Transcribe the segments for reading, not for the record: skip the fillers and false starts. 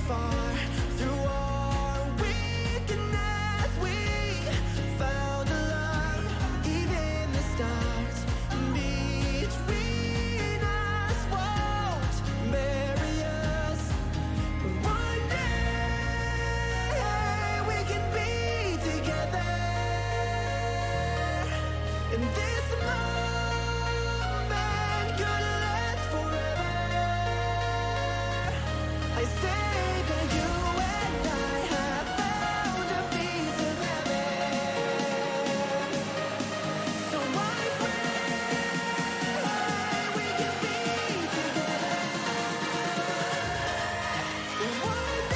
far. Through our weakness we found a love. Even the stars between us won't bury us. But one day we can be together. And this moment could last forever. I say that you and I have found a piece of heaven. So I pray we can be together. One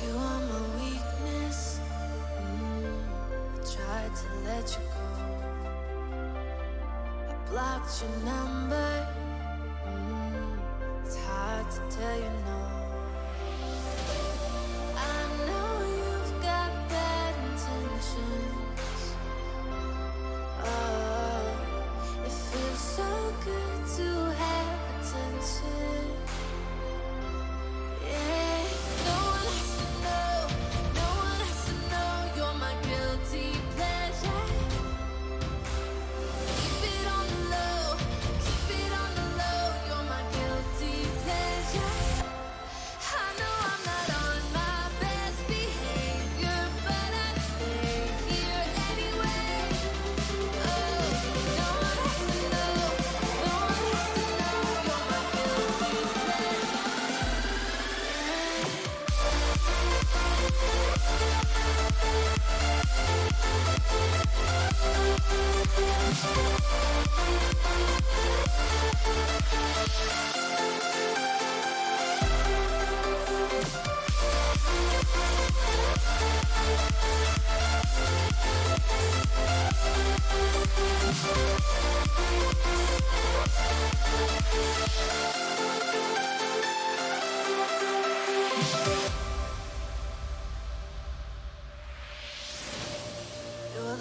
you are my weakness. I tried to let you go. I blocked your number. It's hard to tell you no. I know you've got bad intentions. Oh, it feels so good to have attention. Yeah, no one has to know. No one has to know you're my guilty pleasure. Keep it on the low. Keep it on the low. You're my guilty pleasure.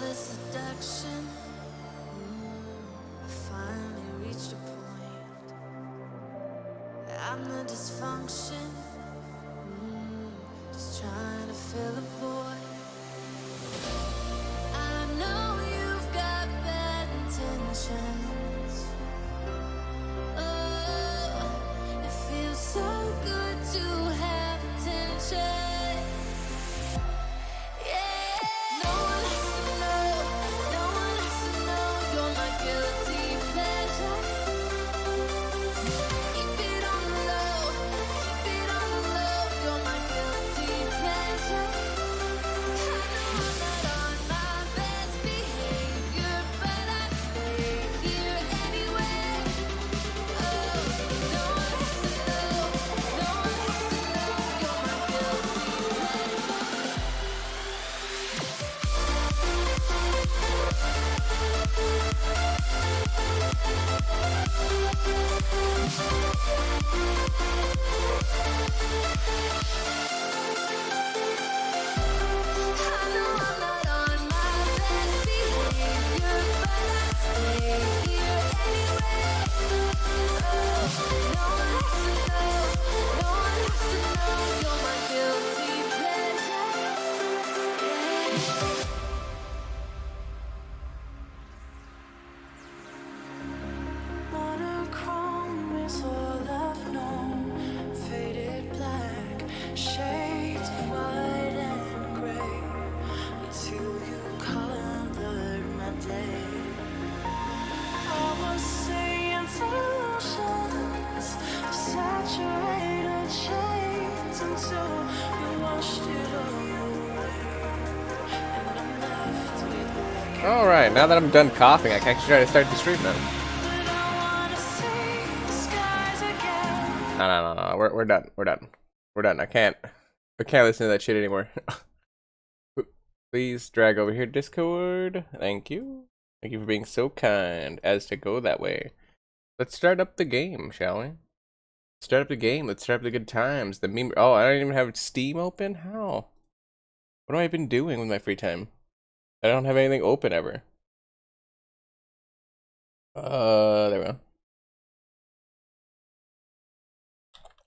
the seduction. I finally reached a point. I'm the dysfunction. Just trying to fill a void. I know you've got bad intentions. Oh, it feels so good to have attention. Yeah, no one has to know. No one has to know you're my guilty pleasure. Keep it on the low. Keep it on the low. You're my guilty pleasure. I know I'm not on my best behavior, but I stay here anyway. Oh, no one has to know. No one has to know you're my guilty pleasure. I know I'm not on my best behavior, but I stay here anyway. Oh, no one has to know. No one has to know you're my guilty pleasure. Yeah. Monochrome is all I've known. Faded black, shades of white and gray. Until you colored my day. I was saying solutions, saturated shades until you washed it all away. And I'm left with black. All right, now that I'm done coughing, I can actually try to start the stream now. But I wanna see the skies again. No. We're done. We're done. I can't listen to that shit anymore. Please drag over here, Discord. Thank you. Thank you for being so kind as to go that way. Let's start up the game, shall we? Start up the game. Let's start up the good times. The meme. Oh, I don't even have Steam open? How? What have I been doing with my free time? I don't have anything open ever. There we go.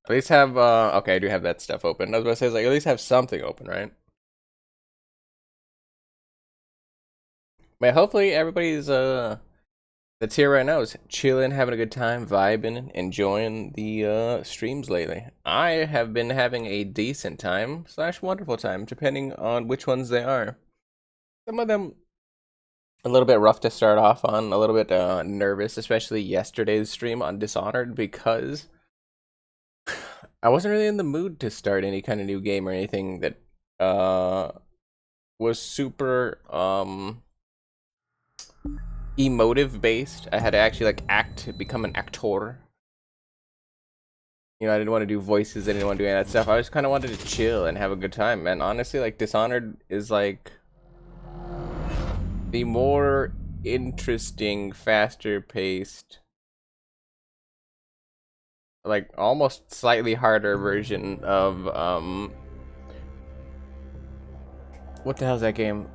At least have, okay, I do have that stuff open. I was about to say, like, at least have something open, right? But hopefully everybody's, that's here right now is chilling, having a good time, vibing, enjoying the, streams lately. I have been having a decent time, / wonderful time, depending on which ones they are. Some of them a little bit rough to start off on, a little bit, nervous, especially yesterday's stream on Dishonored, because I wasn't really in the mood to start any kind of new game or anything that was super emotive based. I had to actually like become an actor. You know, I didn't want to do voices, I didn't want to do any of that stuff. I just kind of wanted to chill and have a good time. And honestly, like Dishonored is like the more interesting, faster paced, like almost slightly harder version of what the hell's that game?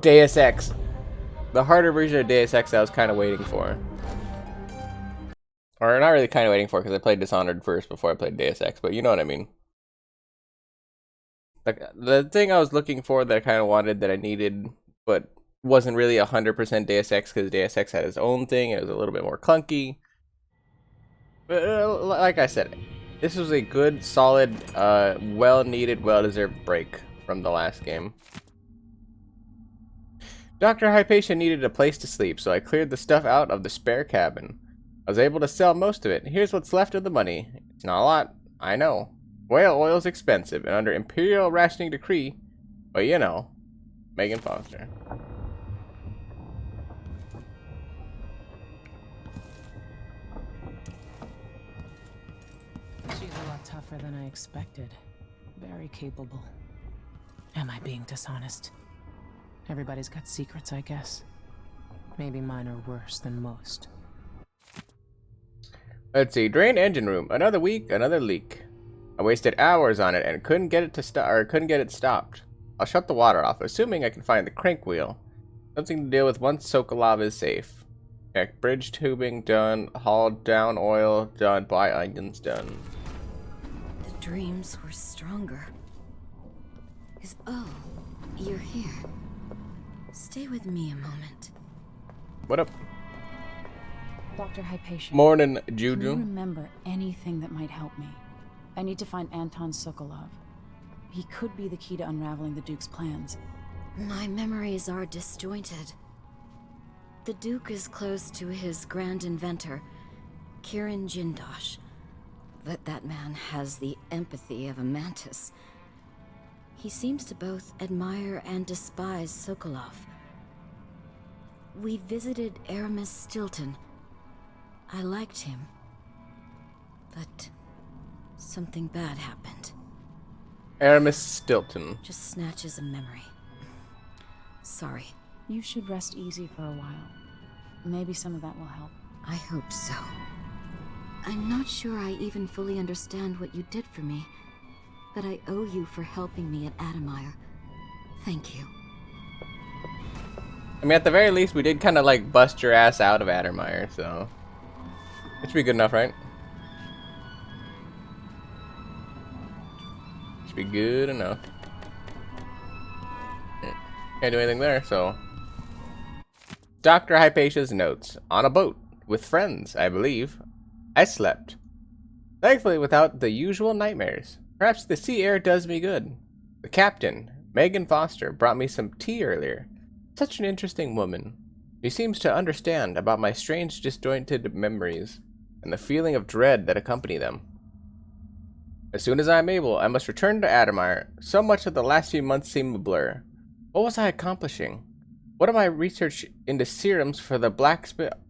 Deus Ex. The harder version of Deus Ex I was kind of waiting for. Or not really kind of waiting for, because I played Dishonored first before I played Deus Ex, but you know what I mean. Like the thing I was looking for that I kind of wanted, that I needed, but wasn't really 100% Deus Ex, because Deus Ex had its own thing, it was a little bit more clunky. But like I said, this was a good, solid, well-needed, well-deserved break from the last game. Dr. Hypatia needed a place to sleep, so I cleared the stuff out of the spare cabin. I was able to sell most of it. Here's what's left of the money. It's not a lot, I know. Whale oil's expensive, and under Imperial rationing decree, but you know, Megan Foster. She's a lot tougher than I expected. Very capable. Am I being dishonest? Everybody's got secrets, I guess. Maybe mine are worse than most. Let's see. Drain engine room. Another week, another leak. I wasted hours on it and couldn't get it to stop, or couldn't get it stopped. I'll shut the water off, assuming I can find the crank wheel. Something to deal with once Sokolov is safe. Check bridge tubing done, hauled down oil done, buy onions done. The dreams were stronger. Oh, you're here. Stay with me a moment. What up? Dr. Hypatia. Morning, Can you Juju. remember anything that might help me? I need to find Anton Sokolov. He could be the key to unraveling the Duke's plans. My memories are disjointed. The Duke is close to his grand inventor, Kirin Jindosh. That man has the empathy of a mantis. He seems to both admire and despise Sokolov. We visited Aramis Stilton. I liked him. But something bad happened. Aramis Stilton. Just snatches of memory. Sorry. You should rest easy for a while. Maybe some of that will help. I hope so. I'm not sure I even fully understand what you did for me, but I owe you for helping me at Adamire. Thank you. I mean, at the very least, we did kind of like bust your ass out of Addermire, so it should be good enough, right? Should be good enough. Can't do anything there, so. Dr. Hypatia's notes. On a boat. With friends, I believe. I slept. Thankfully without the usual nightmares. Perhaps the sea air does me good. The captain, Megan Foster, brought me some tea earlier. Such an interesting woman. She seems to understand about my strange disjointed memories and the feeling of dread that accompany them. As soon as I am able, I must return to Adamire. So much of the last few months seem a blur. What was I accomplishing? What of my research into serums for the black spittle?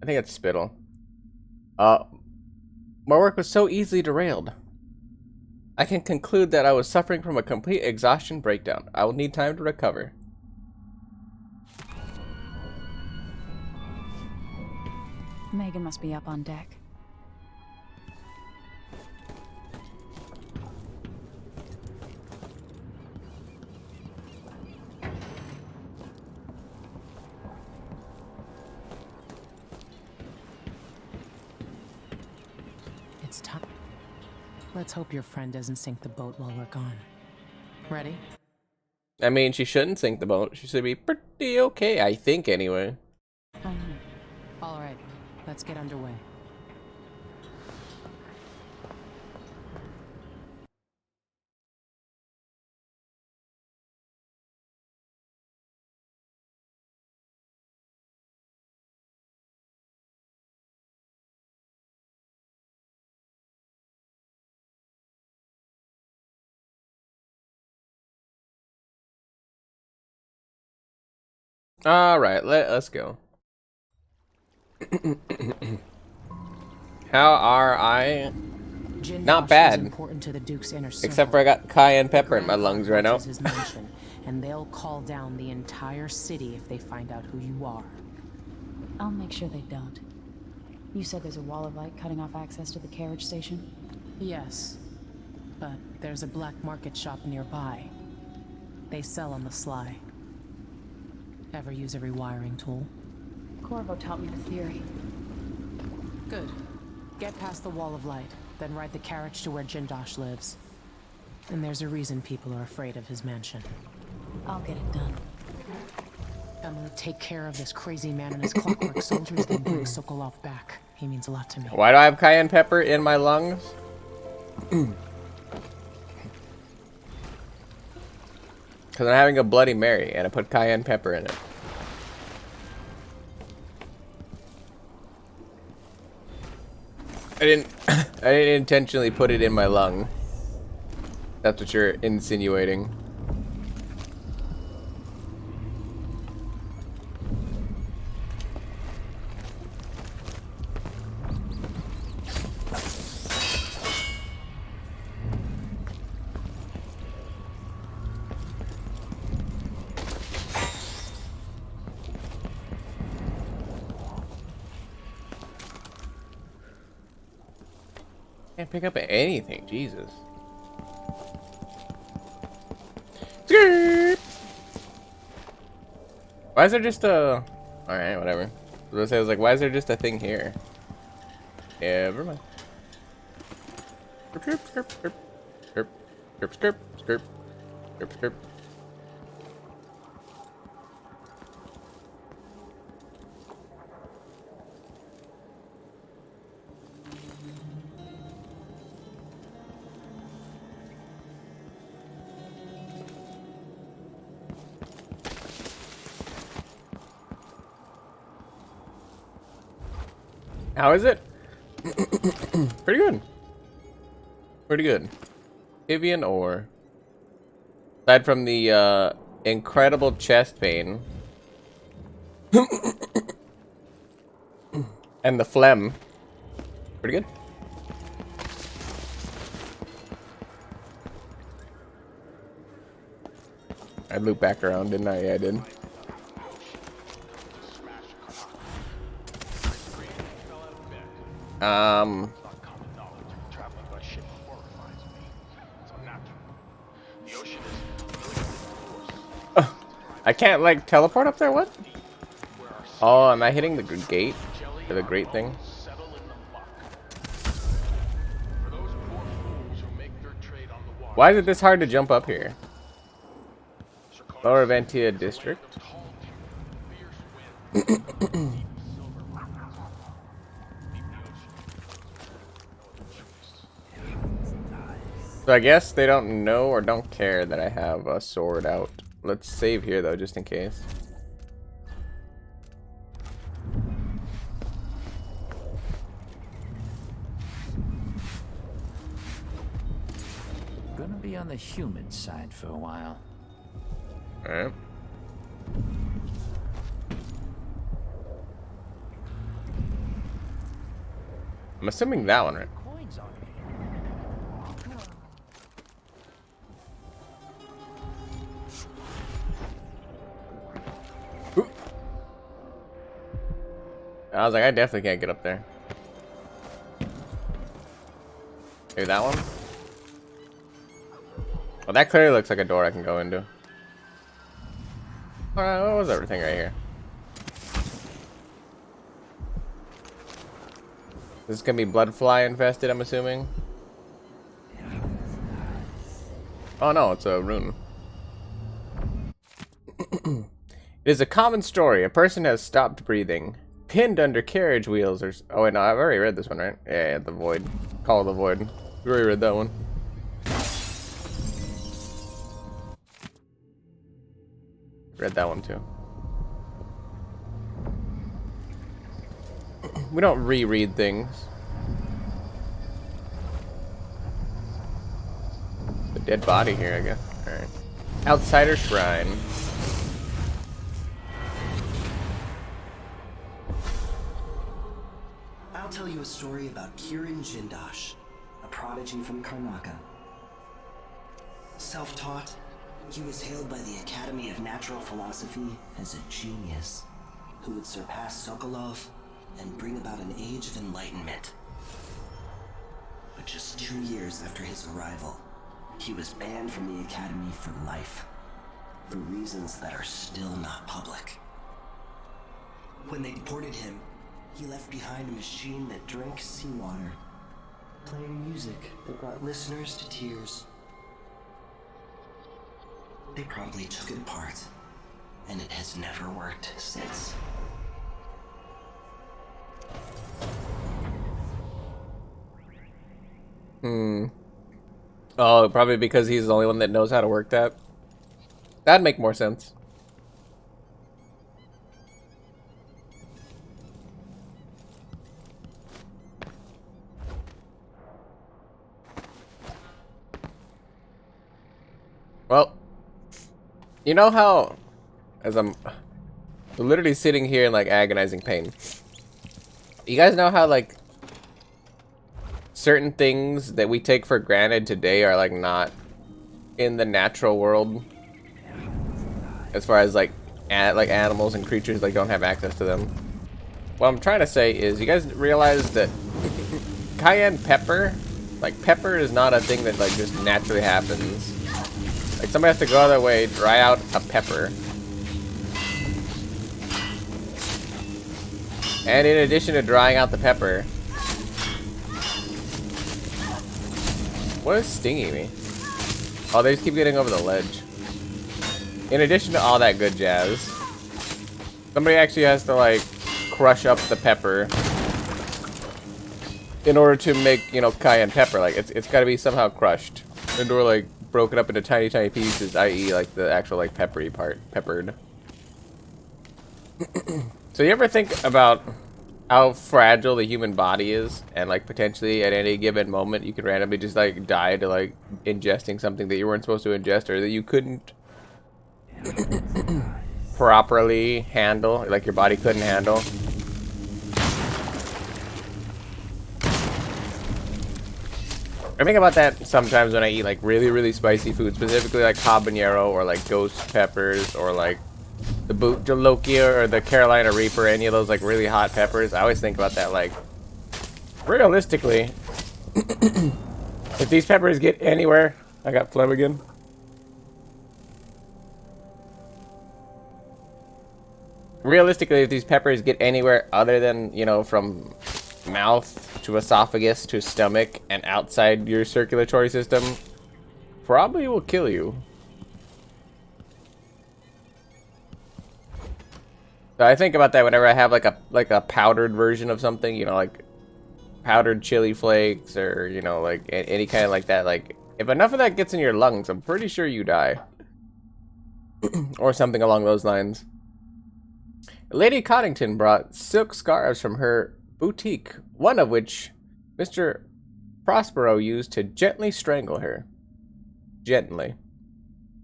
I think it's spittle. My work was so easily derailed. I can conclude that I was suffering from a complete exhaustion breakdown. I will need time to recover. Megan must be up on deck. It's time. Let's hope your friend doesn't sink the boat while we're gone. Ready? I mean, she shouldn't sink the boat. She should be pretty okay, I think, anyway. All right, let's get underway. Alright, let us go. How are I? Jindosh Not is bad. important to the Duke's inner circle. Except for I got cayenne pepper in my lungs right now. This is his mansion, and they'll call down the entire city if they find out who you are. I'll make sure they don't. You said there's a wall of light cutting off access to the carriage station? Yes, but there's a black market shop nearby. They sell on the sly. Ever use a rewiring tool? Corvo taught me the theory. Good. Get past the wall of light, then ride the carriage to where Jindosh lives. And there's a reason people are afraid of his mansion. I'll get it done. Emily, take care of this crazy man and his clockwork soldiers, then bring Sokolov back. He means a lot to me. Why do I have cayenne pepper in my lungs? Because I'm having a Bloody Mary and I put cayenne pepper in it. I didn't intentionally put it in my lung. That's what you're insinuating. Can't pick up anything, Jesus. Why is there just a... Alright, whatever. I was like, why is there just a thing here? Yeah, never mind. Skirp, skirp, skirp, skirp, skirp, skirp, skirp, skirp, skirp. How is it? Pretty good. Pretty good. Vivian ore. Aside from the incredible chest pain. And the phlegm. Pretty good. I looped back around, didn't I? Yeah, I did. I can't like teleport up there. What? Oh, am I hitting the gate or the great thing? Why is it this hard to jump up here? Lower Ventia District. So I guess they don't know or don't care that I have a sword out. Let's save here though, just in case. Gonna be on the human side for a while. Alright. I'm assuming that one, right? Coins on me. I was like, I definitely can't get up there. Maybe that one? Well, that clearly looks like a door I can go into. Alright, what was everything right here? This is gonna be blood fly infested, I'm assuming. Oh no, it's a rune. It is a common story. A person has stopped breathing, pinned under carriage wheels, or... Oh wait, no, I've already read this one, right? Yeah, the Void. Call of the Void. We already read that one. Read that one too. We don't reread things. The dead body here, I guess. Alright. Outsider Shrine. I'll tell you a story about Kirin Jindosh, a prodigy from Karnaca. Self-taught, he was hailed by the Academy of Natural Philosophy as a genius who would surpass Sokolov and bring about an age of enlightenment. But just 2 years after his arrival, he was banned from the Academy for life, for reasons that are still not public. When they deported him, he left behind a machine that drank seawater, playing music that brought listeners to tears. They probably took it apart, and it has never worked since. Oh, probably because he's the only one that knows how to work that. That'd make more sense. Well, you know how, as I'm literally sitting here in like agonizing pain, you guys know how like certain things that we take for granted today are like not in the natural world, as far as like animals and creatures like don't have access to them. What I'm trying to say is, you guys realize that cayenne pepper, like pepper is not a thing that like just naturally happens. Like somebody has to go out of their way, dry out a pepper, And in addition to drying out the pepper, what is stinging me? Oh, they just keep getting over the ledge. In addition to all that good jazz, somebody actually has to like crush up the pepper in order to make, you know, cayenne pepper. Like it's got to be somehow crushed and or like broken up into tiny pieces, i.e. like the actual like peppery part, peppered. So you ever think about how fragile the human body is, and like potentially at any given moment you could randomly just like die to like ingesting something that you weren't supposed to ingest, or that you couldn't properly handle, like your body couldn't handle? I think about that sometimes when I eat like really spicy food, specifically like habanero or like ghost peppers or like the Butterlokia or the Carolina Reaper, any of those like really hot peppers. I always think about that, like, realistically, if these peppers get anywhere, I got phlegm again. Realistically, if these peppers get anywhere other than, you know, from mouth to esophagus to stomach and outside your circulatory system, probably will kill you. So I think about that whenever I have like a powdered version of something, you know, like powdered chili flakes, or, you know, like any kind of like that. Like if enough of that gets in your lungs, I'm pretty sure you die. Or something along those lines. Lady Coddington brought silk scarves from her boutique, one of which Mr. Prospero used to gently strangle her. Gently.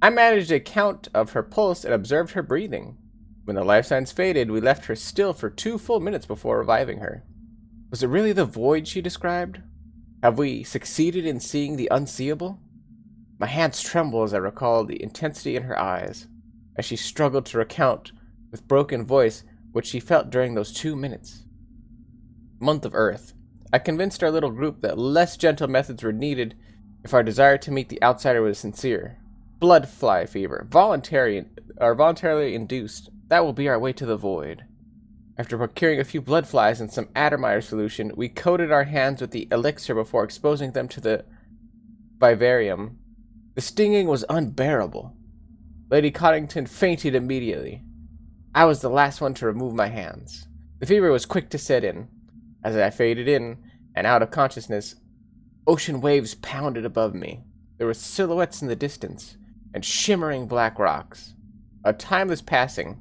I managed a count of her pulse and observed her breathing. When the life signs faded, we left her still for 2 full minutes before reviving her. Was it really the void she described? Have we succeeded in seeing the unseeable? My hands tremble as I recall the intensity in her eyes, as she struggled to recount with broken voice what she felt during those 2 minutes. Month of Earth. I convinced our little group that less gentle methods were needed if our desire to meet the outsider was sincere. Blood fly fever, voluntarily induced. That will be our way to the void. After procuring a few blood flies and some Addermeyer solution, we coated our hands with the elixir before exposing them to the vivarium. The stinging was unbearable. Lady Coddington fainted immediately. I was the last one to remove my hands. The fever was quick to set in. As I faded in and out of consciousness, ocean waves pounded above me. There were silhouettes in the distance and shimmering black rocks. A timeless passing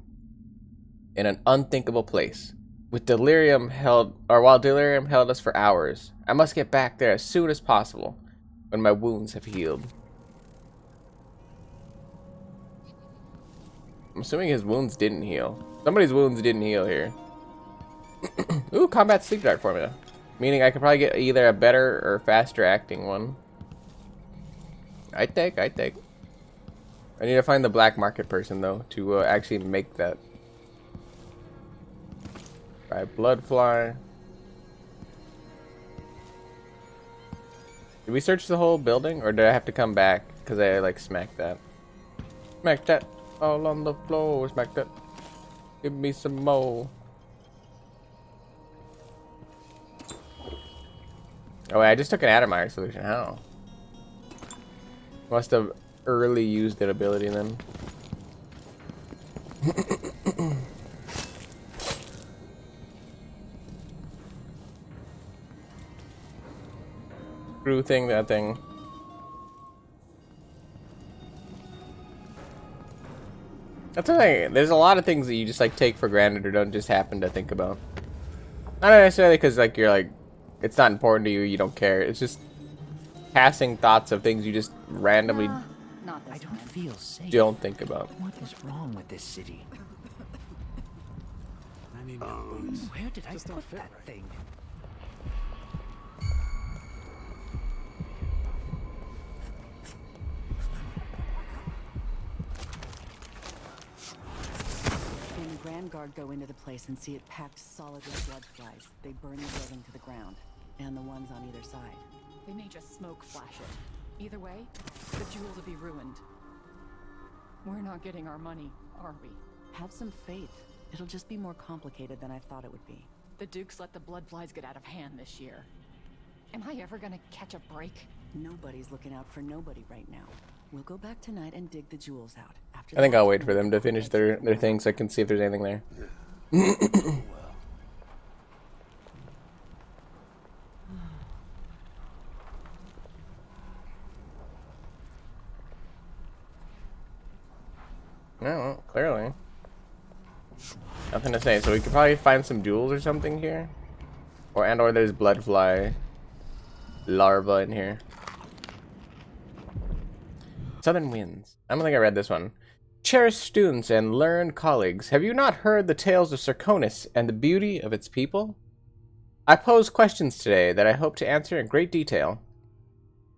in an unthinkable place. While delirium held us for hours. I must get back there as soon as possible, when my wounds have healed. I'm assuming his wounds didn't heal. Somebody's wounds didn't heal here. Ooh, combat sleep dart formula. Meaning I could probably get either a better or faster acting one. I take. I need to find the black market person, though, to actually make that. Alright, Bloodfly. Did we search the whole building, or did I have to come back? Because I, like, smacked that. Smack that. All on the floor. Smack that. Give me some more. Oh, wait, I just took an Addermeyer solution. How? Must have early used that ability then. Screw thing, that thing. That's the thing. There's a lot of things that you just like take for granted or don't just happen to think about. Not necessarily because like you're like it's not important to you, you don't care. It's just passing thoughts of things you just randomly I don't feel safe. don't think about. What is wrong with this city? I need new boots. Where did I Just don't put fit that right. thing? When the Grand Guard go into the place and see it packed solid with blood flies, they burn the building to the ground. And the ones on either side. They may just smoke flash it. Either way, the jewels will be ruined. We're not getting our money, are we? Have some faith. It'll just be more complicated than I thought it would be. The Dukes let the Bloodflies get out of hand this year. Am I ever gonna catch a break? Nobody's looking out for nobody right now. We'll go back tonight and dig the jewels out. After I think that, I'll wait for them to finish their thing so I can see if there's anything there. No, well, clearly. Nothing to say. So we could probably find some jewels or something here. Or there's bloodfly larva in here. Southern Winds. I don't think I read this one. Cherished students and learned colleagues, have you not heard the tales of Serkonis and the beauty of its people? I pose questions today that I hope to answer in great detail.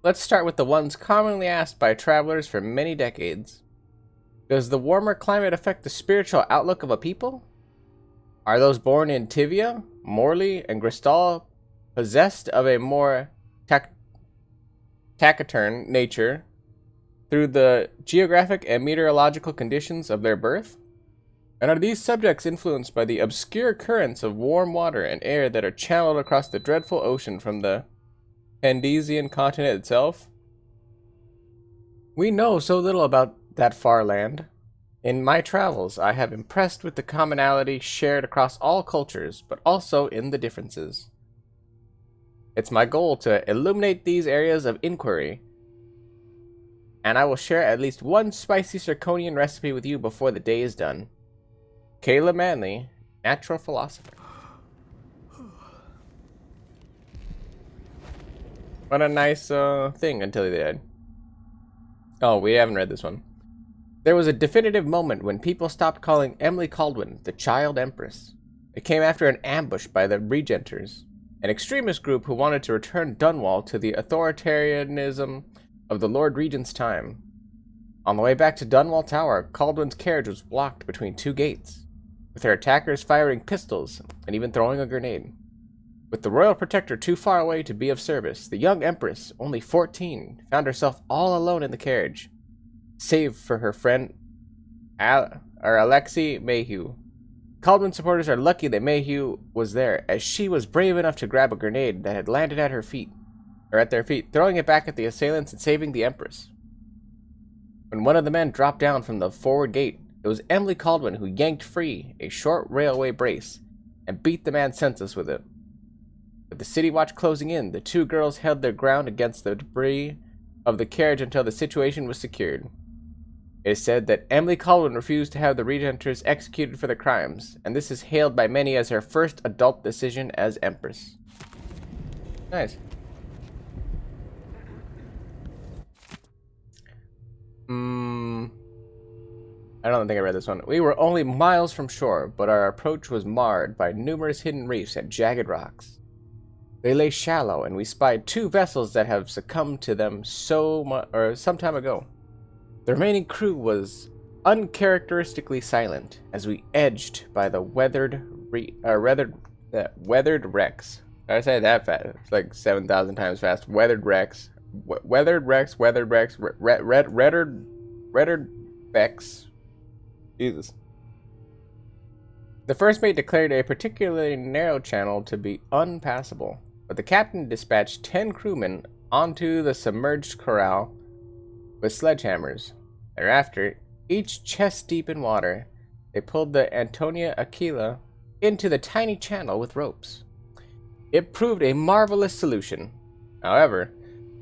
Let's start with the ones commonly asked by travelers for many decades. Does the warmer climate affect the spiritual outlook of a people? Are those born in Tivia, Morley, and Gristal possessed of a more taciturn nature through the geographic and meteorological conditions of their birth? And are these subjects influenced by the obscure currents of warm water and air that are channeled across the dreadful ocean from the Pandesian continent itself? We know so little about that far land. In my travels, I have impressed with the commonality shared across all cultures, but also in the differences. It's my goal to illuminate these areas of inquiry, and I will share at least one spicy Serkonian recipe with you before the day is done. Kayla Manley, natural philosopher. What a nice thing until he did. Oh, we haven't read this one. There was a definitive moment when people stopped calling Emily Kaldwin the Child Empress. It came after an ambush by the Regenters, an extremist group who wanted to return Dunwall to the authoritarianism of the Lord Regent's time. On the way back to Dunwall Tower, Kaldwin's carriage was blocked between two gates, with her attackers firing pistols and even throwing a grenade. With the royal protector too far away to be of service, the young empress, only 14, found herself all alone in the carriage, save for her friend Alexei Mayhew. Kaldwin supporters are lucky that Mayhew was there, as she was brave enough to grab a grenade that had landed at their feet, throwing it back at the assailants and saving the empress. When one of the men dropped down from the forward gate, it was Emily Kaldwin who yanked free a short railway brace and beat the man senseless with it. With the city watch closing in, the two girls held their ground against the debris of the carriage until the situation was secured. It is said that Emily Kaldwin refused to have the Regenters executed for their crimes, and this is hailed by many as her first adult decision as Empress. Nice. I don't think I read this one. We were only miles from shore, but our approach was marred by numerous hidden reefs and jagged rocks. They lay shallow, and we spied two vessels that have succumbed to them some time ago. The remaining crew was uncharacteristically silent as we edged by the weathered wrecks. I say that fast. It's like 7,000 times fast. Weathered wrecks. Weathered wrecks. Jesus. The first mate declared a particularly narrow channel to be unpassable, but the captain dispatched 10 crewmen onto the submerged corral with sledgehammers. Thereafter, each chest deep in water, they pulled the Antonia Aquila into the tiny channel with ropes. It proved a marvelous solution. However,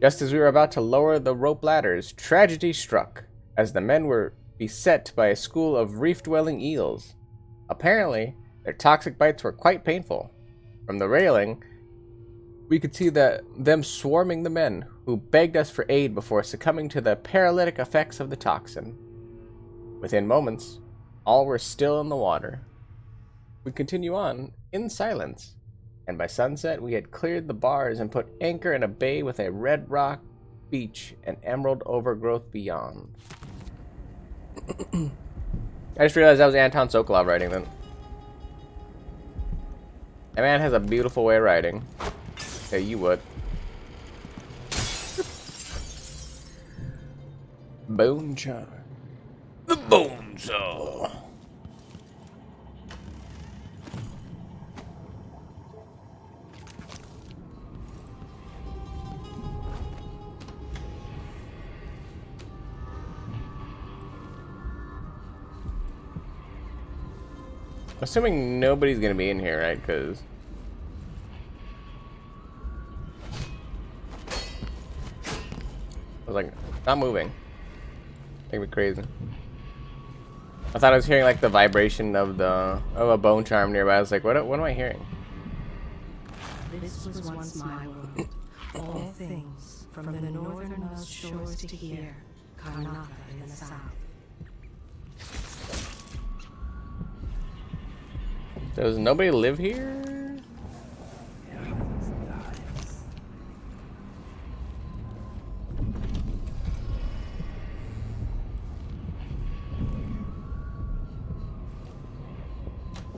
just as we were about to lower the rope ladders, tragedy struck, as the men were beset by a school of reef-dwelling eels. Apparently, their toxic bites were quite painful. From the railing, we could see them swarming the men, who begged us for aid before succumbing to the paralytic effects of the toxin. Within moments, all were still in the water. We continue on in silence, and by sunset we had cleared the bars and put anchor in a bay with a red rock beach and emerald overgrowth beyond. I just realized that was Anton Sokolov writing that. That man has a beautiful way of writing. Tell you what. Bone jar. The bone saw. Assuming nobody's gonna be in here, right? Because I was like, not moving. Make me crazy. I thought I was hearing like the vibration of a bone charm nearby. I was like, what am I hearing? This was once my world. All things, from the northernmost shores to here, Karnaca in the south. Does nobody live here?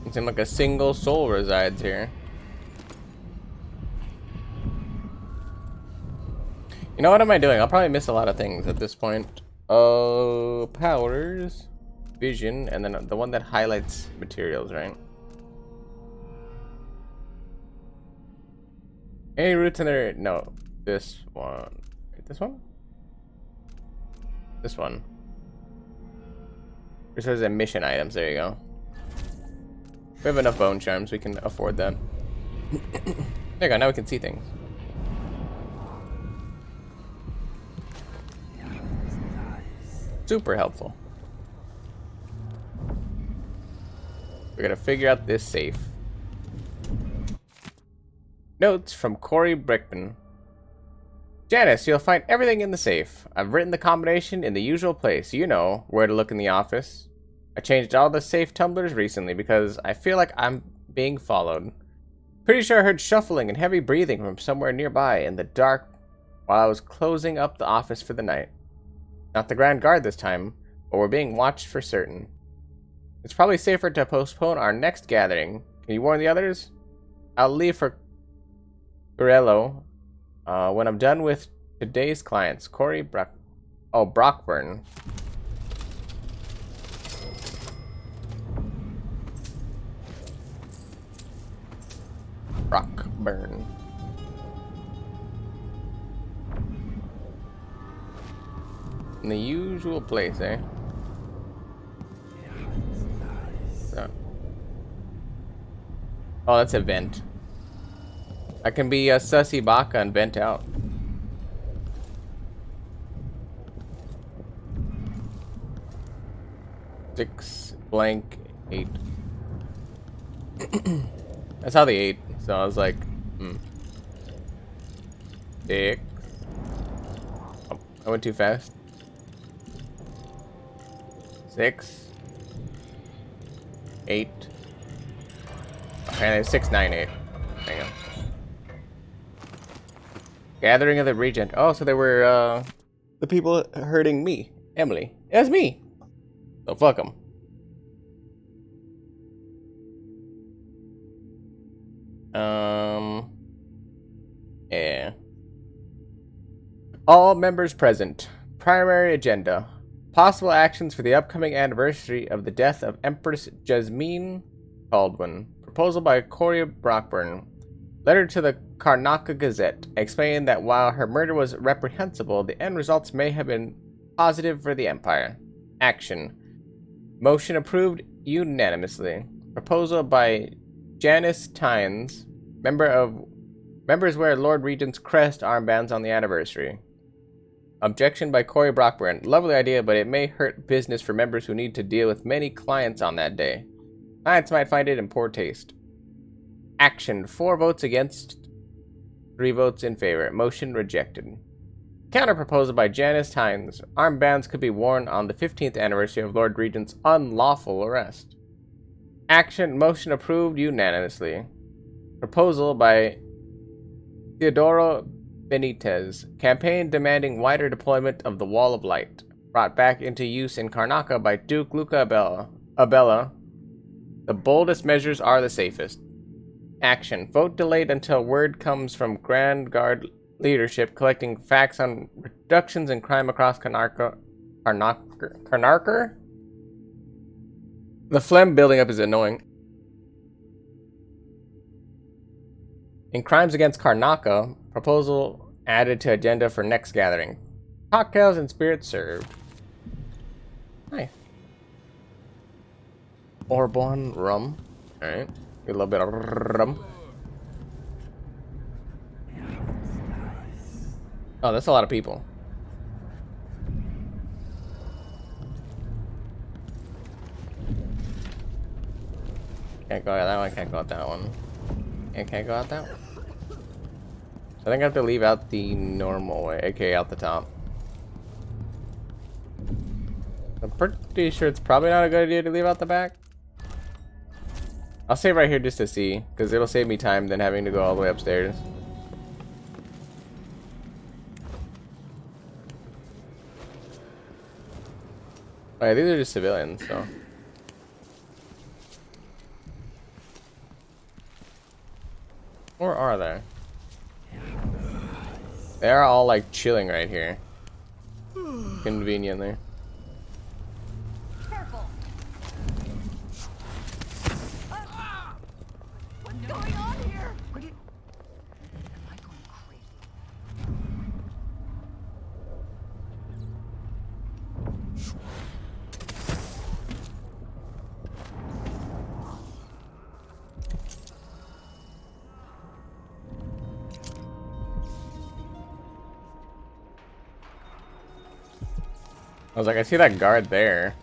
It seems like a single soul resides here. You know, what am I doing? I'll probably miss a lot of things at this point. Oh, powers, vision, and then the one that highlights materials, right? Any routes in there? No. This one. This one? This one. It says mission items. There you go. We have enough bone charms. We can afford that. There you go. Now we can see things. Super helpful. We gotta figure out this safe. Notes from Corey Brickman. Janice, you'll find everything in the safe. I've written the combination in the usual place. You know where to look in the office. I changed all the safe tumblers recently because I feel like I'm being followed. Pretty sure I heard shuffling and heavy breathing from somewhere nearby in the dark while I was closing up the office for the night. Not the Grand Guard this time, but we're being watched for certain. It's probably safer to postpone our next gathering. Can you warn the others? I'll leave for Gorello when I'm done with today's clients. Corey Brockburn. Brockburn. In the usual place, eh? So. Oh, that's a vent. I can be a Sussy Baka and vent out. Six blank 8. That's how they ate. So I was like, 6. Oh, I went too fast. 6, 8. Okay, there's 6, 9, 8. Hang on. Gathering of the Regent. Oh, so they were the people hurting me, Emily. It was me. So fuck them. Yeah. All members present. Primary agenda. Possible actions for the upcoming anniversary of the death of Empress Jasmine Baldwin. Proposal by Corey Brockburn. Letter to the Karnaca Gazette, explaining that while her murder was reprehensible, the end results may have been positive for the Empire. Action. Motion approved unanimously. Proposal by Janice Tynes. Members wear Lord Regent's crest armbands on the anniversary. Objection by Corey Brockburn. Lovely idea, but it may hurt business for members who need to deal with many clients on that day. Clients might find it in poor taste. Action. 4 votes against, 3 votes in favor. Motion rejected. Counter proposal by Janice Tynes. Armbands could be worn on the 15th anniversary of Lord Regent's unlawful arrest. Action. Motion approved unanimously. Proposal by Teodoro Benitez. Campaign demanding wider deployment of the Wall of Light. Brought back into use in Karnaca by Duke Luca Abella. The boldest measures are the safest. Action. Vote delayed until word comes from Grand Guard leadership collecting facts on reductions in crime across Karnaca. The phlegm building up is annoying. In crimes against Karnaca, proposal added to agenda for next gathering. Cocktails and spirits served. Nice. Orborn rum. Alright. A little bit of rum. Oh, that's a lot of people. Can't go out that one, can't go out that one. And can't go out that one. I think I have to leave out the normal way, aka out the top. I'm pretty sure it's probably not a good idea to leave out the back. I'll save right here just to see, because it'll save me time than having to go all the way upstairs. Alright, these are just civilians, so. Or are they? They're all like chilling right here. Conveniently. Careful. What's going on here? Am I going crazy? I was like, I see that guard there.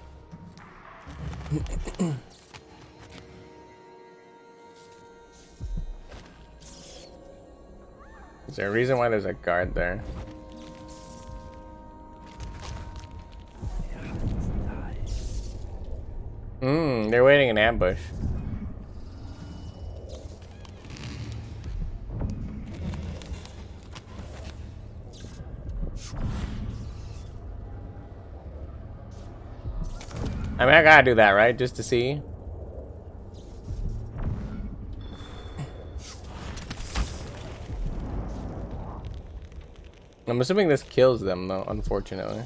Is there a reason why there's a guard there? They're waiting in ambush. I mean, I gotta do that, right? Just to see. I'm assuming this kills them, though, unfortunately.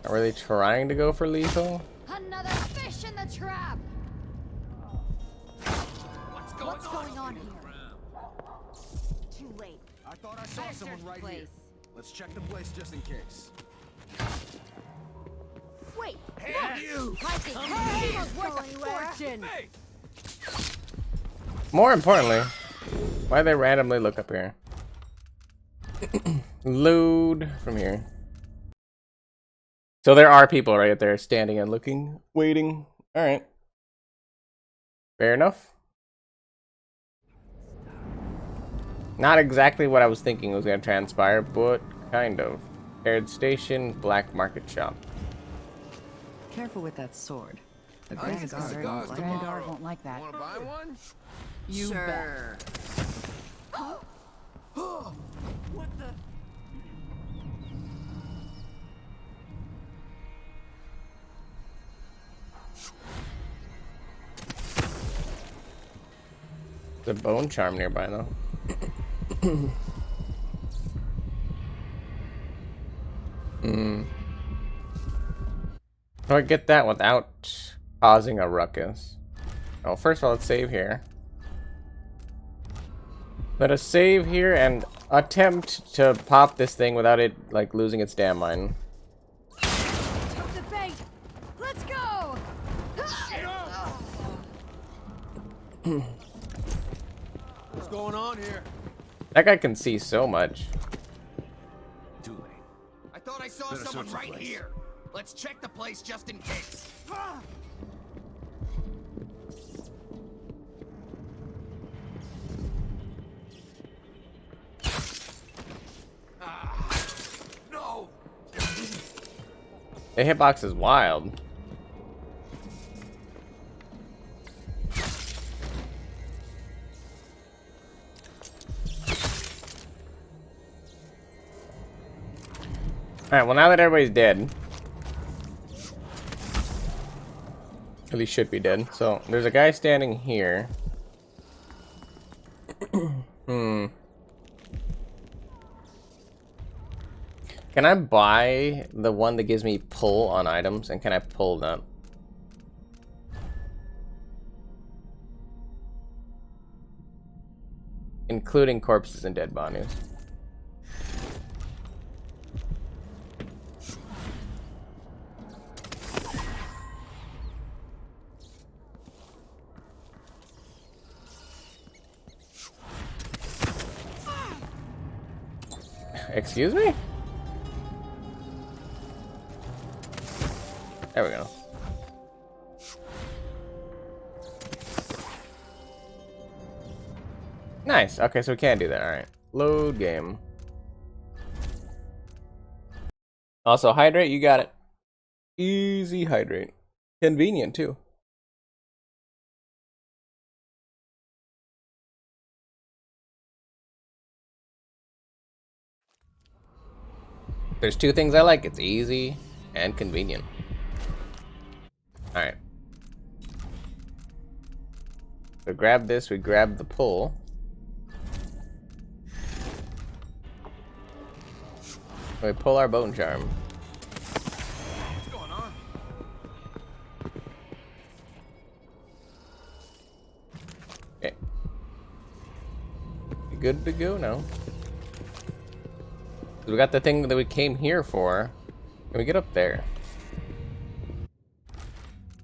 Are they trying to go for lethal? Another fish in the trap. What's going on here? Too late. I thought I saw Better someone search the right place. here. Let's check the place just in case. Wait. Hey, you! I think hey, worth a fortune. More importantly, why they randomly look up here? Load from here. So there are people right there standing and looking, waiting. All right. Fair enough. Not exactly what I was thinking was going to transpire, but kind of. Aired station, black market shop. Careful with that sword. The I think it's the guards Grand tomorrow. Guard won't like that. Wanna buy one? You Sure. What the? There's a bone charm nearby, though. So I get that without causing a ruckus. Oh, first of all, let's save here. Let us save here and attempt to pop this thing without it, like, losing its damn mind. Took the bait. Let's go. What's going on here? That guy can see so much. Too late. I thought I saw someone right here. Let's check the place just in case. No. The hitbox is wild. Alright, well now that everybody's dead. At least should be dead. So, there's a guy standing here. Can I buy the one that gives me pull on items? And can I pull that? Including corpses and dead bodies. Excuse me? There we go. Nice. Okay, so we can't do that. Alright. Load game. Also, hydrate, you got it. Easy hydrate. Convenient, too. There's two things I like. It's easy and convenient. Alright. So grab this, we grab the pull. We pull our bone charm. What's going on? Okay. You good to go now? We got the thing that we came here for. Can we get up there?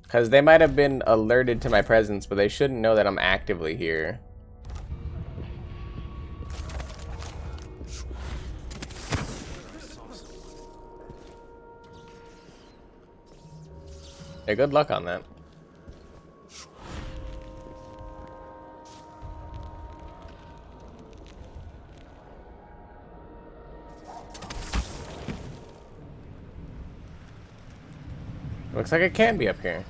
Because they might have been alerted to my presence, but they shouldn't know that I'm actively here. Yeah, good luck on that. Looks like it can be up here.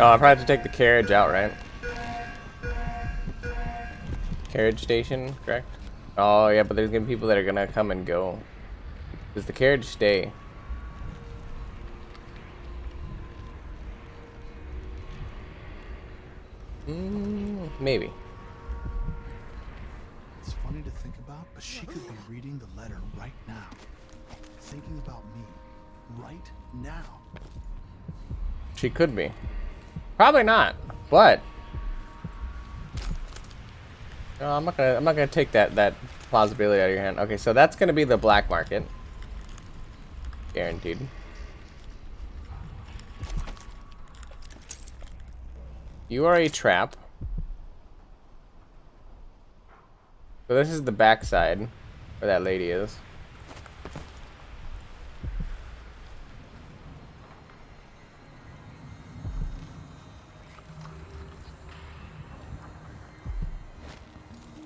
Oh, I'll probably have to take the carriage out, right? Carriage station, correct? Oh, yeah, but there's gonna be people that are gonna come and go. Does the carriage stay? Maybe. It's funny to think about, but she could be reading the letter right now. Thinking about me right now. She could be. Probably not, but no, I'm not gonna take that plausibility out of your hand. Okay, so that's gonna be the black market. Guaranteed. You are a trap. So this is the backside where that lady is.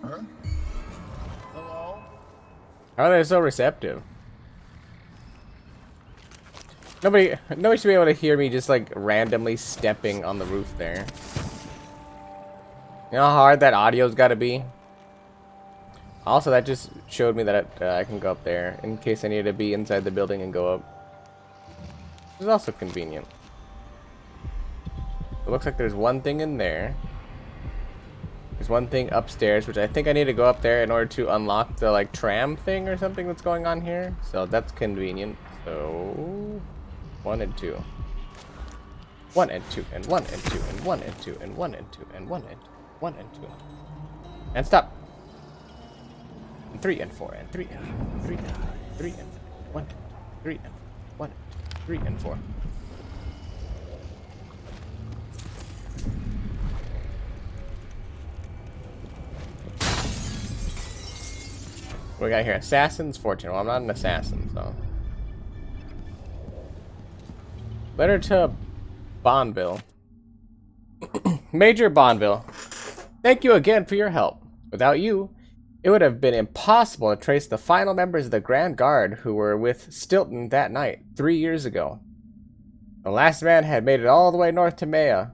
Huh? Hello? How are they so receptive? Nobody should be able to hear me just like randomly stepping on the roof there. You know how hard that audio's got to be? Also, that just showed me that I can go up there in case I need to be inside the building and go up. This is also convenient. It looks like there's one thing in there. There's one thing upstairs, which I think I need to go up there in order to unlock the like tram thing or something that's going on here. So that's convenient. So 1 and 2. 1 and 2 and 1 and 2 and 1 and 2 and 1 and 2 and 1 and 2. 1 and 2. And stop. And 3 and 4 and 3 and 3 and 3 and 1 and 3 and 1 and 3 and 4. What we got here? Assassin's Fortune. Well, I'm not an assassin, so. Letter to Bonneville. Major Bonneville, thank you again for your help. Without you, it would have been impossible to trace the final members of the Grand Guard who were with Stilton that night, 3 years ago. The last man had made it all the way north to Maya,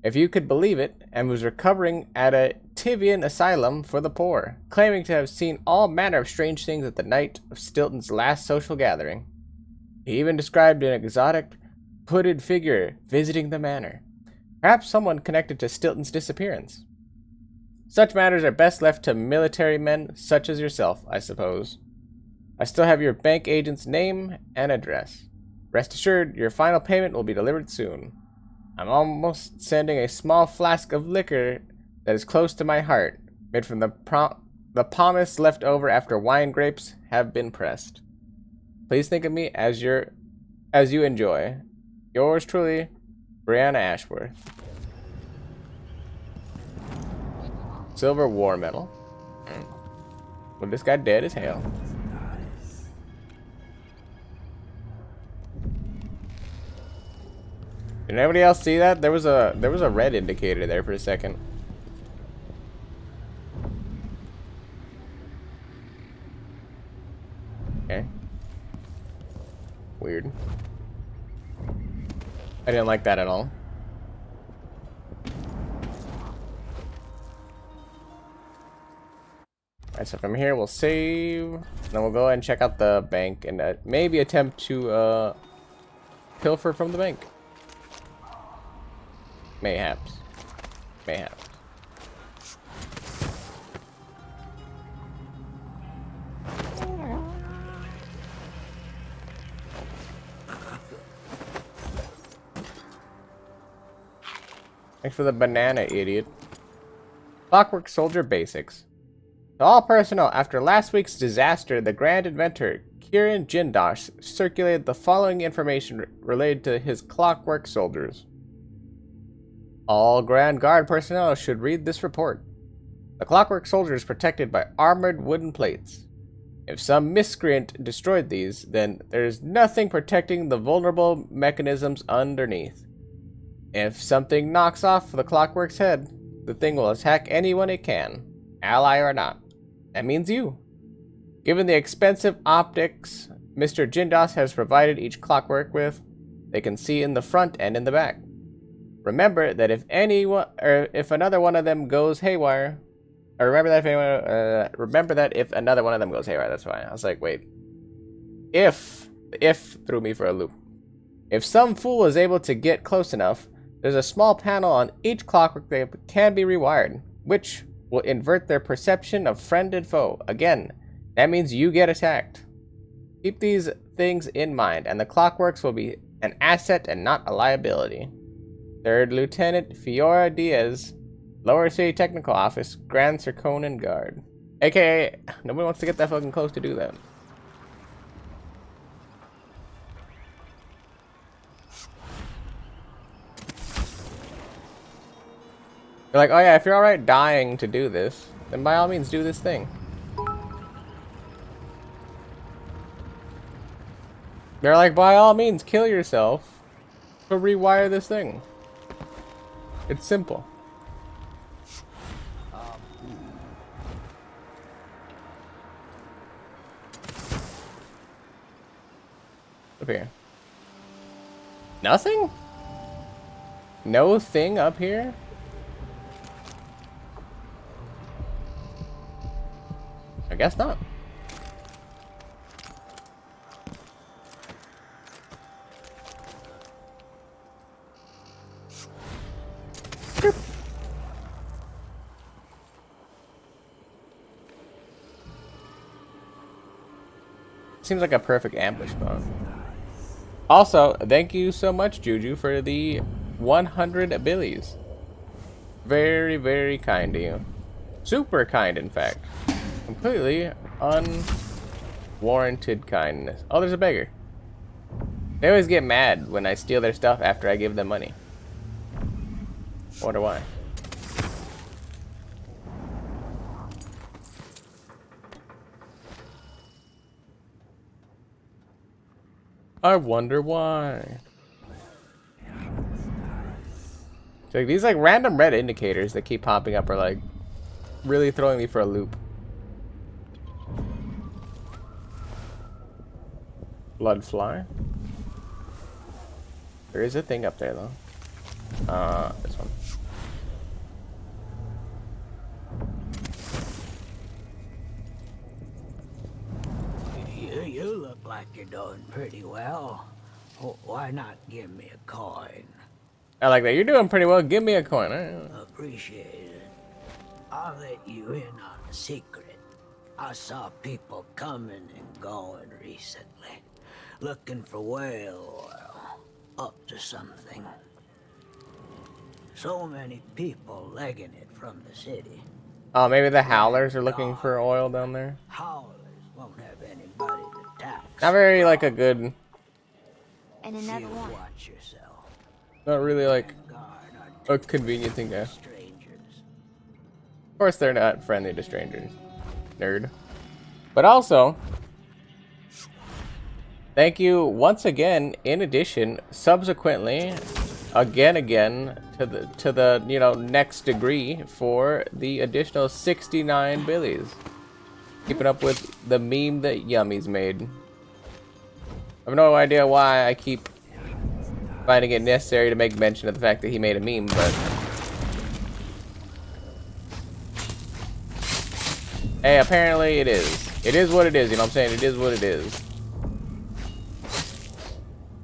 if you could believe it, and was recovering at a Tivian asylum for the poor, claiming to have seen all manner of strange things at the night of Stilton's last social gathering. He even described an exotic, hooded figure visiting the manor. Perhaps someone connected to Stilton's disappearance. Such matters are best left to military men such as yourself, I suppose. I still have your bank agent's name and address. Rest assured, your final payment will be delivered soon. I'm almost sending a small flask of liquor that is close to my heart, made from the pomace left over after wine grapes have been pressed. Please think of me as you enjoy. Yours truly, Brianna Ashworth. Silver war medal. Well, this guy dead as hell. Did anybody else see that? There was a red indicator there for a second. Okay. Weird. I didn't like that at all. Alright, so from here we'll save. Then we'll go ahead and check out the bank and maybe attempt to pilfer from the bank. Mayhaps. Mayhaps. Thanks for the banana, idiot. Clockwork Soldier Basics. To all personnel, after last week's disaster, the Grand Inventor, Kirin Jindosh, circulated the following information related to his Clockwork Soldiers. All Grand Guard personnel should read this report. The Clockwork Soldier is protected by armored wooden plates. If some miscreant destroyed these, then there's nothing protecting the vulnerable mechanisms underneath. If something knocks off the Clockwork's head, the thing will attack anyone it can, ally or not. That means you. Given the expensive optics Mr. Jindosh has provided each Clockwork with, they can see in the front and in the back. Remember that if another one of them goes haywire, or remember that if another one of them goes haywire. That's why I was like, wait. If threw me for a loop. If some fool is able to get close enough, there's a small panel on each Clockwork that can be rewired, which will invert their perception of friend and foe. Again, that means you get attacked. Keep these things in mind, and the Clockworks will be an asset and not a liability. 3rd Lieutenant Fiora Diaz, Lower City Technical Office, Grand Circonan Guard. AKA, nobody wants to get that fucking close to do that. They're like, oh yeah, if you're alright dying to do this, then by all means do this thing. They're like, by all means kill yourself to rewire this thing. It's simple. Up here. Nothing? No thing up here? I guess not. Seems like a perfect ambush spot. Also, thank you so much, Juju, for the 100 billies. Very, very kind to you. Super kind, in fact. Completely unwarranted kindness. Oh, there's a beggar. They always get mad when I steal their stuff after I give them money. Wonder why. I wonder why. So like, these like random red indicators that keep popping up are like really throwing me for a loop. Blood fly. There is a thing up there though. This one. You look like you're doing pretty well. Why not give me a coin? I like that. You're doing pretty well. Give me a coin. Appreciate it. I'll let you in on a secret. I saw people coming and going recently, looking for whale oil, up to something. So many people legging it from the city. Oh, maybe the Howlers are looking for oil down there. Howlers won't have anybody to tax. Not very like a good. And another one. Watch yourself. Not really like a convenient thing to. Of course they're not friendly to strangers. Nerd. But also, thank you once again, in addition, subsequently, again, to the you know, next degree for the additional 69 billies. Keeping up with the meme that Yummy's made. I have no idea why I keep finding it necessary to make mention of the fact that he made a meme, but hey, apparently it is. It is what it is, you know what I'm saying? It is what it is.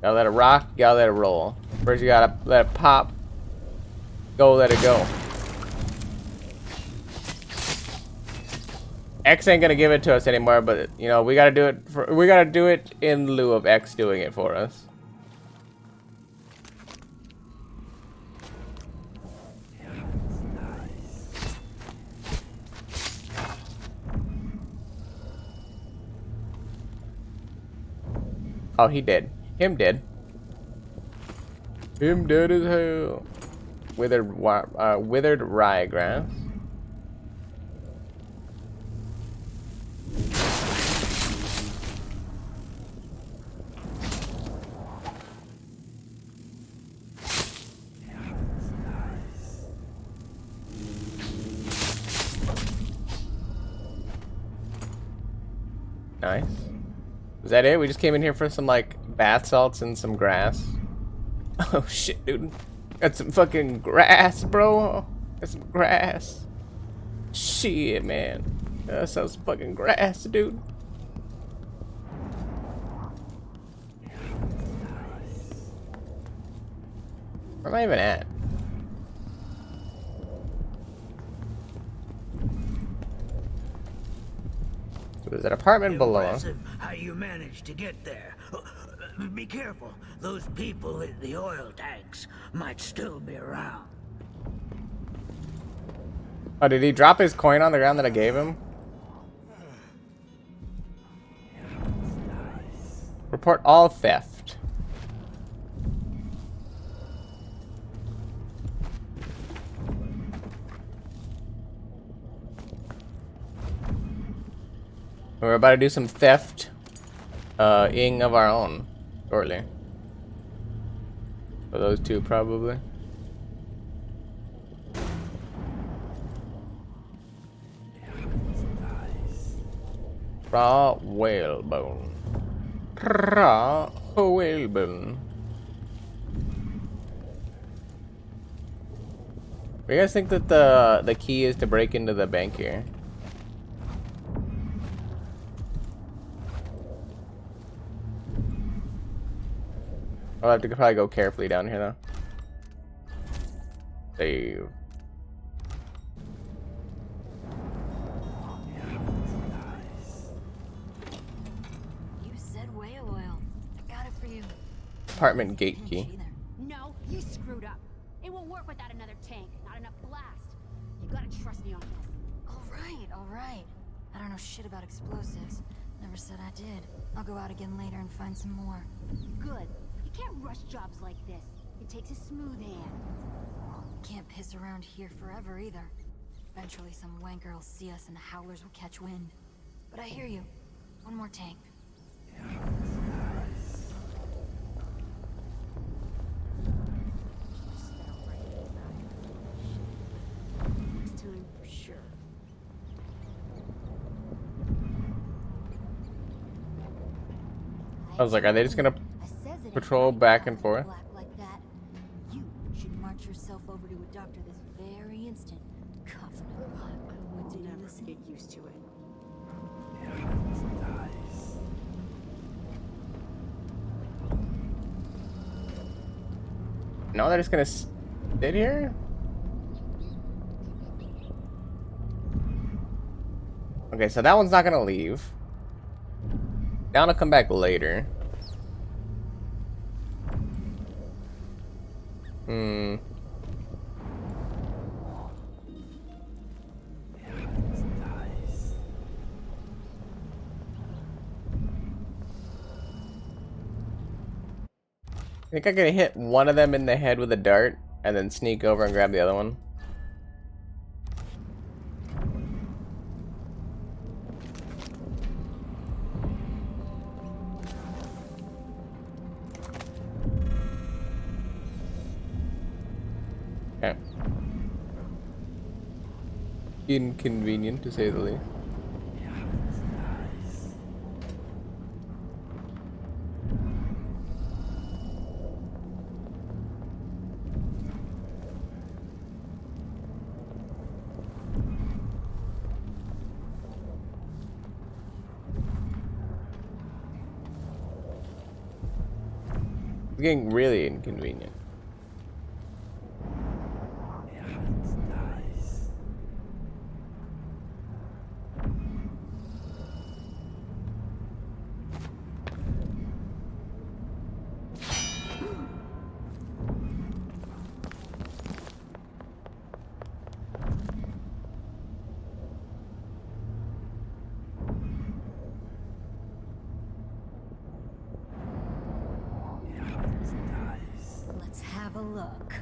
Gotta let it rock, gotta let it roll. First you gotta let it pop, go let it go. X ain't gonna give it to us anymore, but you know, we gotta do it in lieu of X doing it for us. Oh, he did. Him dead. Him dead as hell. Withered ryegrass. Nice. Is that it? We just came in here for some, like, bath salts and some grass. Oh, shit, dude. Got some fucking grass, bro. Got some grass. Shit, man. That sounds fucking grass, dude. Where am I even at? So there's an apartment below. Impressive how you managed to get there. Be careful. Those people in the oil tanks might still be around. Oh, did he drop his coin on the ground that I gave him? Report all theft. We're about to do some theft ing of our own shortly. For those two, probably. Raw whalebone. Raw whalebone. What do you guys think that the key is to break into the bank here? I'll have to probably go carefully down here though. Save. You said whale oil. I got it for you. Apartment gate key. No, you screwed up. It won't work without another tank. Not enough blast. You gotta trust me on this. All right. I don't know shit about explosives. Never said I did. I'll go out again later and find some more. Good. You can't rush jobs like this. It takes a smooth hand. Can't piss around here forever either. Eventually some wanker will see us and the howlers will catch wind. But I hear you. One more tank. Next time for sure. I was like, are they just gonna patrol back and forth? Like that. You should march yourself over to a doctor this very instant. Cuffed up. I would never get used to it. No, they're just gonna sit here? Okay, so that one's not gonna leave. Down to come back later. I think I can hit one of them in the head with a dart and then sneak over and grab the other one. Okay. Inconvenient, to say the least. It's getting really inconvenient. Let's have a look.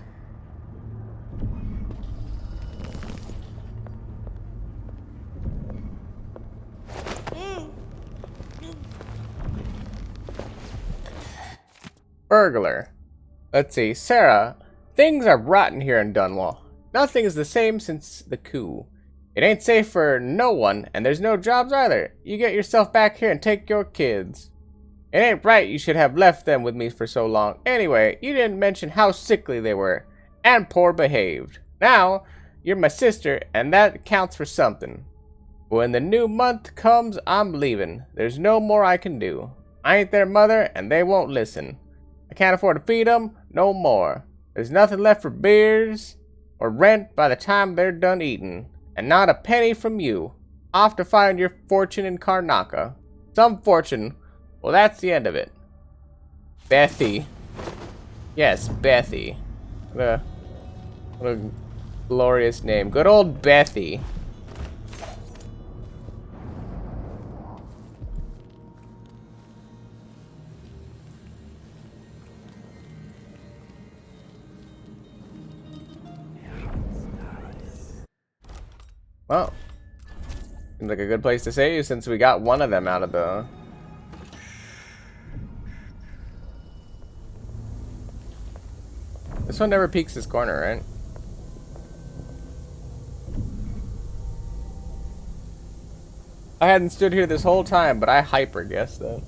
Burglar. Let's see. Sarah, things are rotten here in Dunwall. Nothing is the same since the coup. It ain't safe for no one, and there's no jobs either. You get yourself back here and take your kids. It ain't right you should have left them with me for so long. Anyway, you didn't mention how sickly they were, and poor behaved. Now, you're my sister, and that counts for something. When the new month comes, I'm leaving. There's no more I can do. I ain't their mother, and they won't listen. I can't afford to feed them no more. There's nothing left for beers or rent by the time they're done eating. And not a penny from you. Off to find your fortune in Karnaca. Some fortune. Well, that's the end of it. Bethy. Yes, Bethy. What a glorious name. Good old Bethy. Well, seems like a good place to save since we got one of them out of the... This one never peeks his corner, right? I hadn't stood here this whole time, but I hyper guessed though.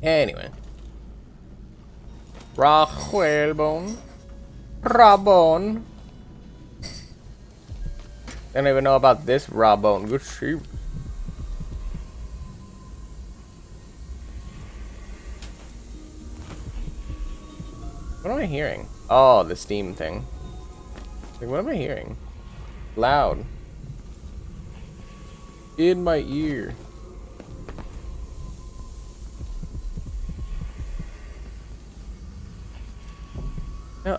Anyway. Rahuelbone. Rabone. I don't even know about this Rabone. Good sheep. What am I hearing? Oh, the steam thing. Like, what am I hearing? Loud. In my ear. No.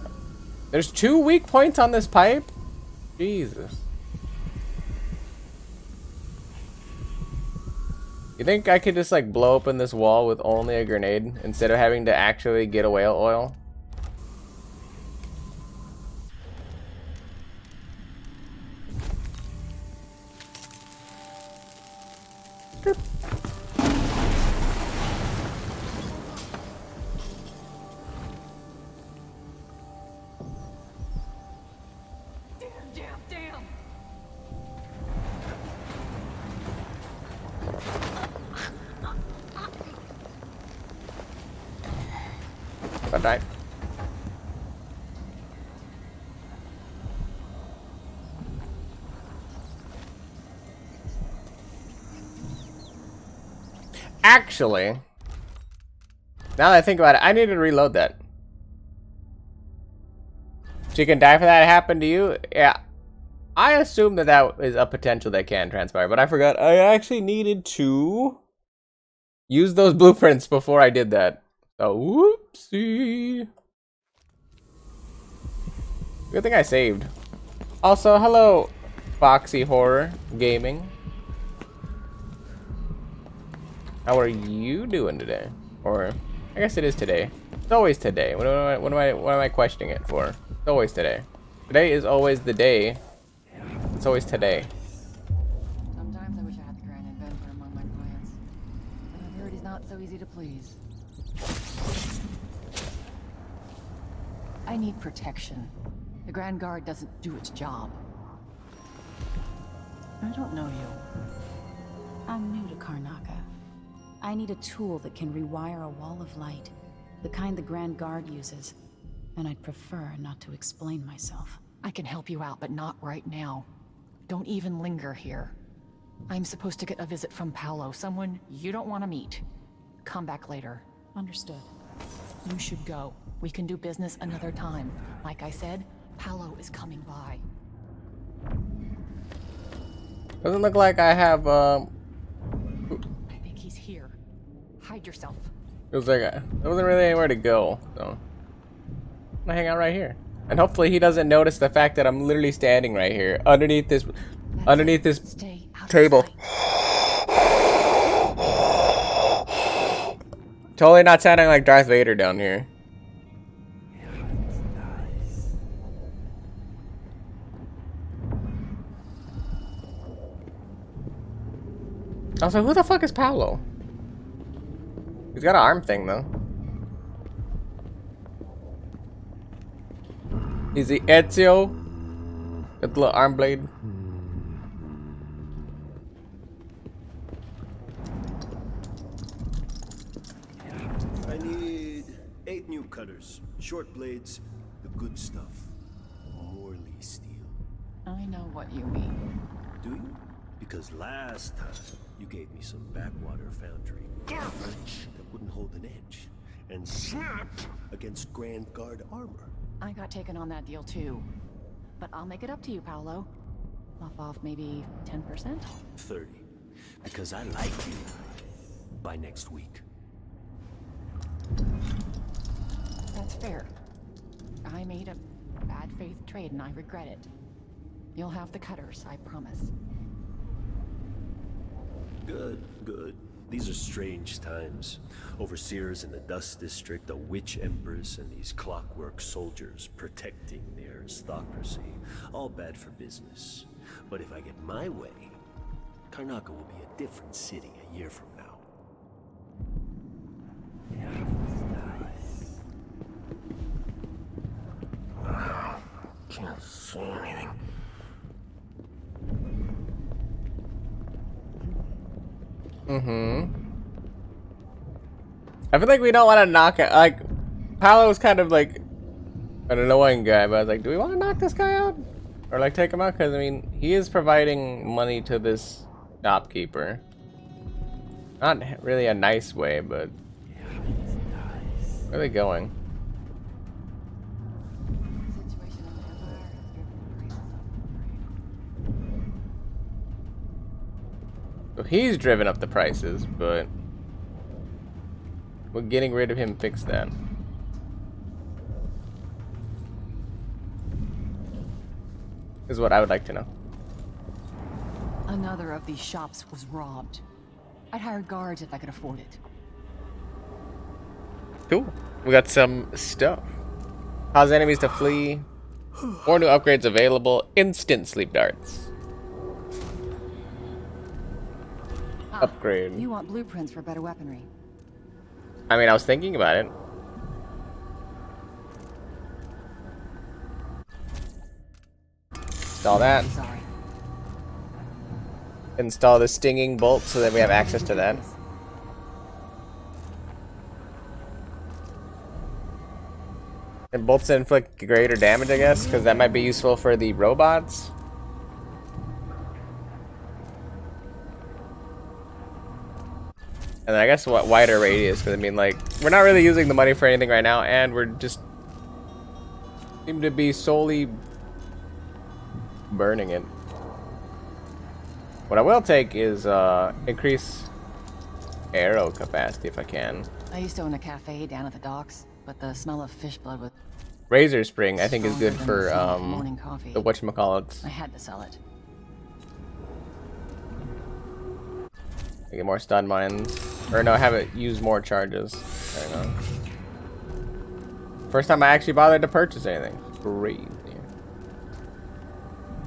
There's 2 weak points on this pipe? Jesus. You think I could just like blow open this wall with only a grenade instead of having to actually get a whale oil? Right. Actually, now that I think about it, I need to reload that. So you can die for that it happened to you? Yeah. I assume that that is a potential that can transpire, but I forgot I actually needed to use those blueprints before I did that. So, whoopsie. Good thing I saved. Also, hello, Foxy Horror Gaming. How are you doing today? Or I guess it is today. It's always today. What am I questioning it for? It's always today. Today is always the day. It's always today. Sometimes I wish I had the Grand Inventor among my clients. But I've heard he's not so easy to please. I need protection. The Grand Guard doesn't do its job. I don't know you. I'm new to Karnaca. I need a tool that can rewire a wall of light, the kind the Grand Guard uses. And I'd prefer not to explain myself. I can help you out, but not right now. Don't even linger here. I'm supposed to get a visit from Paolo, someone you don't want to meet. Come back later. Understood. You should go. We can do business another time. Like I said, Paolo is coming by. Doesn't look like I have I think he's here. Hide yourself. it was like there wasn't really anywhere to go, so I'm gonna hang out right here. And hopefully he doesn't notice the fact that I'm literally standing right here underneath this table. Totally not sounding like Darth Vader down here. I was like, who the fuck is Paolo? He's got an arm thing though. Is he Ezio? Got the little arm blade. I need 8 new cutters, short blades, the good stuff. Morley steel. I know what you mean. Do you? Because last time you gave me some backwater foundry garbage that wouldn't hold an edge and snapped against Grand Guard armor. I got taken on that deal too. But I'll make it up to you, Paolo. Lop off maybe 10%? 30. Because I like you. By next week. That's fair. I made a bad faith trade and I regret it. You'll have the cutters, I promise. Good, good. These are strange times. Overseers in the Dust District, a witch empress, and these clockwork soldiers protecting the aristocracy. All bad for business. But if I get my way, Karnaca will be a different city a year from now. Can't see anything. I feel like we don't want to knock it. Like, Paolo's kind of like an annoying guy, but I was like, do we want to knock this guy out? Or like take him out? Because I mean, he is providing money to this shopkeeper. Not really a nice way, but where are they going? So he's driven up the prices, but will getting rid of him fix that? Is what I would like to know. Another of these shops was robbed. I'd hire guards if I could afford it. Cool. We got some stuff. Cause enemies to flee. 4 new upgrades available. Instant sleep darts. Upgrade. You want blueprints for better weaponry. I mean, I was thinking about it. Install that. Sorry. Install the stinging bolt so that we have access to that. And bolts inflict greater damage, I guess, because that might be useful for the robots. And then I guess what wider radius, because I mean, like, we're not really using the money for anything right now, and we're just seem to be solely burning it. What I will take is increase arrow capacity if I can. I used to own a cafe down at the docks, but the smell of fish blood was Razor Spring I think is good stronger for than the smell of morning coffee. the whatchamacallits. I had to sell it. I get more stun mines. Or no, have it use more charges. There you go. First time I actually bothered to purchase anything. Crazy.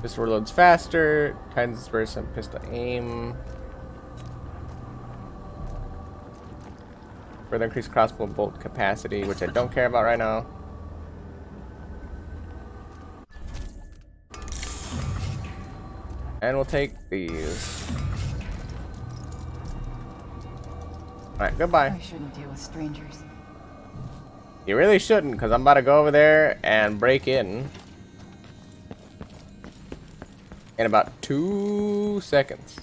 This reloads faster. Times disperse and pistol aim. Further increase crossbow bolt capacity, which I don't care about right now. And we'll take these. Alright, goodbye. I shouldn't deal with strangers. You really shouldn't, because I'm about to go over there and break in about 2 seconds.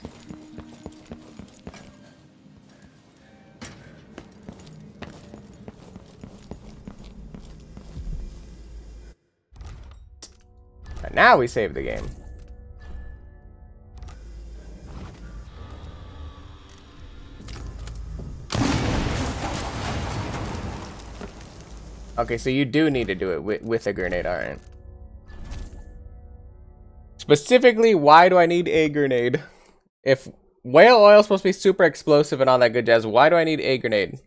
And now we save the game. Okay, so you do need to do it with a grenade, alright. Specifically, why do I need a grenade? If whale oil is supposed to be super explosive and all that good jazz, why do I need a grenade?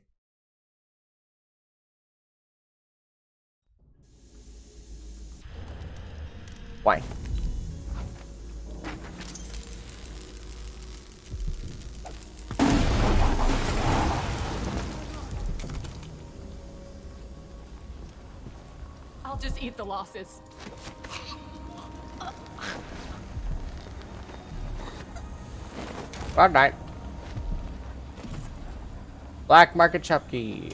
Why? I'll just eat the losses. Good night. Black market shop key.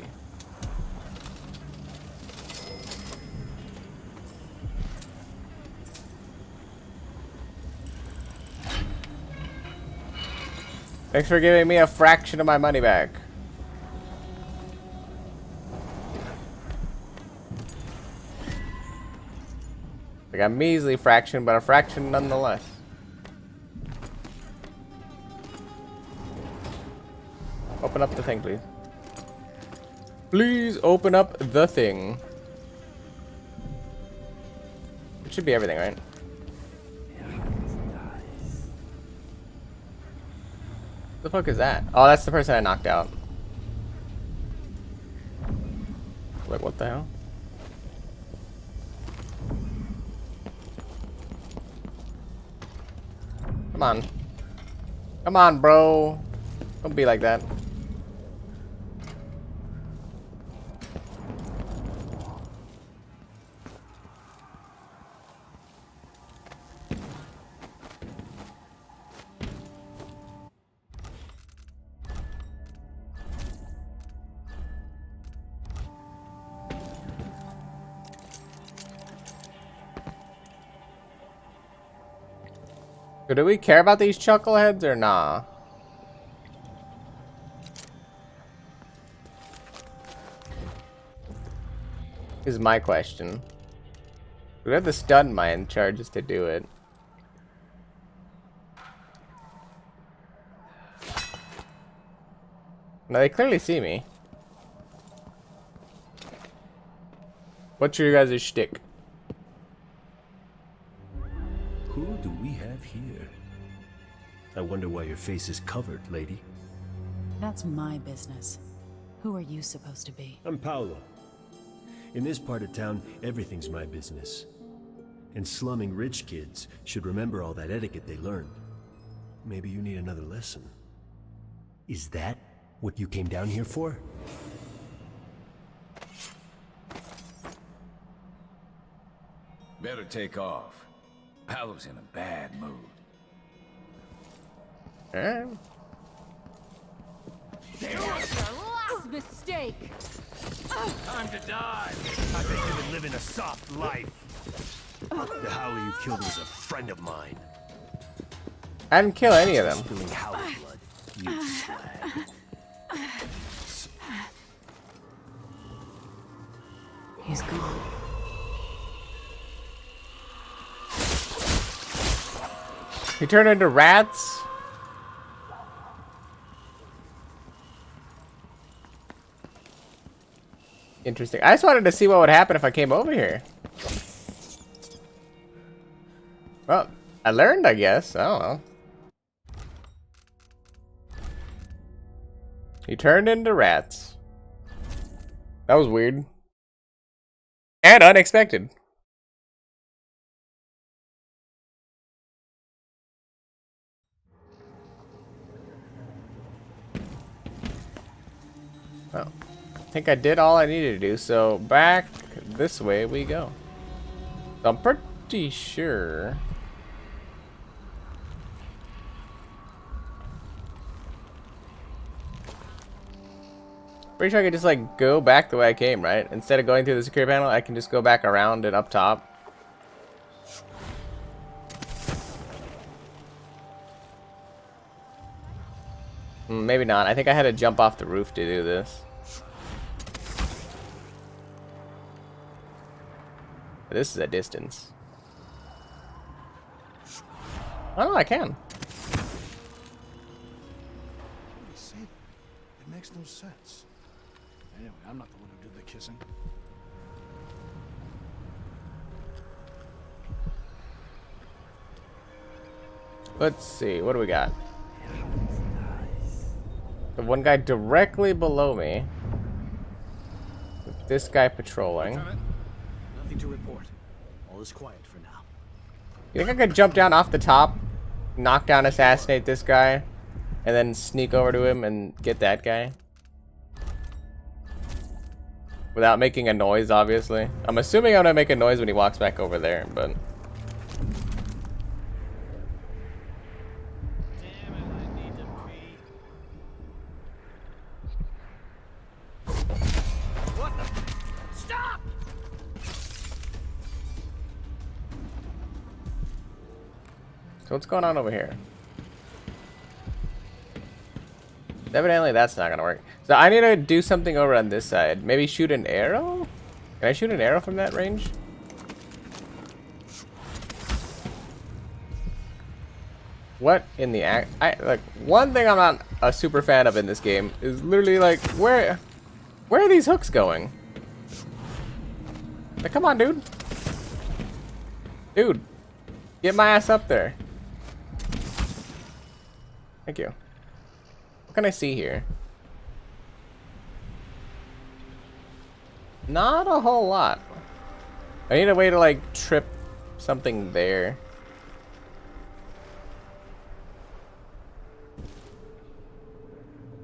Thanks for giving me a fraction of my money back. Like a measly fraction, but a fraction nonetheless. Open up the thing, please. Please open up the thing. It should be everything, right? The fuck is that? Oh, that's the person I knocked out. Like, what the hell? Come on. Come on, bro. Don't be like that. So do we care about these chuckleheads or nah? Is my question. We have the stun mine charges to do it. Now they clearly see me. What's your guys' shtick? Who do we have here? I wonder why your face is covered, lady. That's my business. Who are you supposed to be? I'm Paolo. In this part of town, everything's my business. And slumming rich kids should remember all that etiquette they learned. Maybe you need another lesson. Is that what you came down here for? Better take off. Paolo's in a bad mood. Your last mistake. Time to die. I bet you've been living a soft life. The Howler you killed was a friend of mine. I didn't kill any of them. Spilling Howler blood, you slag. He's gone. He turned into rats? Interesting. I just wanted to see what would happen if I came over here. Well, I learned, I guess. I don't know. He turned into rats. That was weird. And unexpected. Well, I think I did all I needed to do, so back this way we go. So I'm pretty sure. Pretty sure I could just like go back the way I came, right? Instead of going through the security panel, I can just go back around and up top. Maybe not. I think I had to jump off the roof to do this. This is a distance. Oh, I can. It makes no sense. Anyway, I'm not the one who did the kissing. Let's see. What do we got? The one guy directly below me. With this guy patrolling. Nothing to report. All is quiet for now. You think I could jump down off the top, knock down, assassinate this guy, and then sneak over to him and get that guy? Without making a noise, obviously. I'm assuming I'm gonna make a noise when he walks back over there, but... So what's going on over here? Evidently that's not gonna work. So I need to do something over on this side. Maybe shoot an arrow? Can I shoot an arrow from that range? What in the act? Like, one thing I'm not a super fan of in this game is literally like, where are these hooks going? Like, come on, dude. Dude, get my ass up there. Thank you. What can I see here? Not a whole lot. I need a way to like trip something there.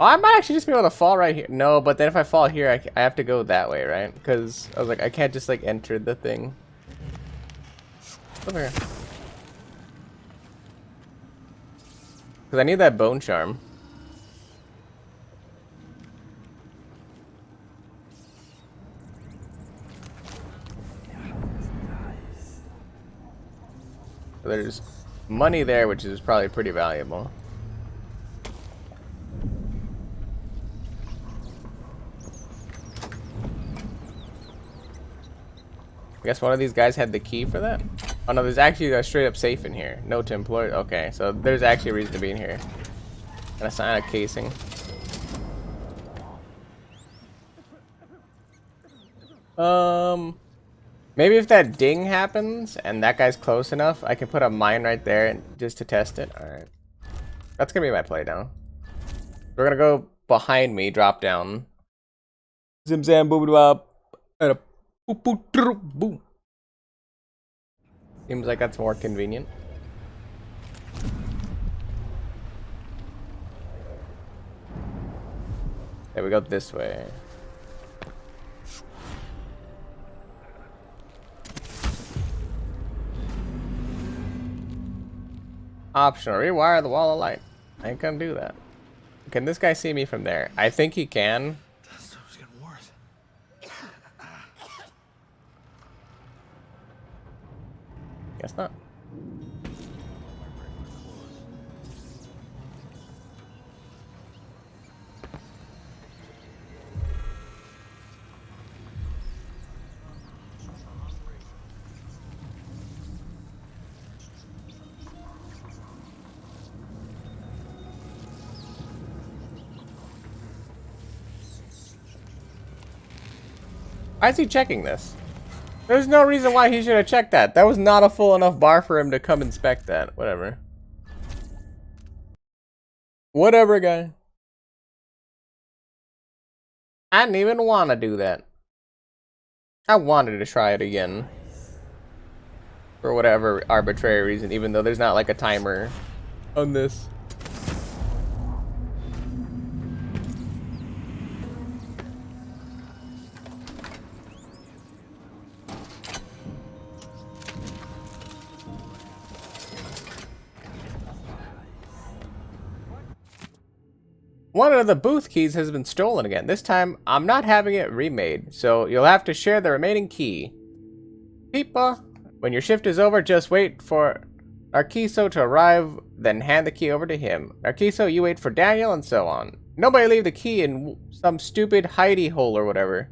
Oh, I might actually just be able to fall right here. No, but then if I fall here, I have to go that way, right? Because I was like, I can't just like enter the thing. Over here. Because I need that bone charm. So there's money there, which is probably pretty valuable. I guess one of these guys had the key for that? Oh no, there's actually a straight up safe in here. Note to employer. Okay, so there's actually a reason to be in here. And assign a casing. Maybe if that ding happens and that guy's close enough, I can put a mine right there just to test it. Alright. That's gonna be my play now. We're gonna go behind me, drop down. Zim zam boop bop. And a boop boop boom. Seems like that's more convenient. There we go this way. Optional, rewire the wall of light. I ain't gonna do that. Can this guy see me from there? I think he can. That stuff's getting worse. Guess not. Why is he checking this? There's no reason why he should have checked that. That was not a full enough bar for him to come inspect that. Whatever. Whatever, guy. I didn't even want to do that. I wanted to try it again. For whatever arbitrary reason, even though there's not like a timer on this. One of the booth keys has been stolen again. This time, I'm not having it remade, so you'll have to share the remaining key. Peepa, when your shift is over, just wait for Narciso to arrive, then hand the key over to him. Narciso, you wait for Daniel, and so on. Nobody leave the key in some stupid hidey hole or whatever.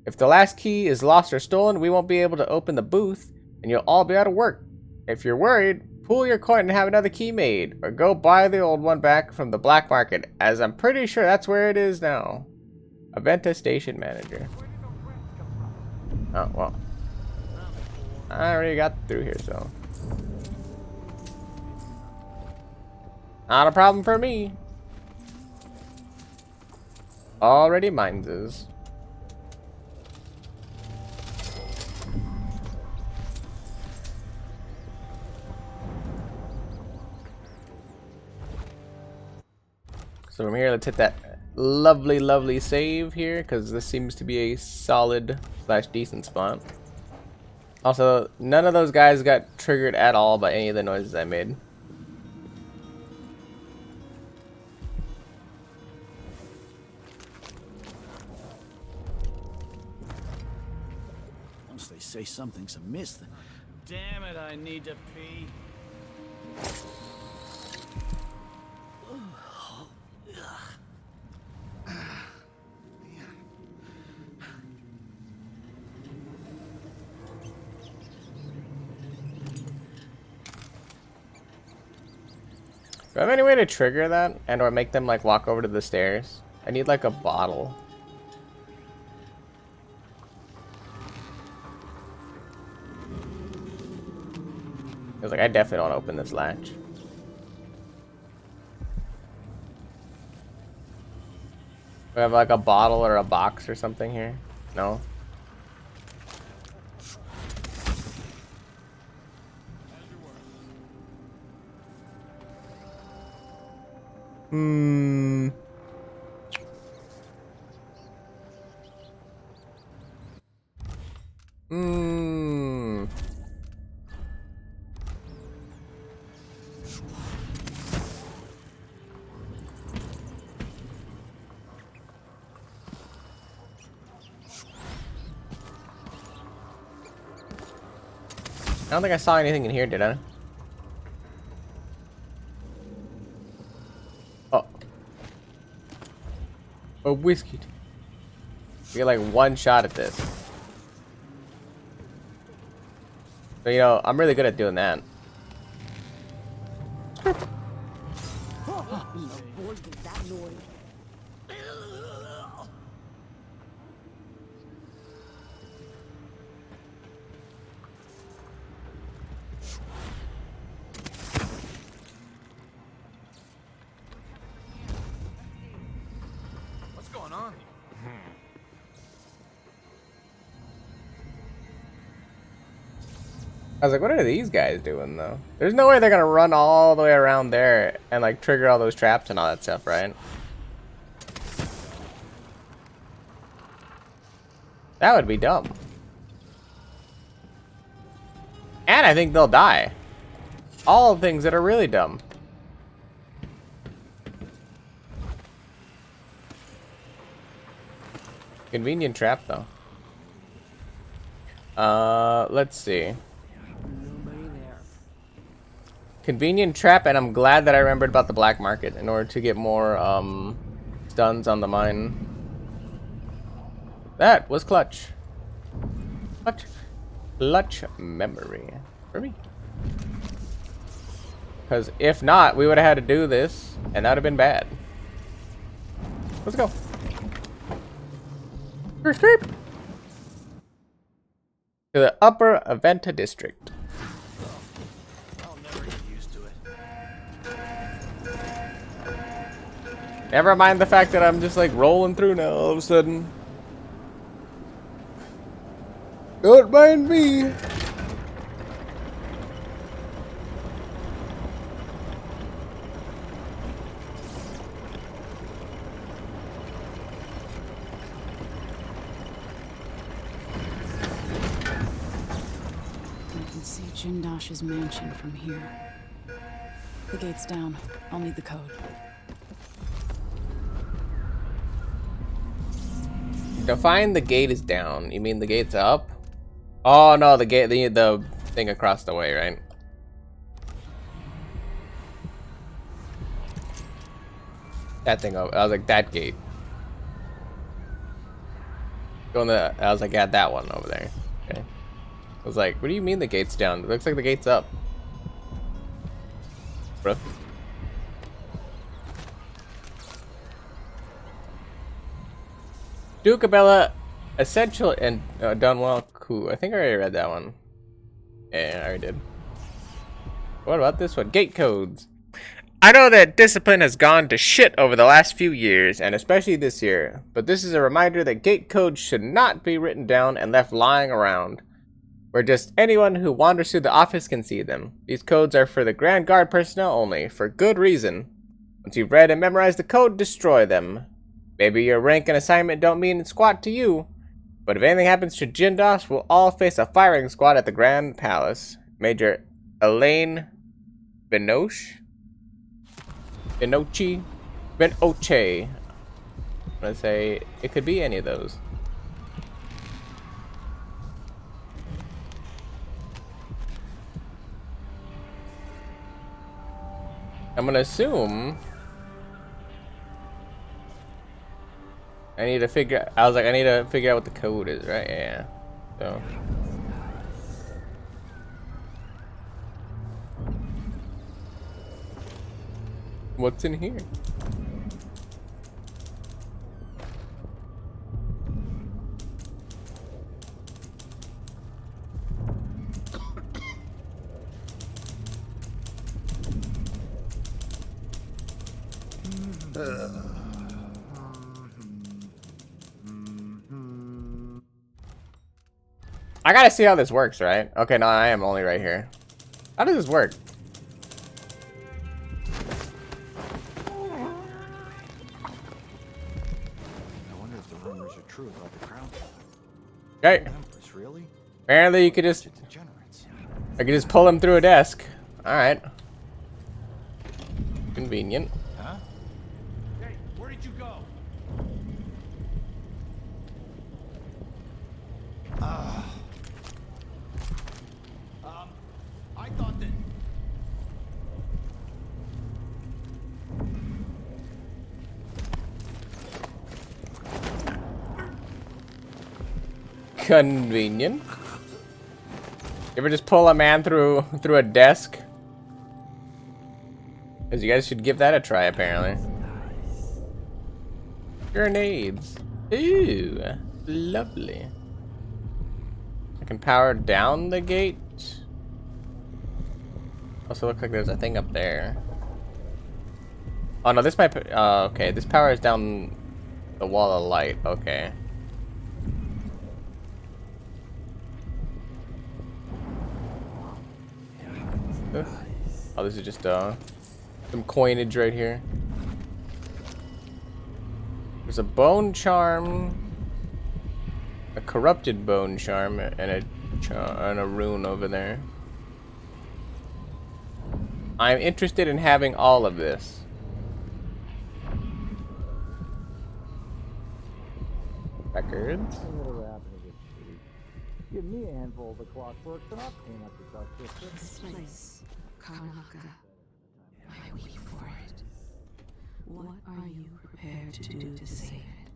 If the last key is lost or stolen, we won't be able to open the booth, and you'll all be out of work. If you're worried, pool your coin and have another key made, or go buy the old one back from the black market, as I'm pretty sure that's where it is now. Aventa Station Manager. Oh, well. I already got through here, so. Not a problem for me. Already mines is. So from here, let's hit that lovely, lovely save here, because this seems to be a solid / decent spot. Also, none of those guys got triggered at all by any of the noises I made. Once they say something's amiss, then... Damn it, I need to pee. Do I have any way to trigger that and or make them like walk over to the stairs? I need like a bottle. Cause like I definitely don't open this latch. Do I have like a bottle or a box or something here? No. Hmm. Hmm. I don't think I saw anything in here, did I? A whiskey. We get like one shot at this. So, you know, I'm really good at doing that. I was like, what are these guys doing, though? There's no way they're gonna run all the way around there and, like, trigger all those traps and all that stuff, right? That would be dumb. And I think they'll die. All things that are really dumb. Convenient trap, though. Let's see. Convenient trap, and I'm glad that I remembered about the black market in order to get more stuns on the mine. That was clutch. Clutch memory for me. Because if not, we would have had to do this, and that would have been bad. Let's go. Escape to the Upper Aventa District. Never mind the fact that I'm just like rolling through now all of a sudden. Don't mind me. I can see Jindosh's mansion from here. The gate's down. I'll need the code. Define the gate is down. You mean the gate's up? Oh no, the gate, the thing across the way, right? That thing over. I was like, that gate. Going the. I was like, yeah, that one over there. Okay. I was like, what do you mean the gate's down? It looks like the gate's up. Bro. Duke Abella, Essential, and Dunwell Coup. I think I already read that one. Yeah, I already did. What about this one? Gate codes. I know that discipline has gone to shit over the last few years, and especially this year, but this is a reminder that gate codes should not be written down and left lying around, where just anyone who wanders through the office can see them. These codes are for the Grand Guard personnel only, for good reason. Once you've read and memorized the code, destroy them. Maybe your rank and assignment don't mean squat to you, but if anything happens to Jindosh, we'll all face a firing squad at the Grand Palace. Major Elaine Benoche? Benoche? I'm gonna say it could be any of those. I'm gonna assume I need to figure. I was like, I need to figure out what the code is, right? Yeah. So. What's in here? I gotta see how this works, right? Okay, no, I am only right here. How does this work? I wonder if the rumors are true about the crown. Okay. Really? Apparently you could just... I could just pull him through a desk. Alright. Convenient. Huh? Hey, where did you go? I thought that... Convenient. You ever just pull a man through a desk? Because you guys should give that a try, apparently. Grenades. Ooh, lovely. I can power down the gate. Also looks like there's a thing up there. Oh no, this might... okay, this powers down the wall of light. Okay. Oh, this is just some coinage right here. There's a bone charm, a corrupted bone charm, and a rune over there. I'm interested in having all of this. Records. Give me a handful of the clockwork and I'll clean up the dust district. This place, Karnaca. I weep for it. What are you prepared to do to save it?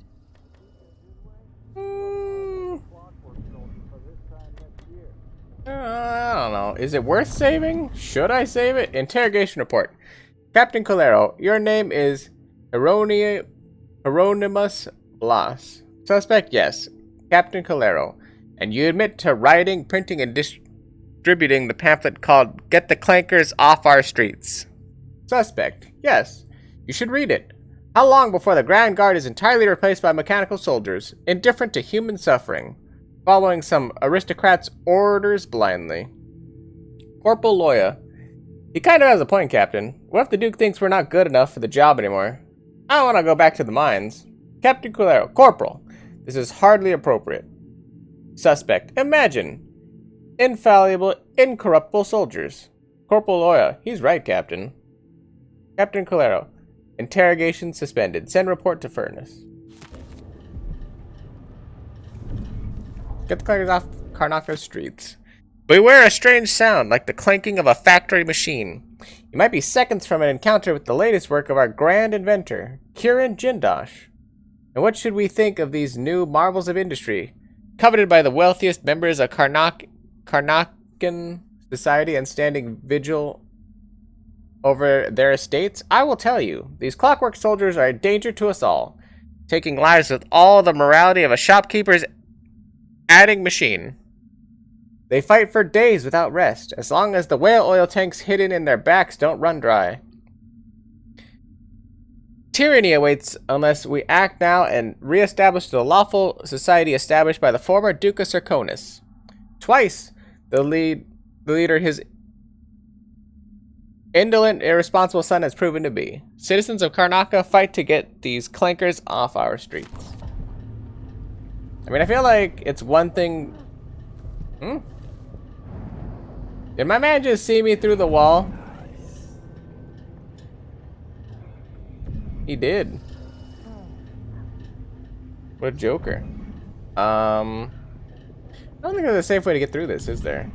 I don't know. Is it worth saving? Should I save it? Interrogation report. Captain Colero, your name is Hieronymus Blas. Suspect, yes. Captain Colero. And you admit to writing, printing, and distributing the pamphlet called Get the Clankers Off Our Streets. Suspect, yes. You should read it. How long before the Grand Guard is entirely replaced by mechanical soldiers, indifferent to human suffering, following some aristocrats' orders blindly? Corporal Loya. He kind of has a point, Captain. What if the Duke thinks we're not good enough for the job anymore? I don't want to go back to the mines. Captain Culero. Corporal. This is hardly appropriate. Suspect. Imagine. Infallible, incorruptible soldiers. Corporal Loya. He's right, Captain. Captain Culero. Interrogation suspended. Send report to Furnace. Get the clangers off Karnaca streets. Beware a strange sound, like the clanking of a factory machine. You might be seconds from an encounter with the latest work of our grand inventor, Kirin Jindosh. And what should we think of these new marvels of industry, coveted by the wealthiest members of Karnacan society and standing vigil over their estates? I will tell you, these clockwork soldiers are a danger to us all, taking lives with all the morality of a shopkeeper's adding machine. They fight for days without rest, as long as the whale oil tanks hidden in their backs don't run dry. Tyranny awaits unless we act now and re-establish the lawful society established by the former Duke of Serkonis. Twice, the leader his indolent, irresponsible son has proven to be. Citizens of Karnaca fight to get these clankers off our streets. I mean, I feel like it's one thing... Did my man just see me through the wall? He did. What a joker. I don't think there's a safe way to get through this, is there?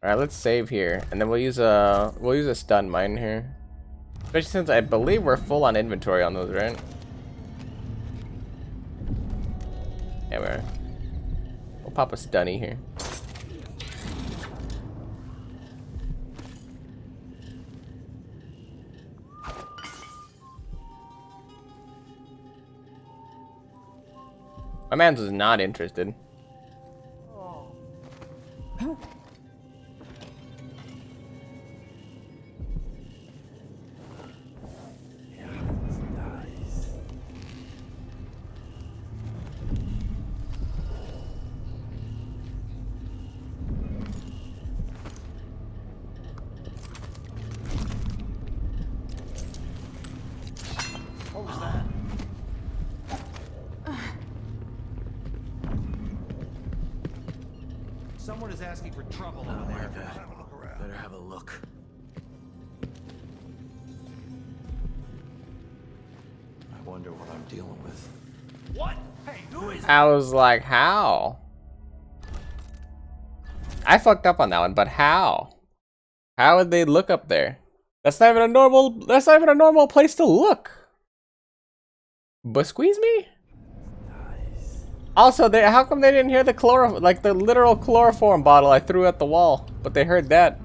Alright, let's save here. And then we'll use a stun mine here. Especially since I believe we're full on inventory on those, right? Yeah, we are. We'll pop a stunny here. My man was not interested. Someone is asking for trouble over there. Better have a look. I wonder what I'm dealing with. What? Hey, who is? I was like, how? I fucked up on that one, but how? How would they look up there? That's not even a normal place to look. But squeeze me? Also, how come they didn't hear the the literal chloroform bottle I threw at the wall, but they heard that?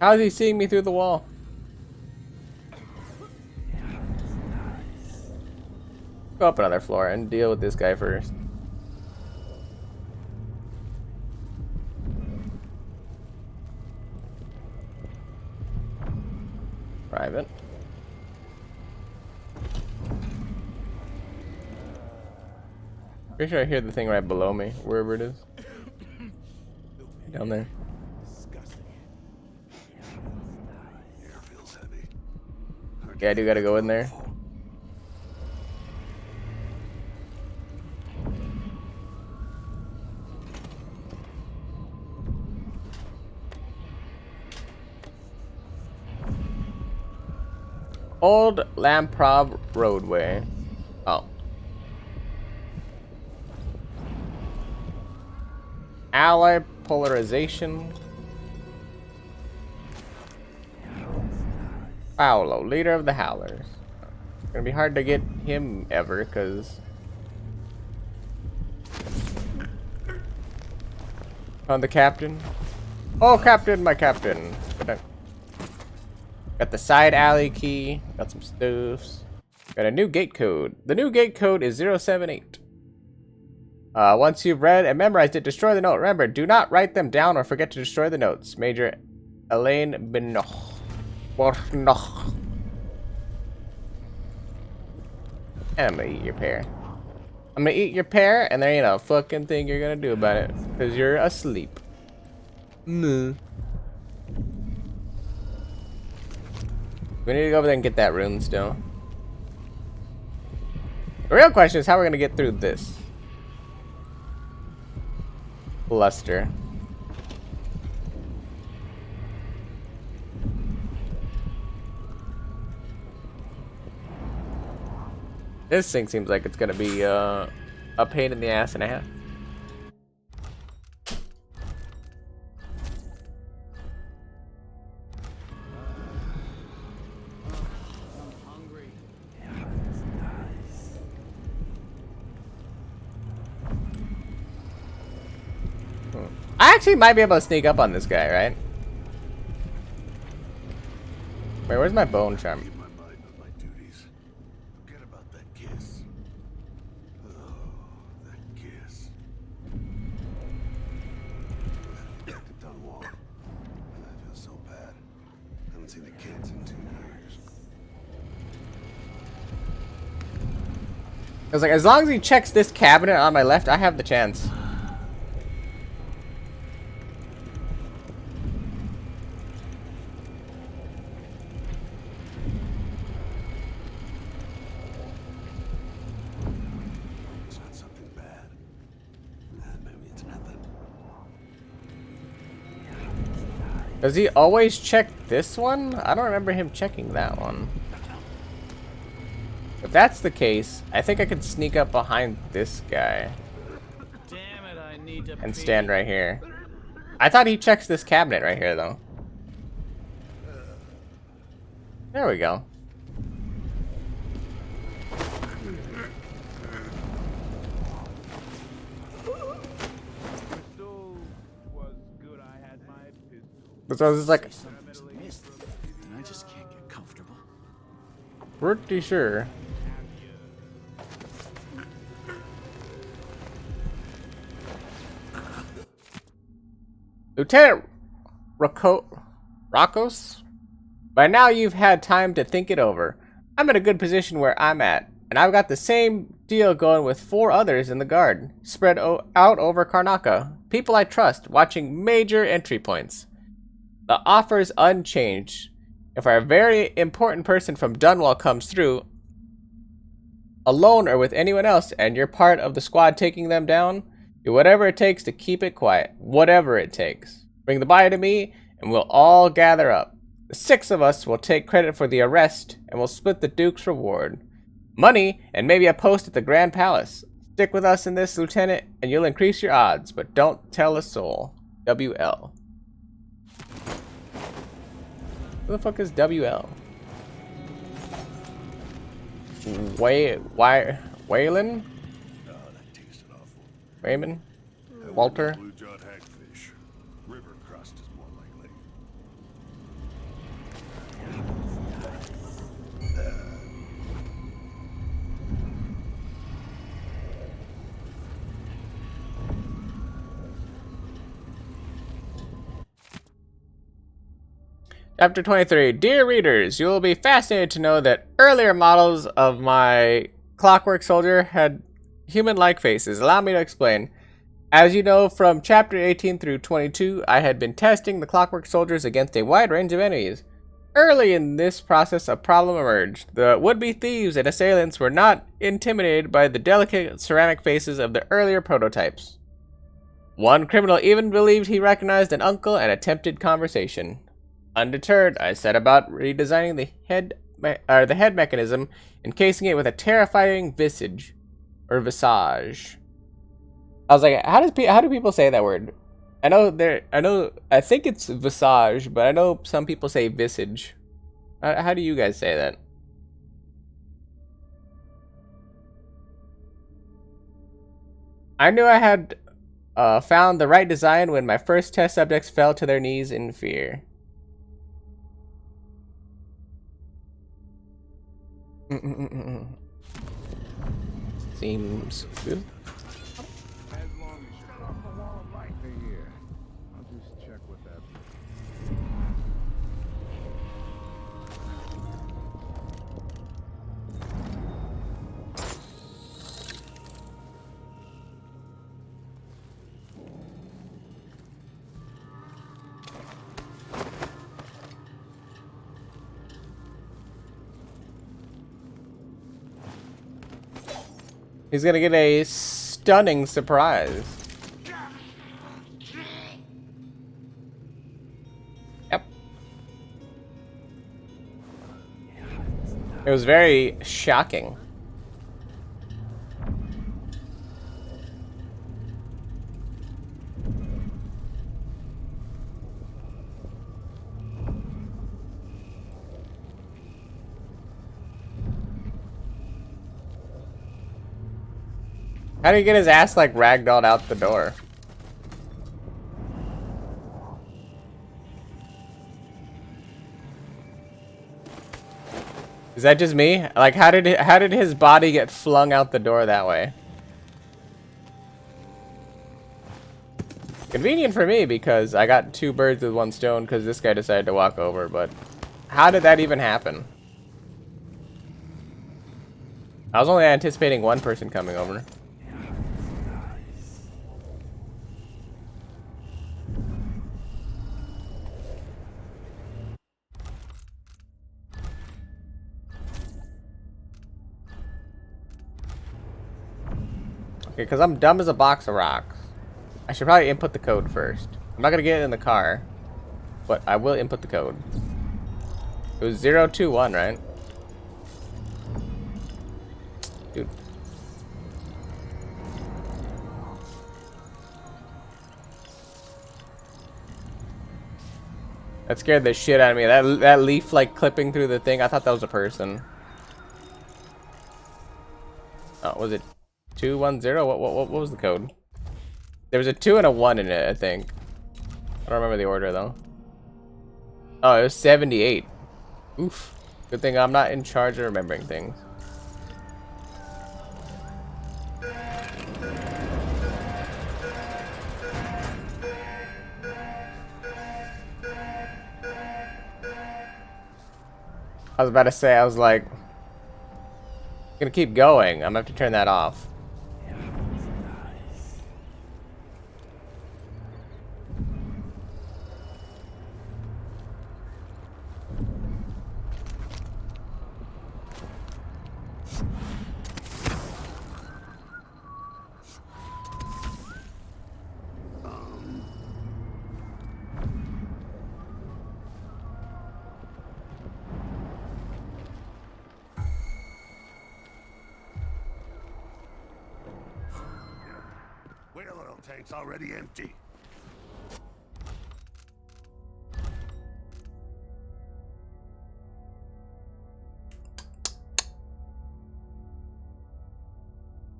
How is he seeing me through the wall? Go up another floor and deal with this guy first. Private. Pretty sure I hear the thing right below me, wherever it is. Down there. Yeah, I do gotta go in there. Old Lamprob roadway. Oh. Alloy polarization. Paolo, leader of the Howlers. It's gonna be hard to get him ever, cause on the captain. Oh, captain, my captain. Got the side alley key. Got some stuffs. Got a new gate code. The new gate code is 078. Once you've read and memorized it, destroy the note. Remember, do not write them down or forget to destroy the notes. Major Elaine Benoch. Bornoch. And I'm gonna eat your pear. I'm gonna eat your pear, and there ain't a fucking thing you're gonna do about it, because you're asleep. We need to go over there and get that rune still. The real question is how we're gonna get through this. Luster. This thing seems like it's gonna be a pain in the ass and a half. I actually might be able to sneak up on this guy, right? Wait, where's my bone charm? Forget about that kiss. Oh, that kiss. Detective Dunwall. I feel so bad. I haven't seen the kids in 2 years. I was like, as long as he checks this cabinet on my left, I have the chance. Does he always check this one? I don't remember him checking that one. If that's the case, I think I could sneak up behind this guy. Damn it, I need to and stand right here. I thought he checks this cabinet right here, though. There we go. So I was like, I just can't get comfortable. pretty sure. Lieutenant Rocos? By now you've had time to think it over. I'm in a good position where I'm at, and I've got the same deal going with 4 others in the guard, spread out over Karnaca. People I trust, watching major entry points. The offer's unchanged. If our very important person from Dunwall comes through, alone or with anyone else, and you're part of the squad taking them down, do whatever it takes to keep it quiet. Whatever it takes. Bring the body to me, and we'll all gather up. The 6 of us will take credit for the arrest, and we'll split the Duke's reward. Money, and maybe a post at the Grand Palace. Stick with us in this, Lieutenant, and you'll increase your odds, but don't tell a soul. WL. Who the fuck is WL? Waylon? Raymond? Walter? Blue-jawed hagfish. River crust is more likely. Chapter 23. Dear readers, you will be fascinated to know that earlier models of my Clockwork Soldier had human-like faces. Allow me to explain. As you know, from Chapter 18 through 22, I had been testing the Clockwork Soldiers against a wide range of enemies. Early in this process, a problem emerged. The would-be thieves and assailants were not intimidated by the delicate ceramic faces of the earlier prototypes. One criminal even believed he recognized an uncle and attempted conversation. Undeterred, I set about redesigning the head mechanism, encasing it with a terrifying visage. I was like, how do people say that word? I think it's visage, but I know some people say visage. How do you guys say that? I knew I had found the right design when my first test subjects fell to their knees in fear. Seems good. As long as you're on the wall of light here, I'll just check with that. He's gonna get a stunning surprise. Yep. It was very shocking. How do you get his ass like ragdolled out the door? Is that just me? Like, how did his body get flung out the door that way? Convenient for me because I got 2 birds with 1 stone because this guy decided to walk over, but how did that even happen? I was only anticipating 1 person coming over. Okay, because I'm dumb as a box of rocks. I should probably input the code first. I'm not going to get it in the car, but I will input the code. It was 021, right? Dude. That scared the shit out of me. That leaf like clipping through the thing, I thought that was a person. Oh, was it 210? What was the code? There was a 2 and a 1 in it, I think. I don't remember the order though. Oh, it was 78. Oof. Good thing I'm not in charge of remembering things. I was about to say, I was like, gonna keep going. I'm gonna have to turn that off. Whale oil tank's already empty.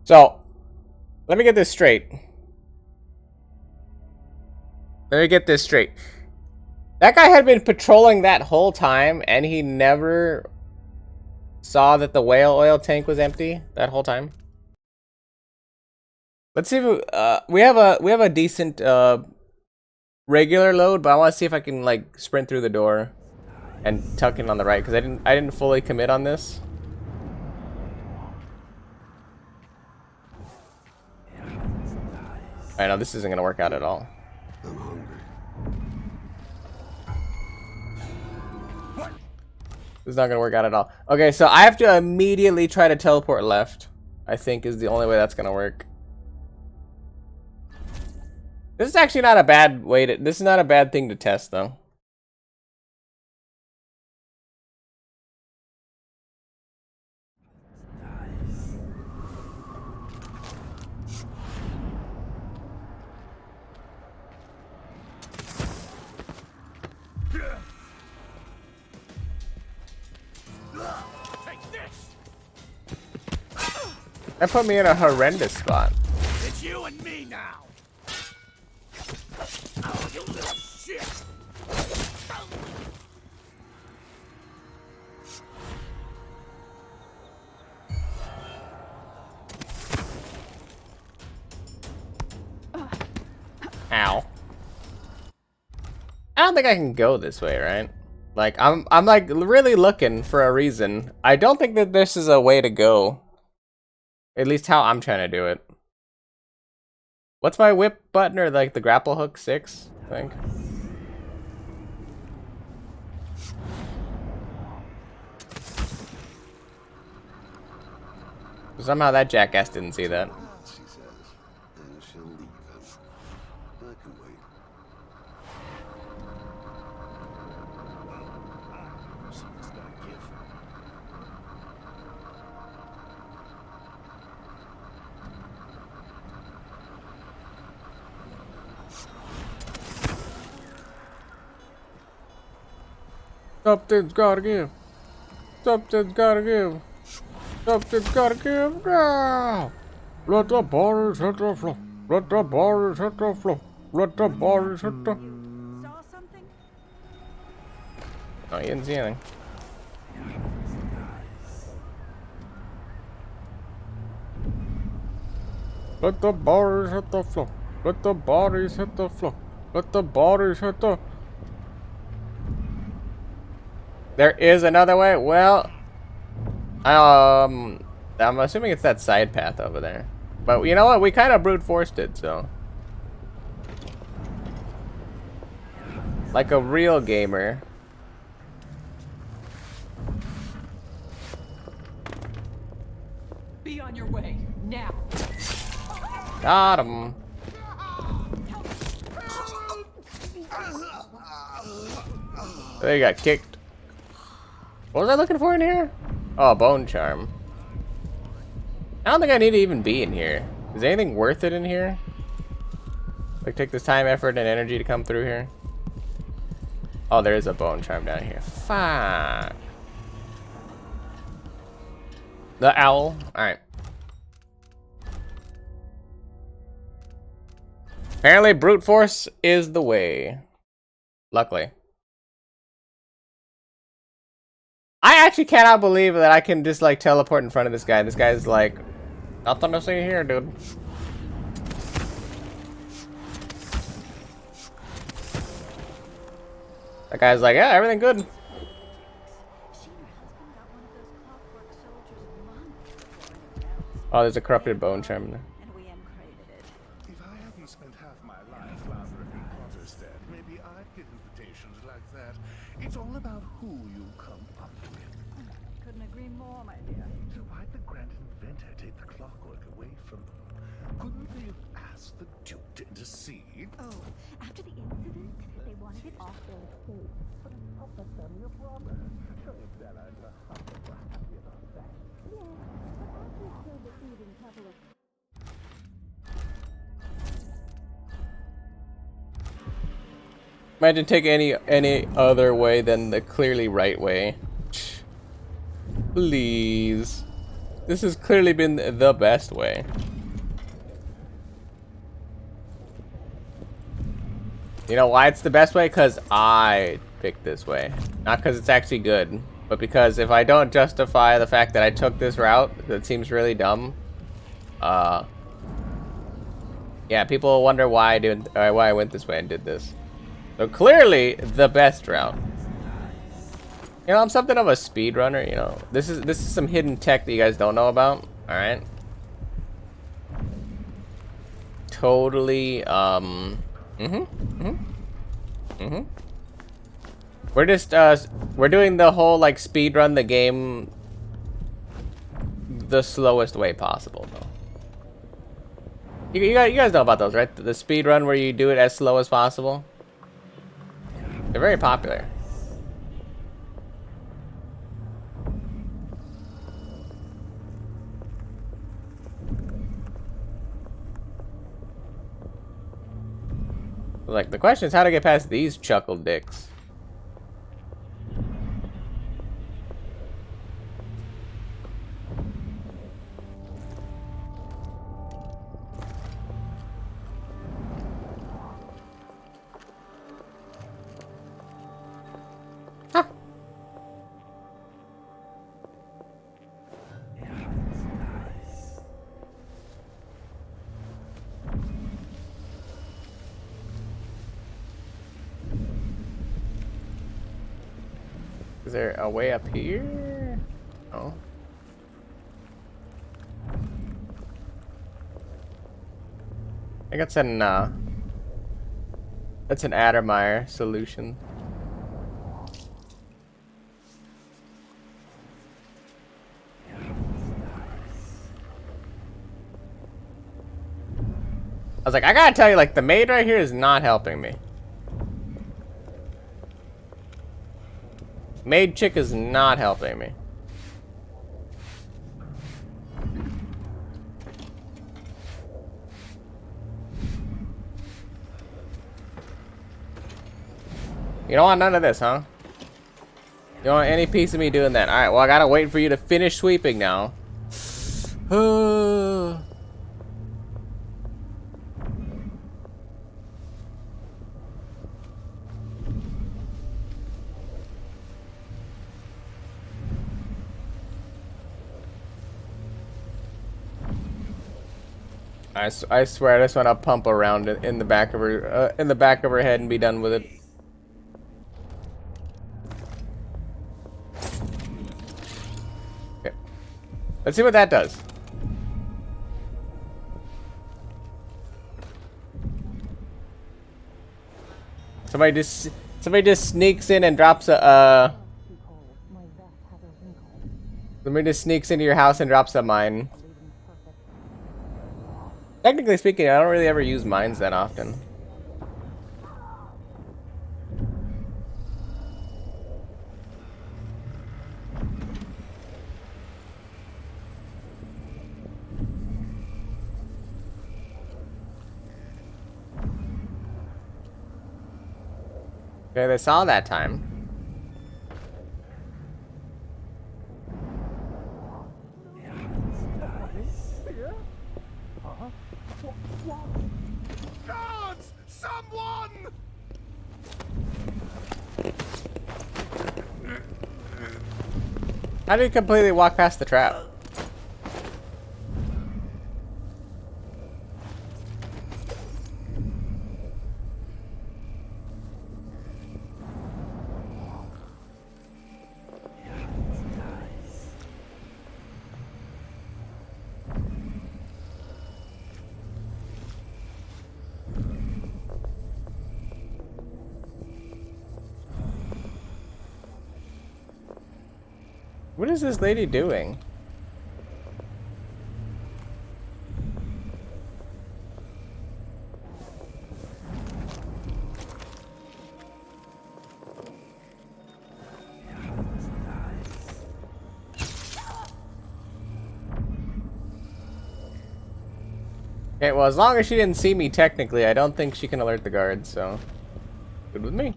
So, let me get this straight. That guy had been patrolling that whole time, and he never saw that the whale oil tank was empty that whole time. Let's see if we have a decent regular load, but I want to see if I can like sprint through the door and tuck in on the right because I didn't fully commit on this. I know this isn't gonna work out at all. I'm hungry. This is not gonna work out at all. Okay, so I have to immediately try to teleport left. I think is the only way that's gonna work. This is actually not a bad way to. This is not a bad thing to test, though. That put me in a horrendous spot. It's you and me now. Oh, you little shit. Ow. I don't think I can go this way, right? Like I'm like really looking for a reason. I don't think that this is a way to go. At least how I'm trying to do it. What's my whip button or like the grapple hook 6, I think. Somehow that jackass didn't see that. She says, and she'll leave us. I can wait. Someone's gotta give. Something's gotta give. Something's gotta give. Something's gotta give now. Let the bodies hit the floor. Let the bodies hit the floor. Let the bodies hit the. Saw something? Oh, you didn't see anything. Let the bodies hit the floor. Let the bodies hit the floor. Let the bodies hit the. There is another way. Well, I'm assuming it's that side path over there. But you know what? We kind of brute forced it, so. Like a real gamer. Be on your way, now. Got him. They got kicked. What was I looking for in here? Oh, bone charm. I don't think I need to even be in here. Is anything worth it in here? Like, take this time, effort, and energy to come through here? Oh, there is a bone charm down here. Fuck. The owl. Alright. Apparently, brute force is the way. Luckily. I actually cannot believe that I can just, like, teleport in front of this guy. This guy's like, nothing to see here, dude. That guy's like, yeah, everything good. Oh, there's a corrupted bone charm there. If I hadn't spent half my life floundering in Potterstead, maybe I'd get invitations like that. It's all about who you come up with. Couldn't agree more, my dear. So why'd the grand inventor take the clockwork away from them? Couldn't they have asked the Duke to intercede? Oh, after the incident, they wanted it off their estate. But it's not necessarily a problem. If Bella and her husband were happy about that. Yeah, but aren't you still the thieving couple of... Imagine take any other way than the clearly right way. Please. This has clearly been the best way. You know why it's the best way? Because I picked this way. Not because it's actually good, but because if I don't justify the fact that I took this route, that seems really dumb. Yeah, people will wonder why I went this way and did this. So clearly the best route. You know, I'm something of a speedrunner, you know. This is some hidden tech that you guys don't know about. Alright. Totally, we're just, we're doing the whole, like, speedrun the game the slowest way possible, though. You guys know about those, right? The speedrun where you do it as slow as possible. They're very popular. Like, the question is how to get past these chuckle dicks. Is there a way up here? Oh. I think that's an Addermeyer solution. was like, I gotta tell you, like, the maid right here is not helping me. Maid chick is not helping me. You don't want none of this, huh? You don't want any piece of me doing that. Alright, well, I gotta wait for you to finish sweeping now. I swear, I just want to pump around in the back of her head and be done with it. Okay, let's see what that does. Somebody just sneaks in and drops a. Somebody just sneaks into your house and drops a mine. Technically speaking, I don't really ever use mines that often. Okay, they saw that time. Guards! Someone! How did he completely walk past the trap? What is this lady doing? Okay, well, as long as she didn't see me technically, I don't think she can alert the guards, so good with me.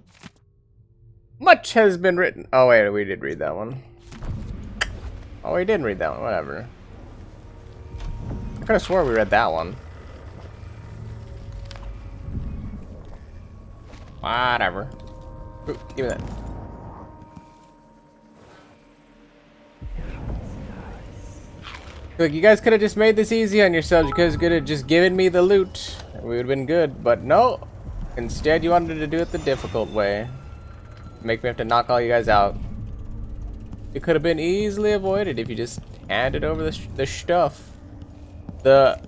Much has been written. Oh wait, we did read that one. Oh, we didn't read that one. Whatever. I could have swore we read that one. Whatever. Ooh, give me that. Look, you guys could have just made this easy on yourselves. You guys could have just given me the loot. We would have been good. But no. Instead, you wanted to do it the difficult way. Make me have to knock all you guys out. It could have been easily avoided if you just handed over the stuff. The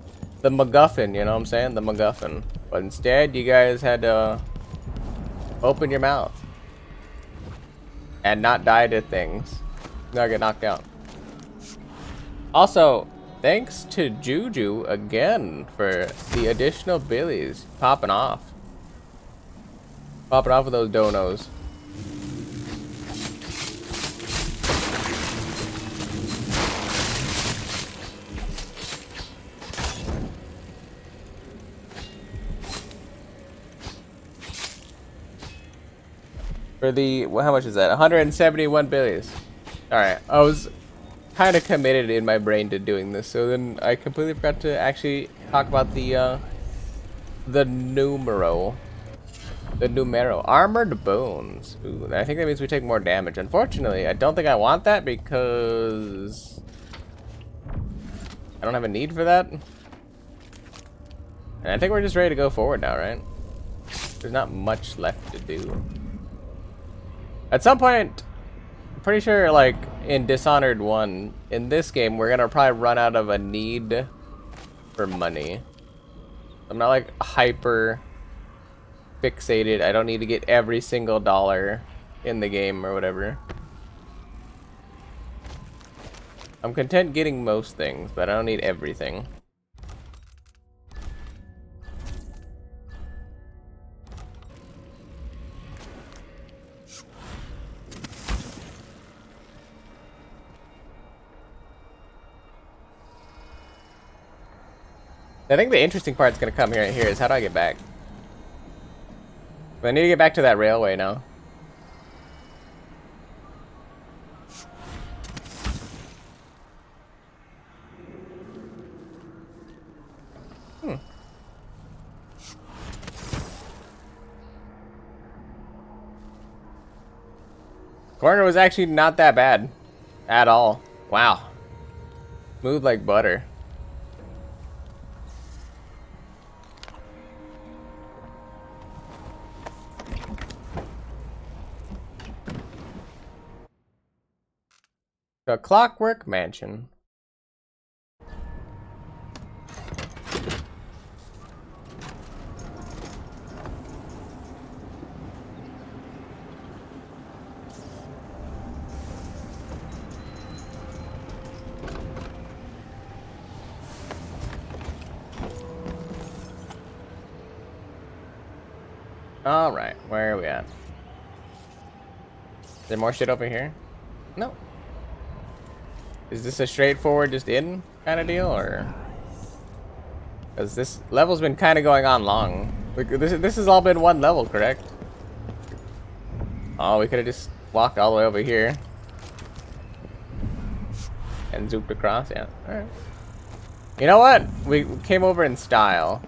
MacGuffin, you know what I'm saying? The MacGuffin. But instead, you guys had to open your mouth. And not die to things. Not get knocked out. Also, thanks to Juju again for the additional billies. Popping off. Popping off with those donos. For the, well, how much is that? 171 billions. Alright, I was kind of committed in my brain to doing this, so then I completely forgot to actually talk about the numero. The numero. Armored bones. Ooh, I think that means we take more damage. Unfortunately, I don't think I want that because I don't have a need for that. And I think we're just ready to go forward now, right? There's not much left to do. At some point, I'm pretty sure, like, in Dishonored 1, in this game, we're gonna probably run out of a need for money. I'm not, like, hyper fixated. I don't need to get every single dollar in the game or whatever. I'm content getting most things, but I don't need everything. I think the interesting part's gonna come here. Is how do I get back? But I need to get back to that railway now. Corner was actually not that bad at all. Wow. Smooth like butter. The Clockwork Mansion. Alright, where are we at? Is there more shit over here? No. Is this a straightforward just in kind of deal, or? Because this level's been kind of going on long. This has all been one level, correct? Oh, we could have just walked all the way over here. And zooped across, yeah. Alright. You know what? We came over in style.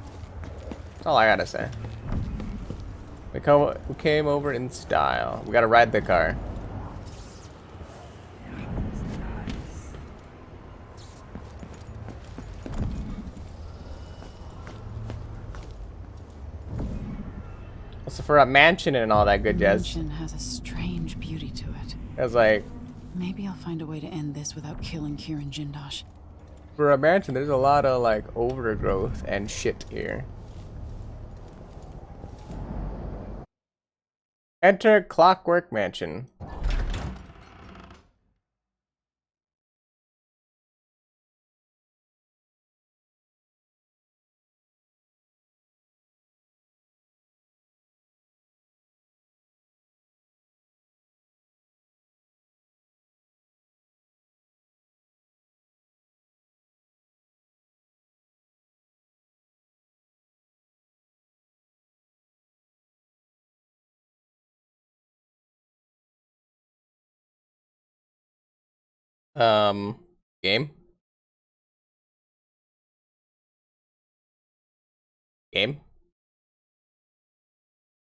That's all I gotta say. We came over in style. We gotta ride the car. So for a mansion and all that good jazz. Mansion has a strange beauty to it. I was like, maybe I'll find a way to end this without killing Kirin Jindosh. For a mansion, there's a lot of like overgrowth and shit here. Enter Clockwork Mansion. Game? Game?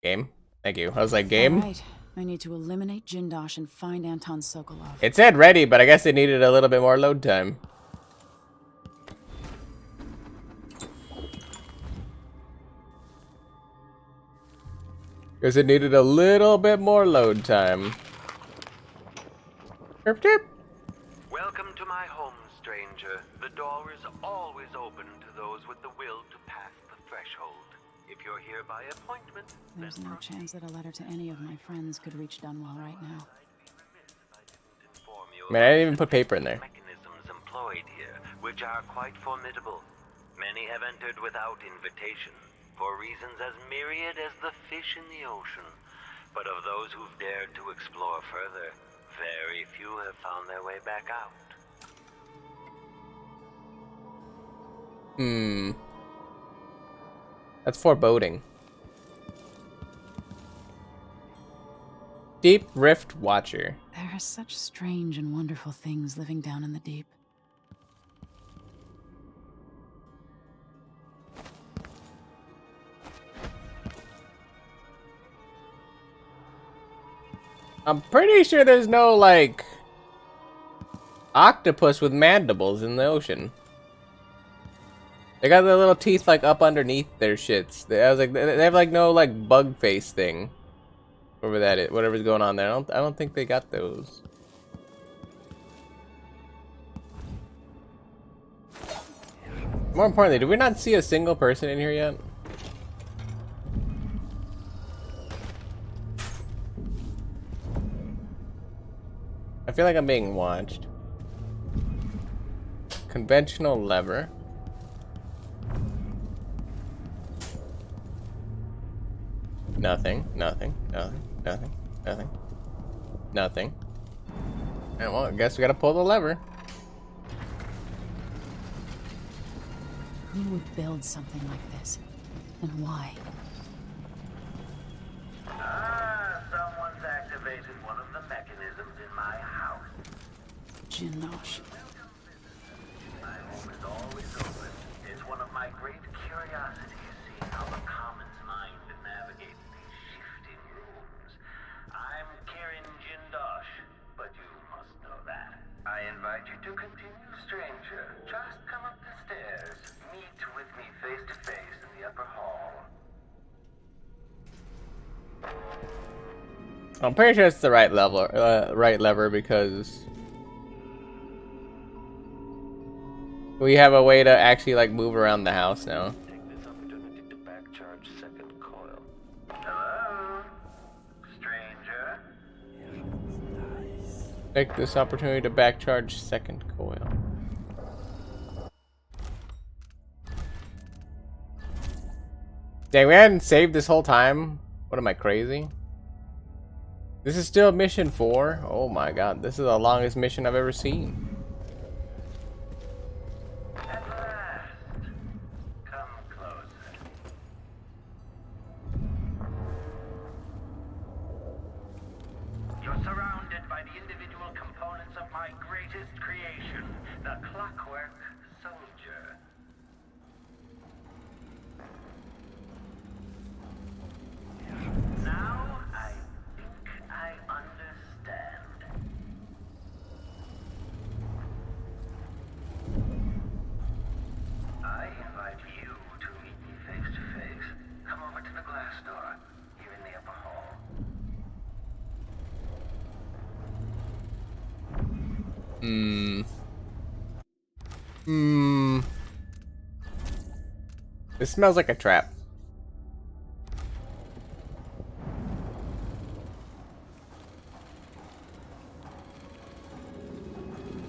Game? Thank you. I was like, game? Right. I need to eliminate Jindosh and find Anton Sokolov. It said ready, but I guess it needed a little bit more load time. Because it needed a little bit more load time. Chirp, chirp. Welcome to my home, stranger. The door is always open to those with the will to pass the threshold. If you're here by appointment, there's no chance that a letter to any of my friends could reach Dunwell right now. Man, I didn't even put paper in there. Mechanisms employed here, which are quite formidable. Many have entered without invitation, for reasons as myriad as the fish in the ocean. But of those who've dared to explore further, very few have found their way back out. That's foreboding. Deep Rift Watcher. There are such strange and wonderful things living down in the deep. I'm pretty sure there's no, like, octopus with mandibles in the ocean. They got their little teeth, like, up underneath their shits. I was like, they have, like, no, like, bug face thing. Whatever that is, whatever's going on there. I don't think they got those. More importantly, did we not see a single person in here yet? I feel like I'm being watched. Conventional lever. Nothing, nothing, nothing, nothing, nothing, nothing. And well, I guess we gotta pull the lever. Who would build something like this? And why? Someone's activated one of the mechanisms in my house. Jindosh. My home is always open. It's one of my great curiosities, seeing how the common's mind navigates these shifting rooms. I'm Kirin Jindosh, but you must know that. I invite you to continue, stranger. Just come up the stairs. Meet with me face to face in the upper hall. I'm pretty sure it's the right lever because we have a way to actually like move around the house now. Take this opportunity to backcharge second coil. Hello, stranger. Take this opportunity to backcharge second coil. Dang, we hadn't saved this whole time. What am I, crazy? This is still mission 4. Oh my god, this is the longest mission I've ever seen. At last. Come closer. You're surrounded by the individual components of my greatest creation, the Clockwork Soldier. Now I think I understand. I invite you to meet me face to face. Come over to the glass door, here in the upper hall. This smells like a trap.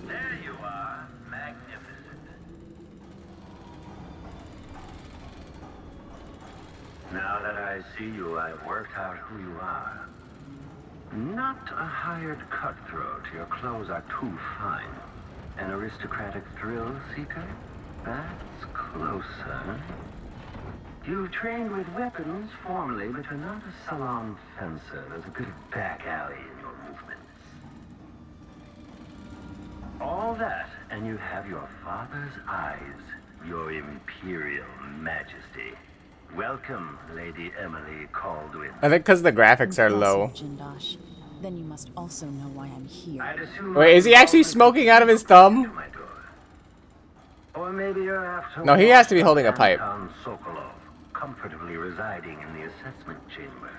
There you are, magnificent. Now that I see you, I've worked out who you are. Not a hired cutthroat. Your clothes are too fine. An aristocratic thrill seeker? That's closer. You've trained with weapons formally, but you're not a salon fencer. There's a good back alley in your movements. All that, and you have your father's eyes, your imperial majesty. Welcome, Lady Emily Caldwin. I think because the graphics are low. Jindosh. Then you must also know why I'm here. Wait, is he actually smoking out of his thumb? Or maybe you're after No, he has to be holding a pipe. Anton Sokolov, comfortably residing in the assessment chamber.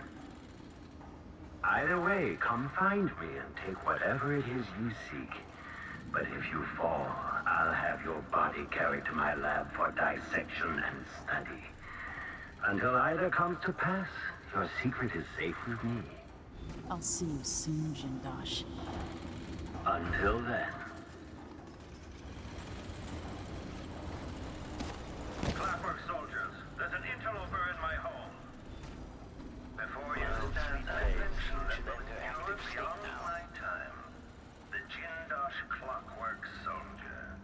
Either way, come find me and take whatever it is you seek. But if you fall, I'll have your body carried to my lab for dissection and study. Until either comes to pass, your secret is safe with me. I'll see you soon, Jindosh. Until then. Clockwork soldiers, there's an interloper in my home. Before you stand, I mention that you're beyond my time. The Jindosh Clockwork Soldier.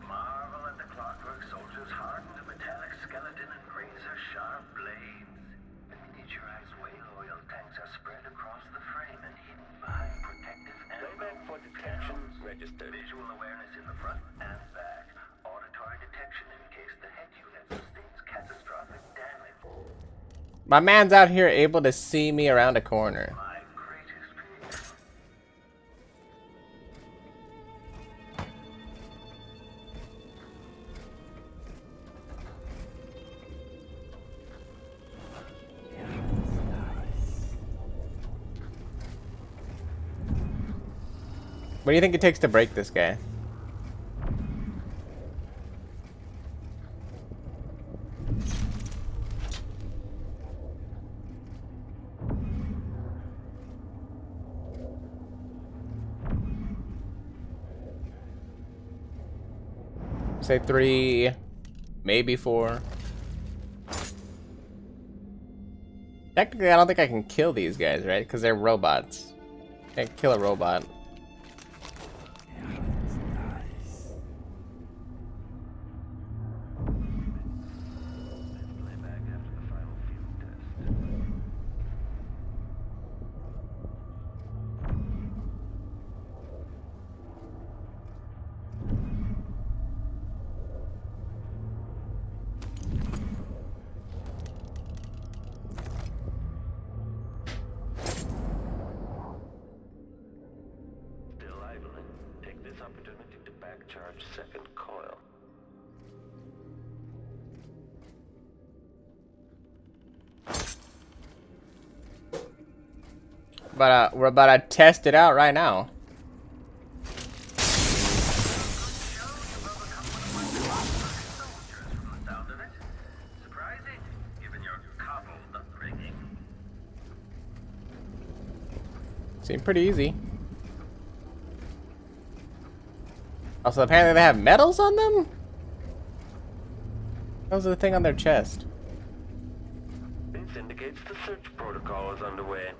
Marvel at the Clockwork Soldier's hardened metallic skeleton and razor-sharp blades. The miniaturized whale oil tanks are spread across the frame and hidden behind protective for detection registered. Visual awareness in the front and back. Auditory detection in case the head unit sustains catastrophic damage. My man's out here able to see me around a corner. My greatest piece. What do you think it takes to break this guy? Say 3, maybe 4. Technically, I don't think I can kill these guys, right? Because they're robots. Can't kill a robot. recharge second coil. But we're about to test it out right now. Seemed pretty easy. Also, apparently they have medals on them? That was the thing on their chest. This indicates the search protocol is underway.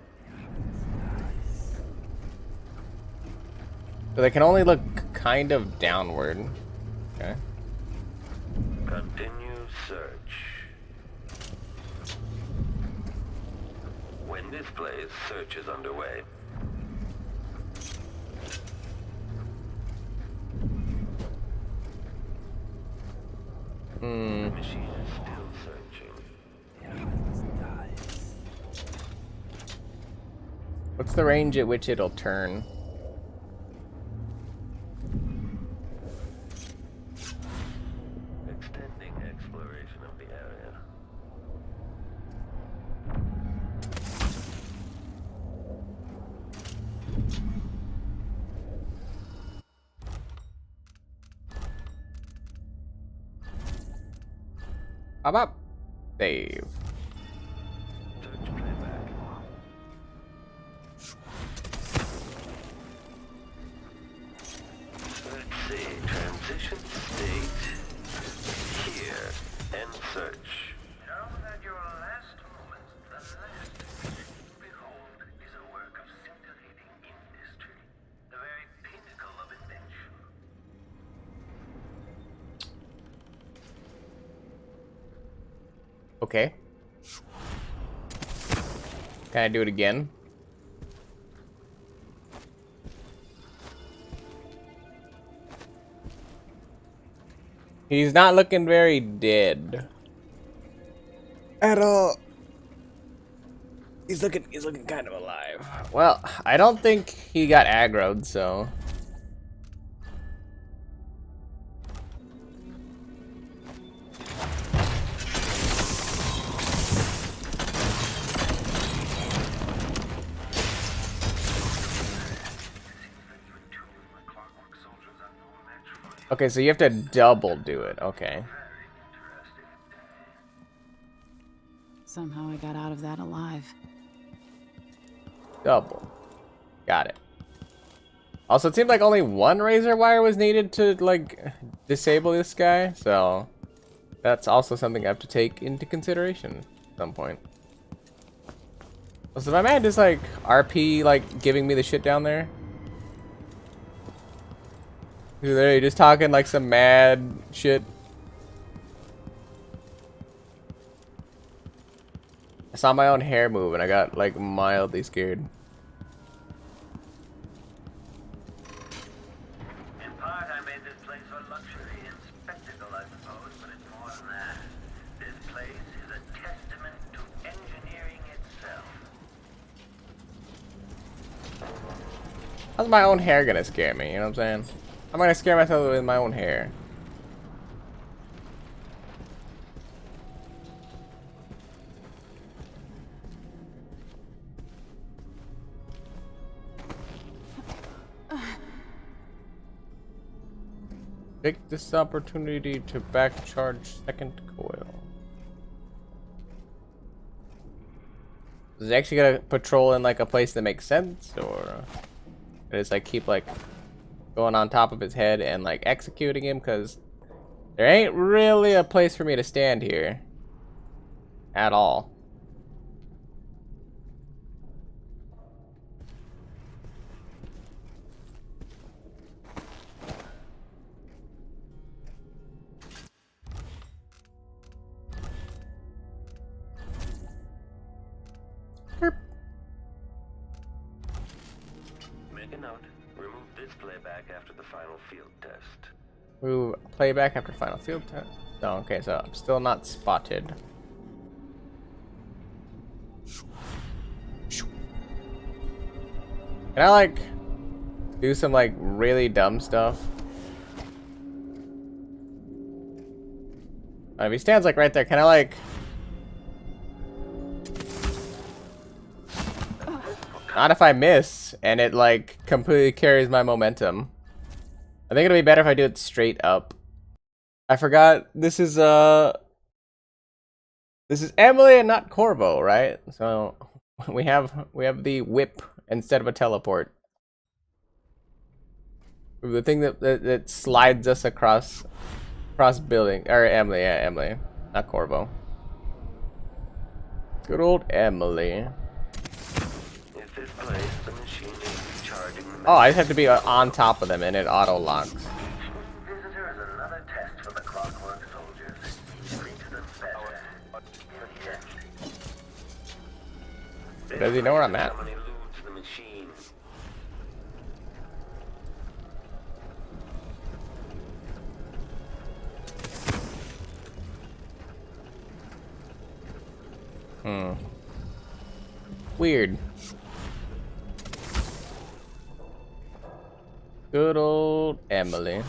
So they can only look kind of downward. Okay. Continue search. When displays, search is underway. The machine is still searching. What's the range at which it'll turn? Extending exploration of the area. Hop up. Save. Search playback. Let's see. Transition state. Here. End search. Now that your last moment, the last thing you behold is a work of scintillating industry. The very pinnacle of invention. Okay. Can I do it again? He's not looking very dead. At all. He's looking kind of alive. Well, I don't think he got aggroed, so. Okay, so you have to double do it. Okay. Somehow I got out of that alive. Double. Got it. Also, it seemed like only one razor wire was needed to, like, disable this guy. So, that's also something I have to take into consideration at some point. So, my man just, like, RP, like, giving me the shit down there. He's literally just talking like some mad shit. I saw my own hair move and I got like mildly scared. In part, I made this place for luxury and spectacle, I suppose, but it's more than that. This place is a testament to engineering itself. How's my own hair gonna scare me? You know what I'm saying? I'm gonna scare myself with my own hair. Take this opportunity to back charge second coil. Is it actually gonna patrol in like a place that makes sense, or just like keep like going on top of his head and like executing him? Because there ain't really a place for me to stand here at all. Make a note. Remove this playback after the final field test. Move playback after final field test. Oh, okay, so I'm still not spotted. Can I like do some like really dumb stuff? If he stands like right there, can I like... Not if I miss and it like completely carries my momentum. I think it'll be better if I do it straight up. I forgot this is Emily and not Corvo, right? So we have the whip instead of a teleport. The thing that slides us across building, or Emily, yeah, Emily, not Corvo. Good old Emily. Oh, I just have to be on top of them and it auto locks. Visitor is another test for the Clockwork Soldiers. Treat them better. Does he know where I'm at? Weird. Good old Emily.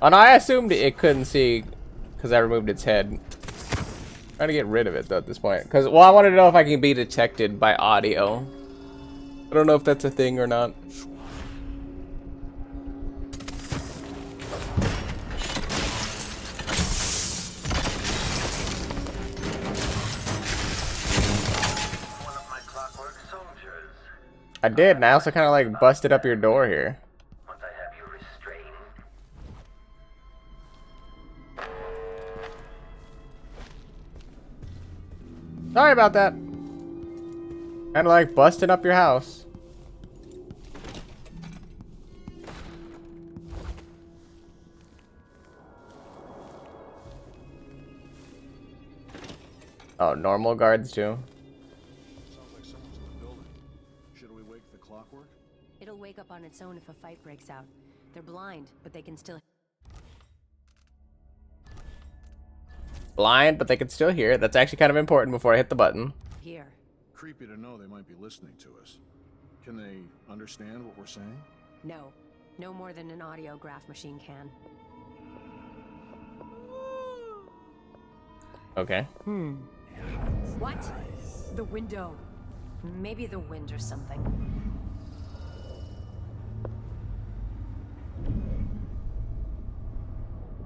And I assumed it couldn't see because I removed its head. Trying to get rid of it though at this point. Because, well, I wanted to know if I can be detected by audio. I don't know if that's a thing or not. I did, and I also kind of like busted up your door here. Once I have you restrained. Sorry about that. Kind of like busting up your house. Oh, normal guards too. It'll wake up on its own if a fight breaks out. They're blind, but they can still... Blind, but they can still hear. That's actually kind of important before I hit the button. Here. Creepy to know they might be listening to us. Can they understand what we're saying? No. No more than an audiograph machine can. Okay. What? The window. Maybe the wind or something.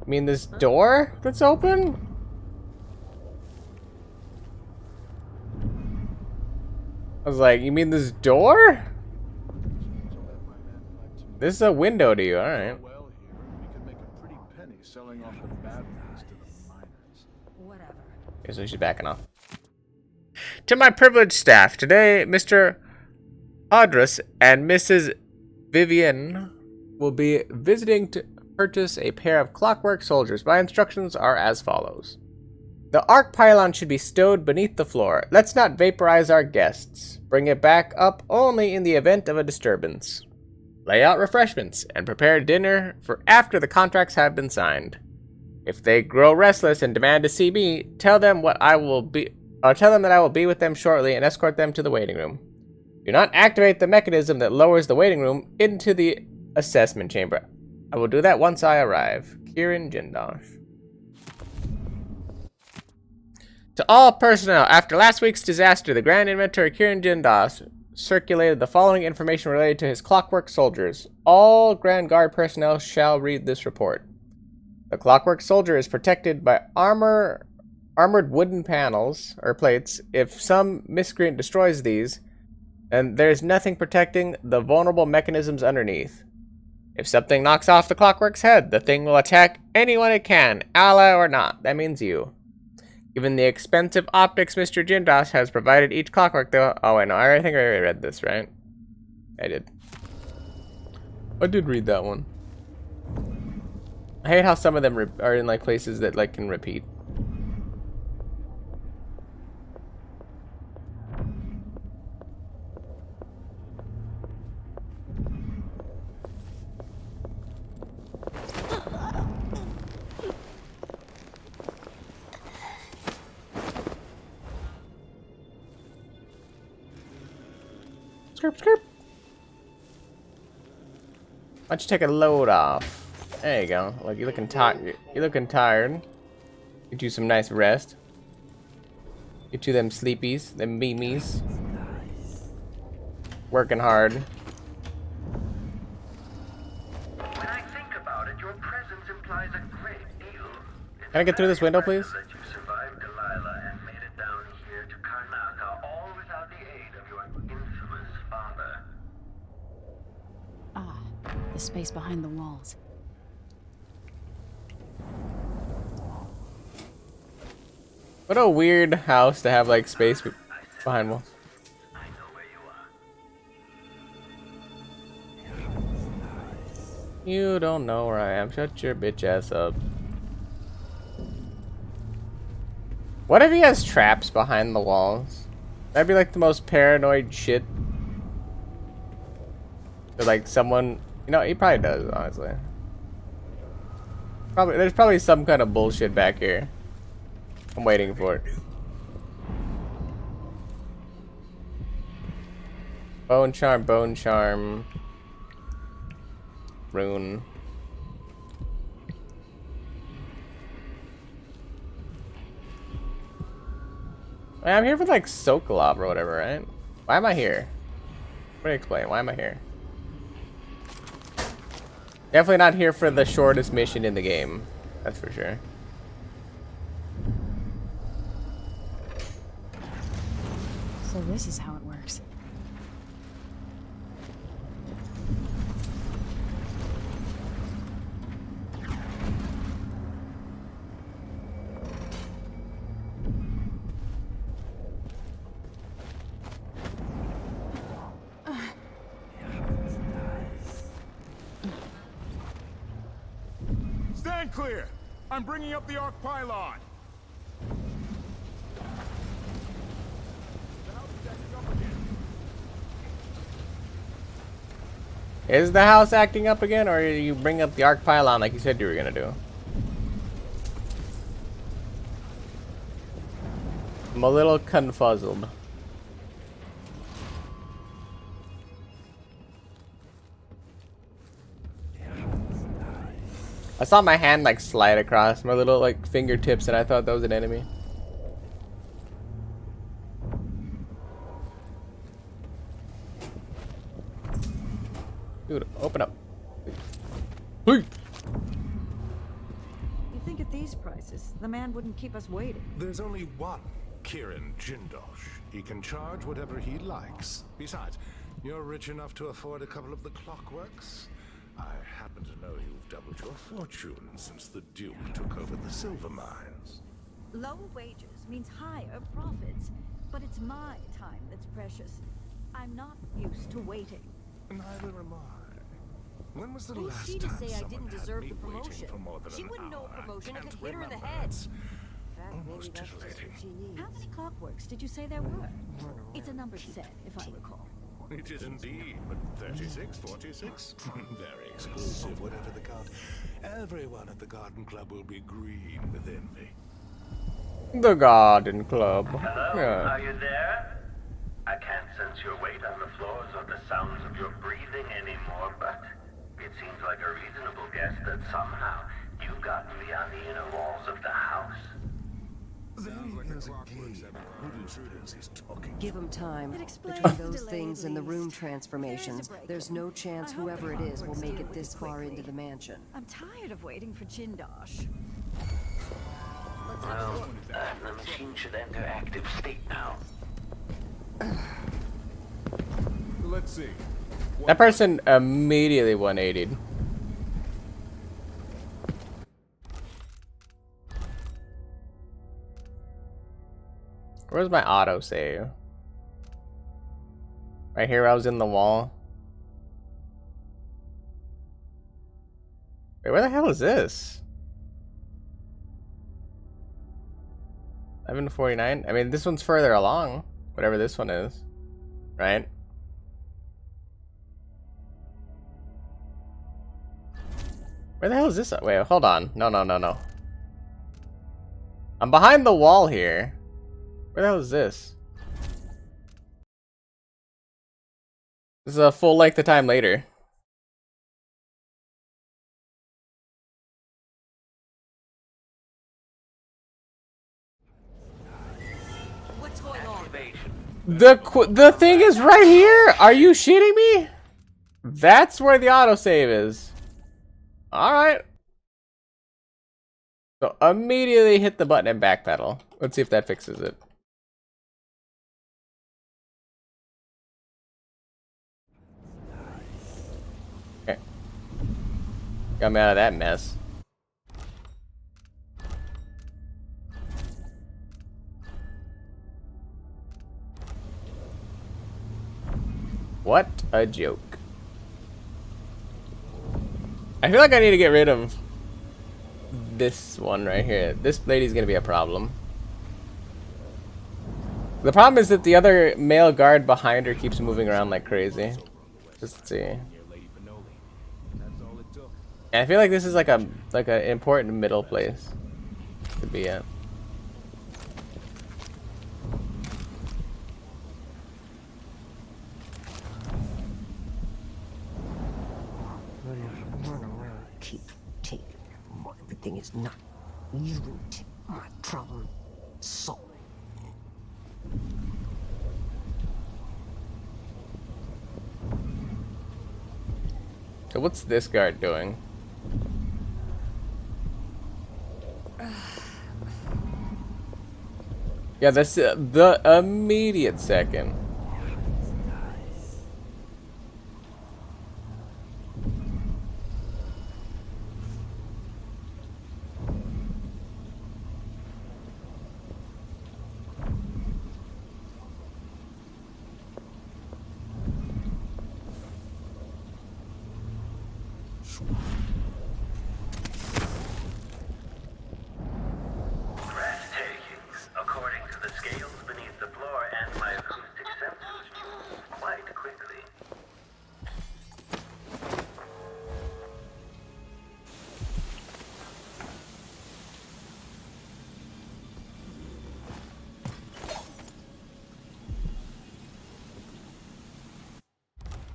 I mean, this door that's open? I was like, you mean this door? This is a window to you, alright. Okay, so she's backing off. To my privileged staff, today Mr. Audrus and Mrs. Vivian will be visiting to purchase a pair of Clockwork Soldiers. My instructions are as follows. The arc pylon should be stowed beneath the floor. Let's not vaporize our guests. Bring it back up only in the event of a disturbance. Lay out refreshments and prepare dinner for after the contracts have been signed. If they grow restless and demand to see me, tell them that I will be with them shortly and escort them to the waiting room. Do not activate the mechanism that lowers the waiting room into the assessment chamber. I will do that once I arrive. Kirin Jindosh. To all personnel, after last week's disaster, the Grand Inventor Kirin Jindosh circulated the following information related to his Clockwork Soldiers. All Grand Guard personnel shall read this report. The Clockwork Soldier is protected by armored wooden panels, or plates. If some miscreant destroys these, then there's nothing protecting the vulnerable mechanisms underneath. If something knocks off the Clockwork's head, the thing will attack anyone it can, ally or not. That means you. Given the expensive optics Mr. Jindosh has provided each Clockwork, though... Oh, I know. I think I already read this, right? I did. I did read that one. I hate how some of them are in, like, places that, like, can repeat. skirp, skirp. Why don't you take a load off? There you go. Look, you're looking tired. You're looking tired. Get you some nice rest. Get you them sleepies, them beamies. Working hard. When I think about it, your presence implies a great deal. Can I get through this window, please? That you survived Delilah and made it down here to Karnaca, all without the aid of your infamous father. Ah, the space behind the walls. What a weird house to have like space behind walls. You don't know where I am. Shut your bitch ass up. What if he has traps behind the walls? That'd be like the most paranoid shit. Or like someone, you know, he probably does, honestly. There's probably some kind of bullshit back here. I'm waiting for it. Bone charm. Rune. I'm here for like Sokolov or whatever, right? Why am I here? Let me explain. Why am I here? Definitely not here for the shortest mission in the game. That's for sure. So this is how it works. Stand clear! I'm bringing up the arc pylon! Is the house acting up again, or you bring up the arc pylon like you said you were gonna do? I'm a little confuzzled. I saw my hand like slide across my little like fingertips and I thought that was an enemy. Dude, open up. Hey. You think at these prices, the man wouldn't keep us waiting? There's only one Kirin Jindosh. He can charge whatever he likes. Besides, you're rich enough to afford a couple of the clockworks. I happen to know you've doubled your fortune since the Duke took over the silver mines. Lower wages means higher profits, but it's my time that's precious. I'm not used to waiting. Neither am I. When was the Who's last she to time say I someone didn't had deserve me the waiting promotion? for more than She an wouldn't know hour? a promotion if Can't it hit her in the remember. head. It's almost titillating. How many clockworks did you say there were? It's a numbered set, if I recall. It is indeed, but 36, 46? Very exclusive, whatever the count. Everyone at the Garden Club will be green with envy. The Garden Club. Hello? Yeah. Are you there? I can't sense your weight on the floors or the sounds of your breathing anymore, but it seems like a reasonable guess that somehow you've gotten beyond the inner walls of the house. Give him time. Between those things and the room transformations, there's no chance whoever it is will make it this far into the mansion. I'm tired of waiting for Jindosh. Well, the machine should enter active state now. Let's see. That person immediately 180'd. Where's my auto save? Right here, I was in the wall. Wait, where the hell is this? 11:49. I mean, this one's further along. Whatever this one is, right? Where the hell is this? Wait, hold on. No. I'm behind the wall here. Where the hell is this? This is a full length of time later. What's going on? The thing is right here. Are you shitting me? That's where the autosave is. All right. So immediately hit the button and backpedal. Let's see if that fixes it. Okay. Got me out of that mess. What a joke. I feel like I need to get rid of this one right here. This lady's gonna be a problem. The problem is that the other male guard behind her keeps moving around like crazy. Let's see. Yeah, I feel like this is like an important middle place to be at. Keep taking more. Everything is not. You don't take my problem. Solve it. So what's this guard doing? Yeah, that's the immediate second. Breathtaking. According to the scales beneath the floor and my acoustic sensors, move quite quickly.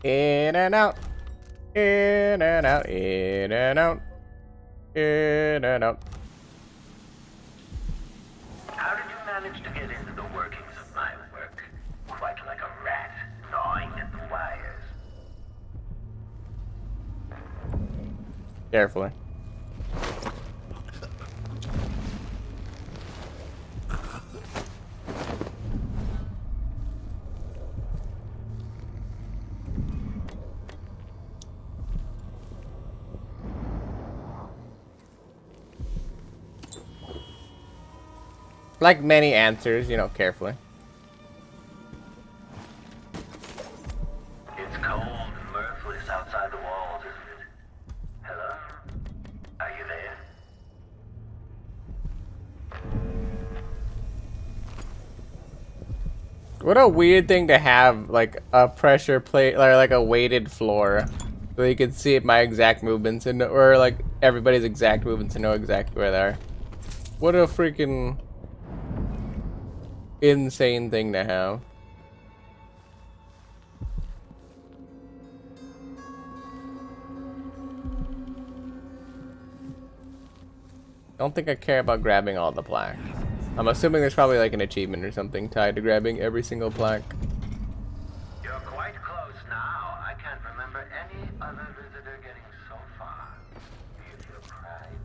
In and out. In and out. In and out. In and out. How did you manage to get into the workings of my work? Quite like a rat gnawing at the wires. Carefully. Like many answers, you know, carefully. It's cold and mirthless outside the walls, isn't it? Hello? Are you there? What a weird thing to have, like a pressure plate, or like a weighted floor, so you can see my exact movements and or like everybody's exact movements and know exactly where they are. What a freaking insane thing to have. Don't think I care about grabbing all the plaques. I'm assuming there's probably like an achievement or something tied to grabbing every single plaque. You're quite close now. I can't remember any other visitor getting so far. Do you feel pride?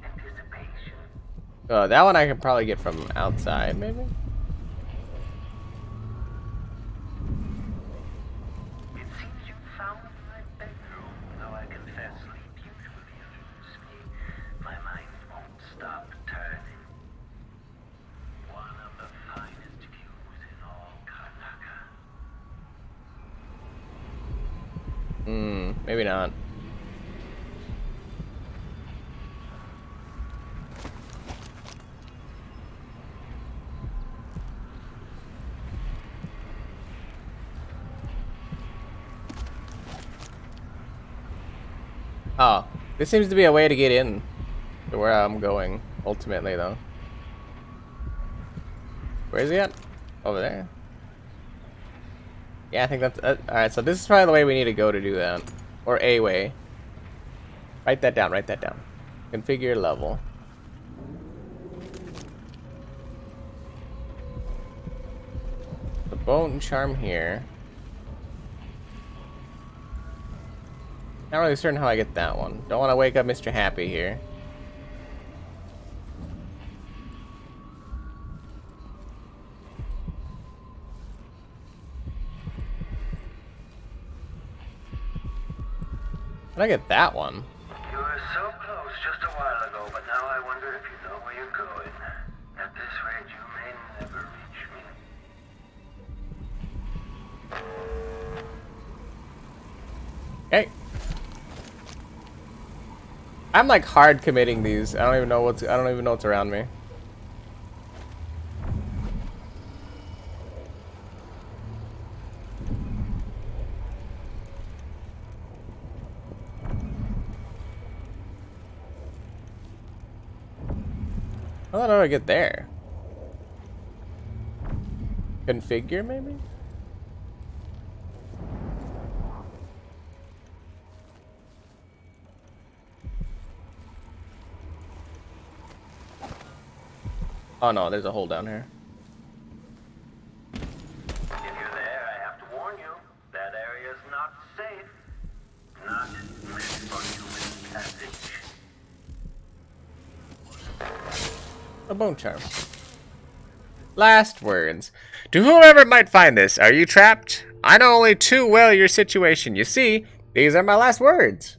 Anticipation? Oh, that one I can probably get from outside, maybe? It seems you found my bedroom, though I confess sleep usually eludes me. My mind won't stop turning. One of the finest views in all Karnaca. Maybe not. Oh, this seems to be a way to get in to where I'm going, ultimately, though. Where is he at? Over there. Yeah, I think that's alright. So this is probably the way we need to go to do that, or a way. Write that down. Write that down. Configure level. The bone charm here. Not really certain how I get that one. Don't want to wake up Mr. Happy here. How did I get that one? You were so close just a while ago, but now I wonder if you know where you're going. At this rate, you may never reach me. Okay. I'm like hard committing these. I don't even know what's around me. How do I get there? Configure, maybe? Oh no, there's a hole down here. If you're there, I have to warn you. That area's not safe. Not meant for human passage. A bone charm. Last words. To whoever might find this, are you trapped? I know only too well your situation. You see, these are my last words.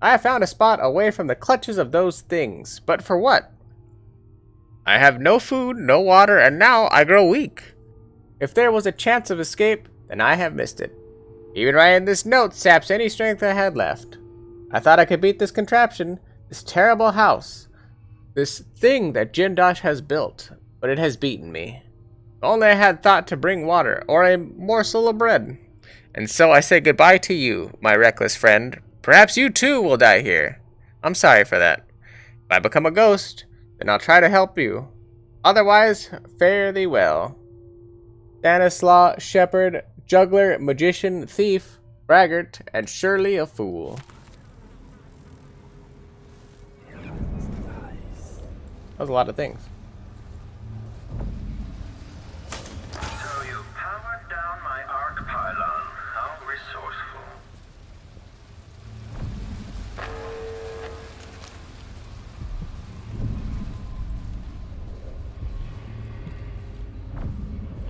I have found a spot away from the clutches of those things. But for what? I have no food, no water, and now I grow weak. If there was a chance of escape, then I have missed it. Even writing this note saps any strength I had left. I thought I could beat this contraption, this terrible house, this thing that Jindosh has built, but it has beaten me. If only I had thought to bring water, or a morsel of bread. And so I say goodbye to you, my reckless friend. Perhaps you too will die here. I'm sorry for that. If I become a ghost, then I'll try to help you. Otherwise, fare thee well. Stanislaw, shepherd, juggler, magician, thief, braggart, and surely a fool. That was a lot of things. So you powered down my arc pylon. How resourceful.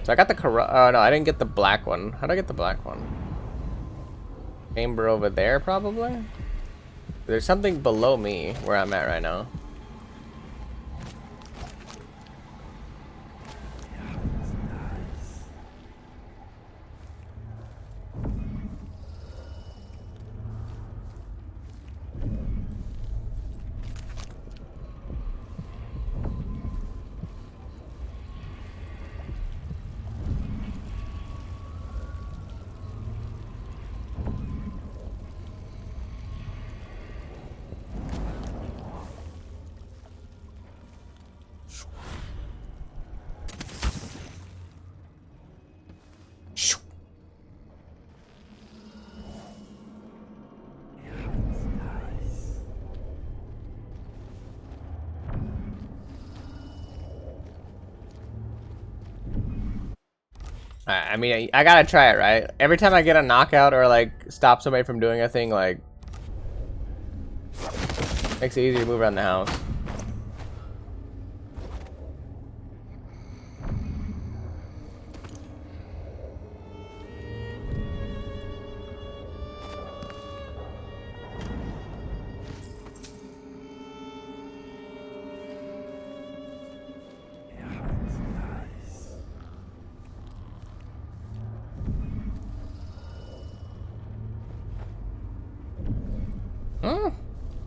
So I got the oh no, I didn't get the black one. How did I get the black one? Chamber over there, probably? There's something below me where I'm at right now. I mean, I gotta try it, right? Every time I get a knockout or like stop somebody from doing a thing, like makes it easier to move around the house.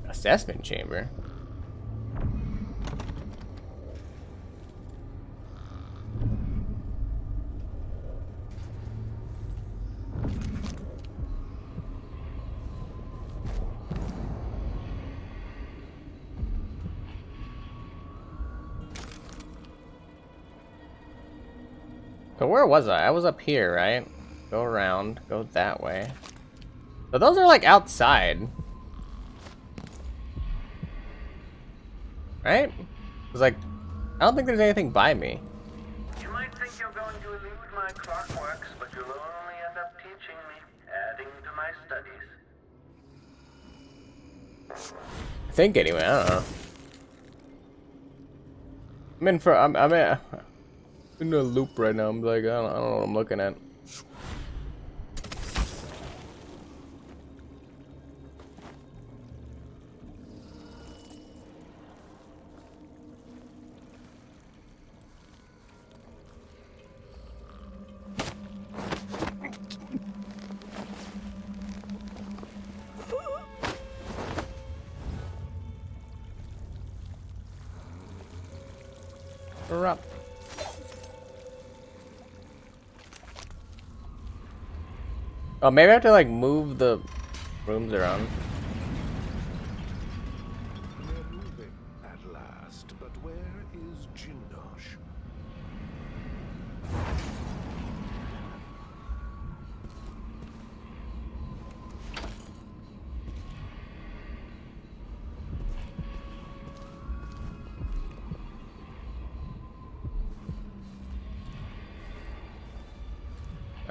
Assessment chamber. So where was I? I was up here, right? Go around. Go that way. So those are like outside. Right? It's like, I don't think there's anything by me. You might think you're going to elude my clockworks, but you'll only end up teaching me, adding to my studies. I think anyway, I don't know. I'm in a loop right now. I'm like, I don't know what I'm looking at. Up. Oh, maybe I have to like move the rooms around. We're moving at last, but where is Jindosh?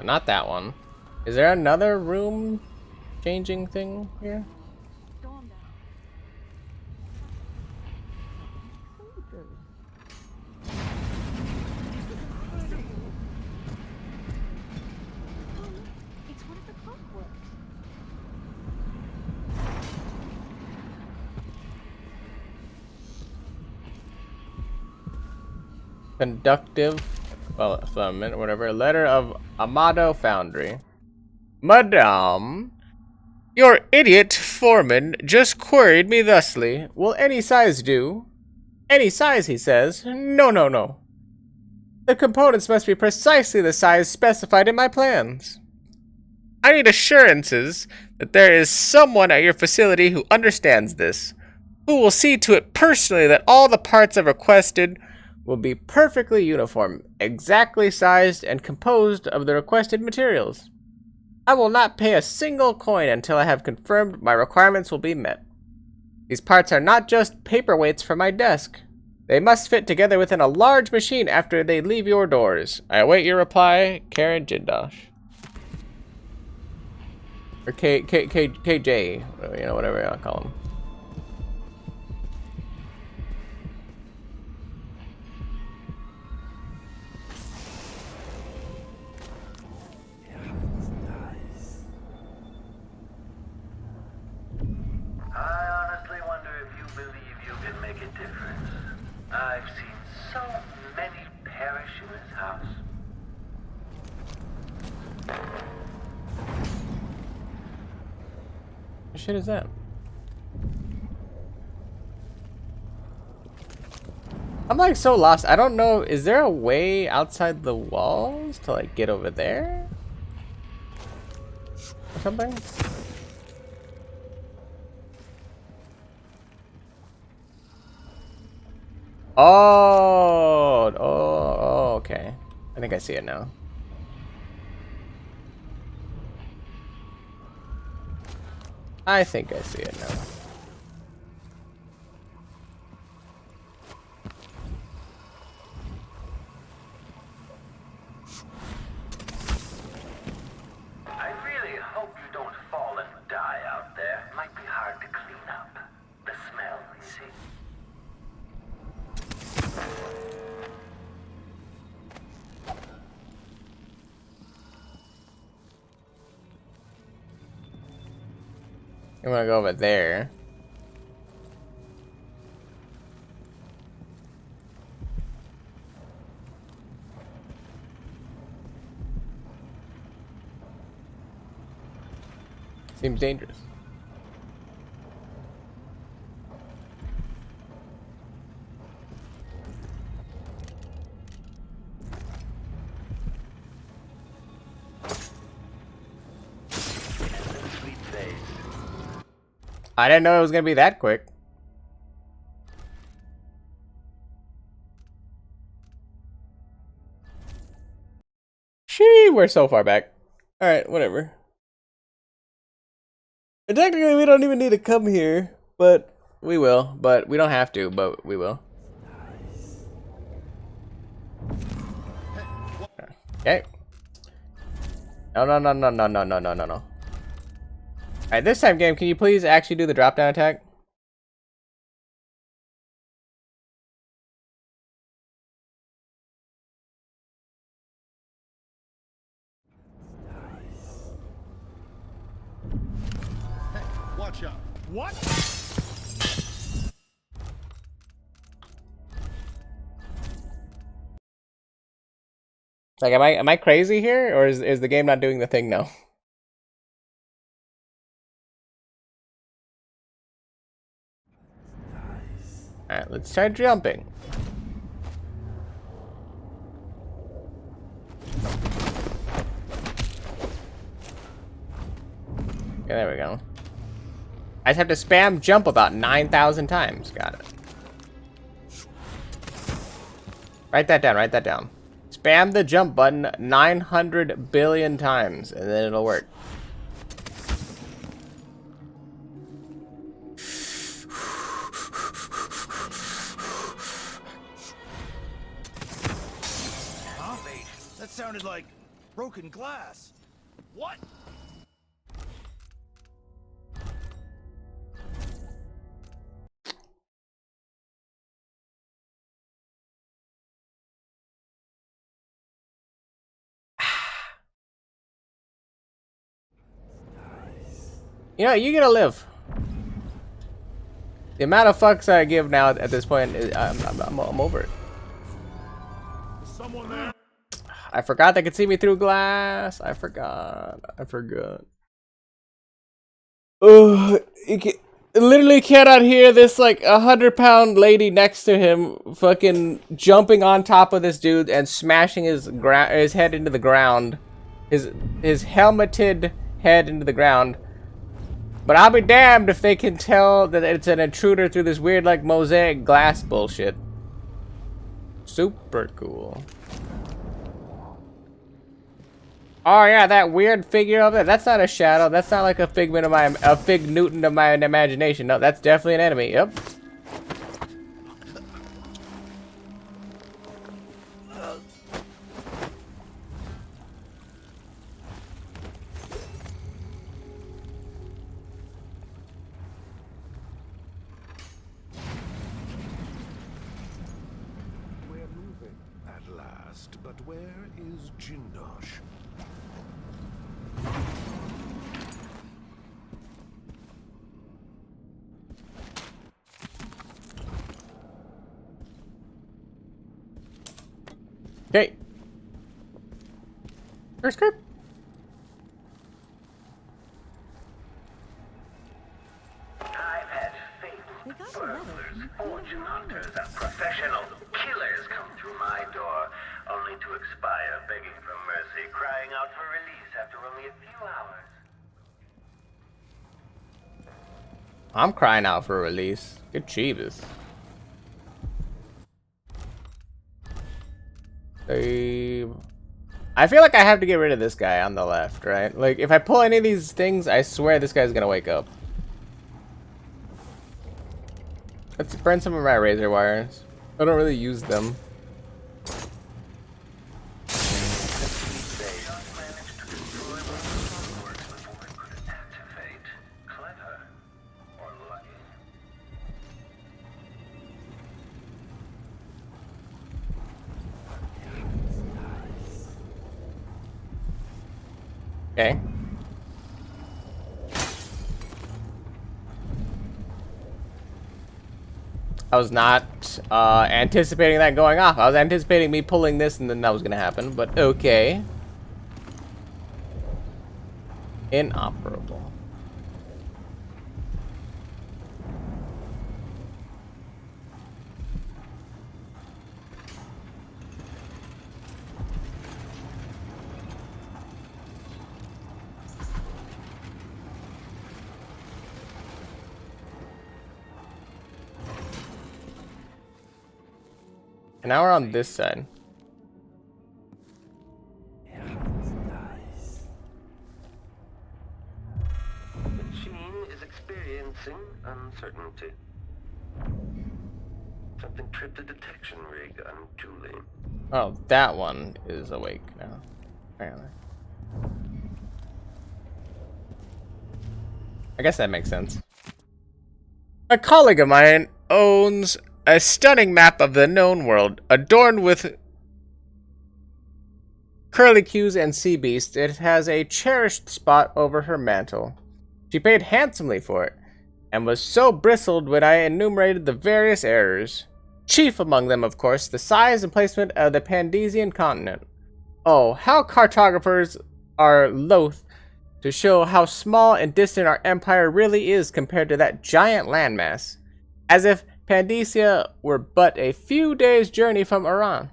Not that one. Is there another room changing thing here? It's one of the clockworks. Conductive, well, filament, whatever. Letter of Amado Foundry. Madame, your idiot foreman just queried me thusly. Will any size do? Any size, he says. No, no, no. The components must be precisely the size specified in my plans. I need assurances that there is someone at your facility who understands this, who will see to it personally that all the parts I've requested will be perfectly uniform, exactly sized, and composed of the requested materials. I will not pay a single coin until I have confirmed my requirements will be met. These parts are not just paperweights for my desk. They must fit together within a large machine after they leave your doors. I await your reply, Karen Jindosh. Or KJ, you know, whatever you want to call him. I honestly wonder if you believe you can make a difference. I've seen so many perish in this house. What shit is that? I'm like so lost. I don't know. Is there a way outside the walls to like get over there? Or something? Oh, okay. I think I see it now. I think I see it now. I really hope you don't fall and die out there. Might be hard to clean up. The smell, you see. I'm gonna go over there. Seems dangerous. I didn't know it was gonna be that quick. Shee, we're so far back. Alright, whatever. And technically, we don't even need to come here, but we will. But we don't have to, but we will. Okay. No. Alright, this time, game, can you please actually do the drop-down attack? Watch out. What? Like, am I crazy here, or is the game not doing the thing now? Alright, let's try jumping. Okay, there we go. I just have to spam jump about 9,000 times. Got it. Write that down, write that down. Spam the jump button 900 billion times, and then it'll work. Huh? That sounded like broken glass. What? You know, you gotta live. The amount of fucks I give now at this point, I'm over it. Someone there. I forgot they could see me through glass. I forgot. Oh, you literally cannot hear this like 100-pound lady next to him fucking jumping on top of this dude and smashing his head into the ground, his helmeted head into the ground. But I'll be damned if they can tell that it's an intruder through this weird, like, mosaic glass bullshit. Super cool. Oh yeah, that weird figure over there. That's not a shadow. That's not like a fig Newton of my imagination. No, that's definitely an enemy. Yep. But where is Jindosh? Okay. First group. I've had faith. Burglars, fortune hunters, and professional killers come through my door, only to expire begging for mercy, crying out for release after only a few hours. I'm crying out for a release. Good Jeebus. I feel like I have to get rid of this guy on the left, right? Like, if I pull any of these things, I swear this guy's gonna wake up. Let's burn some of my razor wires. I don't really use them. Okay. I was not anticipating that going off. I was anticipating me pulling this and then that was gonna happen, but okay. Inoperable. And now we're on this side. Sensing uncertainty. Something tripped the detection rig unduly. Oh, that one is awake now, apparently. I guess that makes sense. A colleague of mine owns a stunning map of the known world, adorned with curlicues and sea beasts. It has a cherished spot over her mantle. She paid handsomely for it, and was so bristled when I enumerated the various errors. Chief among them, of course, the size and placement of the Pandesian continent. Oh, how cartographers are loath to show how small and distant our empire really is compared to that giant landmass, as if Pandesia were but a few days' journey from Iran.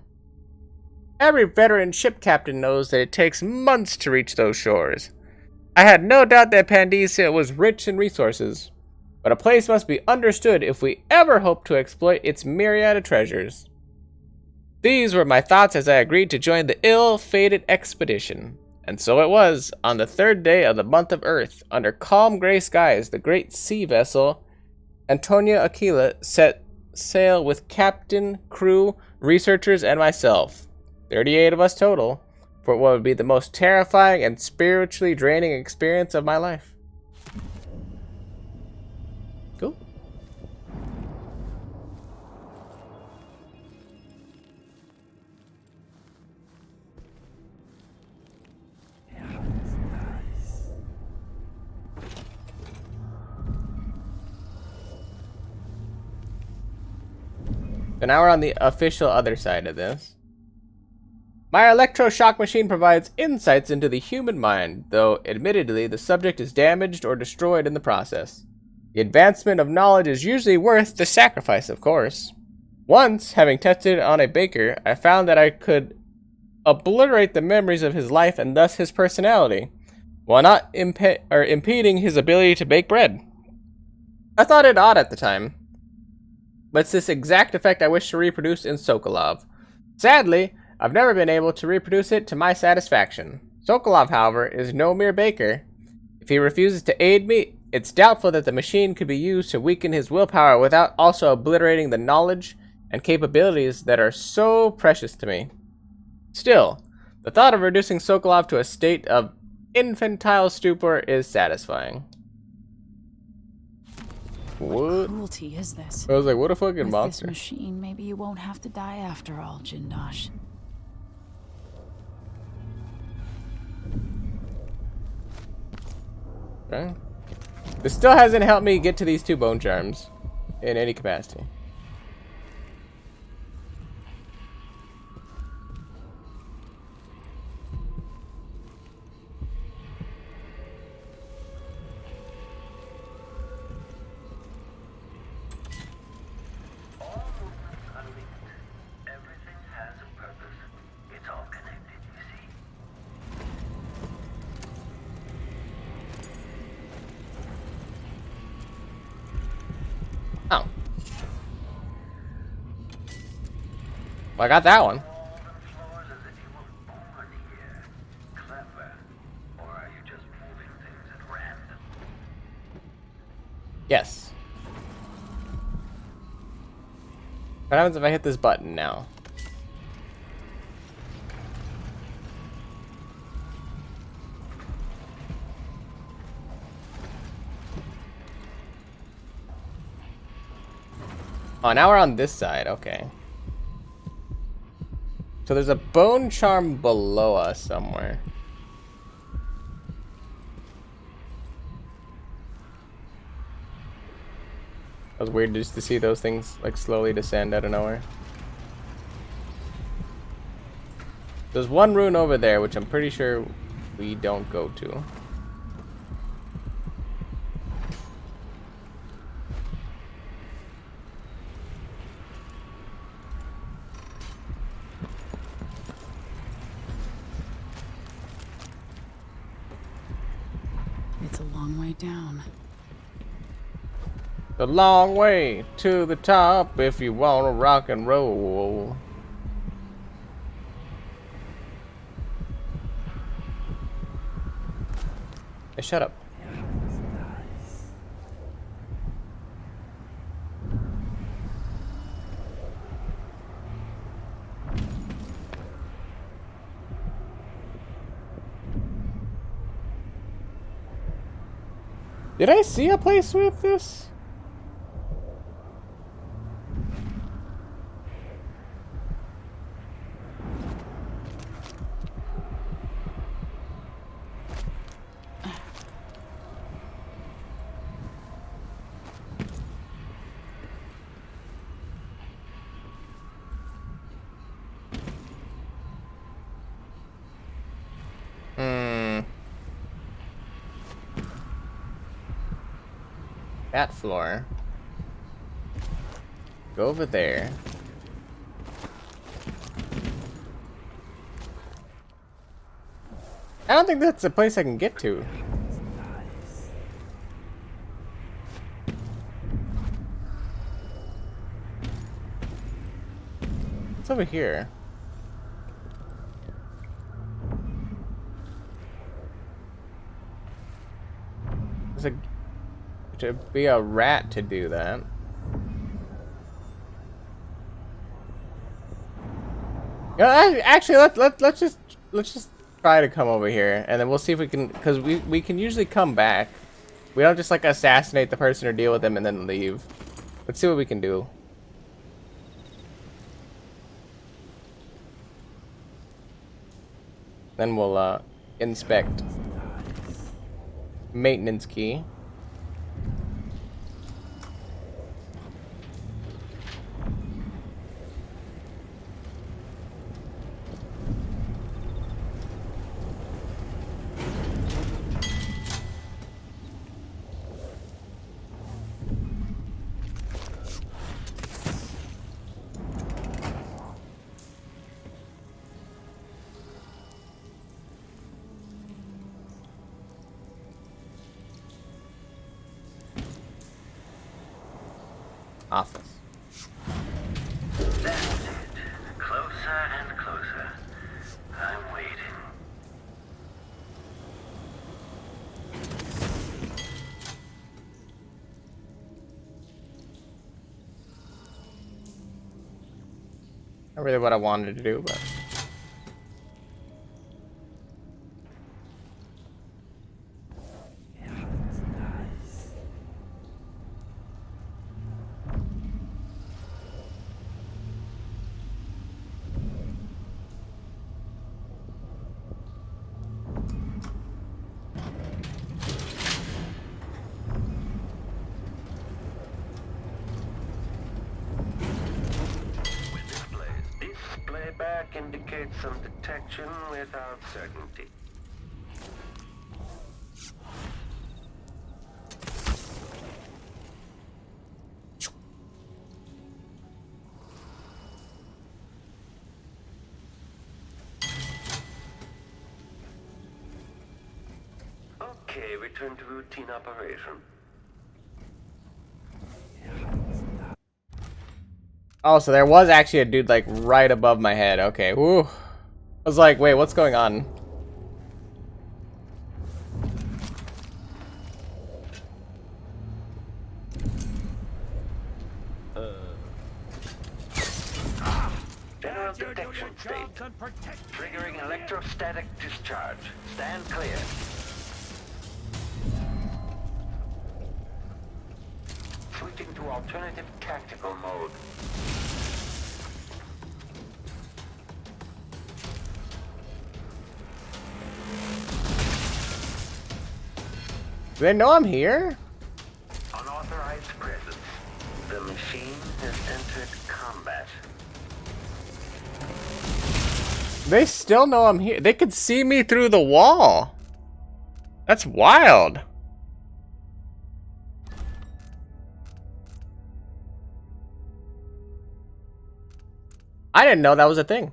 Every veteran ship captain knows that it takes months to reach those shores. I had no doubt that Pandesia was rich in resources, but a place must be understood if we ever hope to exploit its myriad of treasures. These were my thoughts as I agreed to join the ill-fated expedition. And so it was, on the 3rd day of the month of Earth, under calm gray skies, the great sea vessel Antonia Aquila set sail with captain, crew, researchers, and myself. 38 of us total, for what would be the most terrifying and spiritually draining experience of my life. Cool. So now we're on the official other side of this. My electroshock machine provides insights into the human mind, though admittedly the subject is damaged or destroyed in the process. The advancement of knowledge is usually worth the sacrifice, of course. Once, having tested it on a baker, I found that I could obliterate the memories of his life and thus his personality, while not impeding his ability to bake bread. I thought it odd at the time, but it's this exact effect I wish to reproduce in Sokolov. Sadly, I've never been able to reproduce it to my satisfaction. Sokolov, however, is no mere baker. If he refuses to aid me, it's doubtful that the machine could be used to weaken his willpower without also obliterating the knowledge and capabilities that are so precious to me. Still, the thought of reducing Sokolov to a state of infantile stupor is satisfying. What cruelty is this? I was like, what a fucking With monster. this machine, maybe you won't have to die after all, Jindosh. Okay. This still hasn't helped me get to these 2 bone charms in any capacity. Oh. Well, I got that one. Yes. What happens if I hit this button now? Oh, now we're on this side. Okay. So there's a bone charm below us somewhere. That was weird just to see those things like slowly descend out of nowhere. There's one rune over there, which I'm pretty sure we don't go to. It's a long way down. The long way to the top if you want to rock and roll. Hey, shut up. Did I see a place with this? That floor. Go over there. I don't think that's a place I can get to. It's over here. There's a to be a rat to do that. Yeah, actually, let's just try to come over here, and then we'll see if we can, because we can usually come back. We don't just like assassinate the person or deal with them and then leave. Let's see what we can do. Then we'll inspect. Maintenance key. Office. That's it. Closer and closer. I'm waiting. Not really what I wanted to do, but Playback indicates some detection without certainty. Okay, return to routine operation. oh, so there was actually a dude like right above my head. Okay, woo. I was like, wait, what's going on? General detection state. Triggering electrostatic discharge. Stand clear. Switching to alternative tactical mode. Do they know I'm here? Unauthorized presence. The machine has entered combat. They still know I'm here. They could see me through the wall. That's wild. I didn't know that was a thing.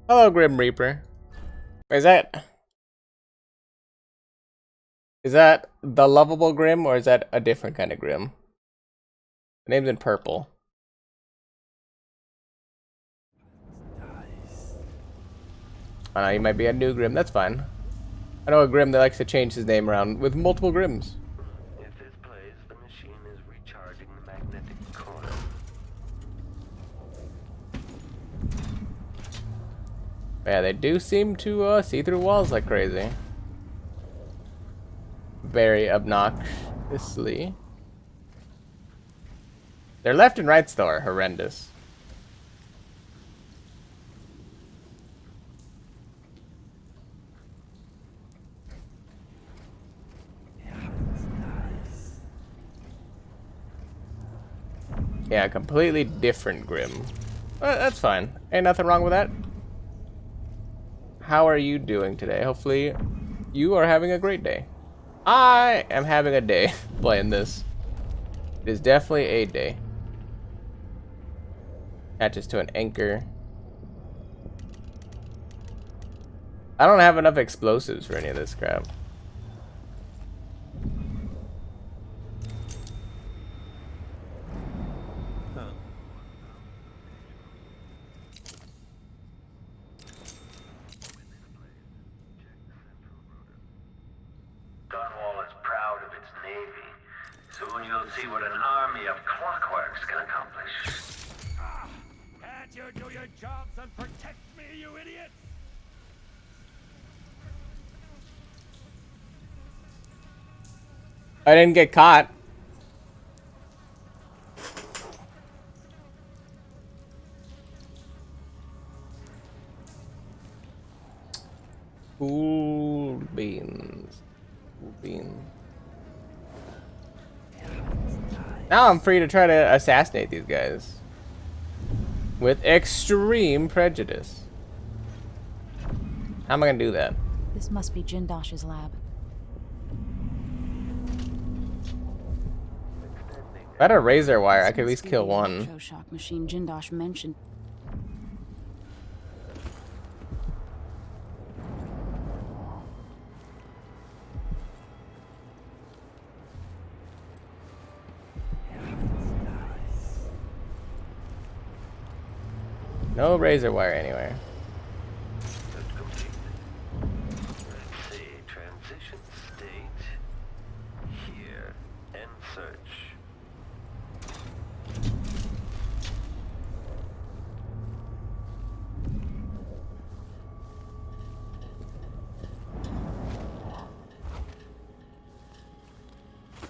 Hello, Grim Reaper. Is that the lovable Grim, or is that a different kind of Grim? The name's in purple. I know, he might be a new Grim. That's fine. I know a Grim that likes to change his name around with multiple Grims. If this plays, the machine is recharging the magnetic coil. Yeah, they do seem to see through walls like crazy. very obnoxiously. Their left and rights, though, are horrendous. Yeah, completely different Grim. That's fine. Ain't nothing wrong with that. How are you doing today? Hopefully you are having a great day. I am having a day playing this. It is definitely a day. Attaches to an anchor. I don't have enough explosives for any of this crap. Dunwall is proud of its navy. Soon you'll see what an army of clockworks can accomplish. Can't you do your jobs and protect me, you idiot? I didn't get caught. Cool beans. Cool beans. Now I'm free to try to assassinate these guys. With extreme prejudice. How am I gonna do that? This must be Jindosh's lab. If I had a razor wire, I could at least kill one. Electroshock machine Jindosh mentioned. No razor wire anywhere. Let's see, transition state. Here, end search.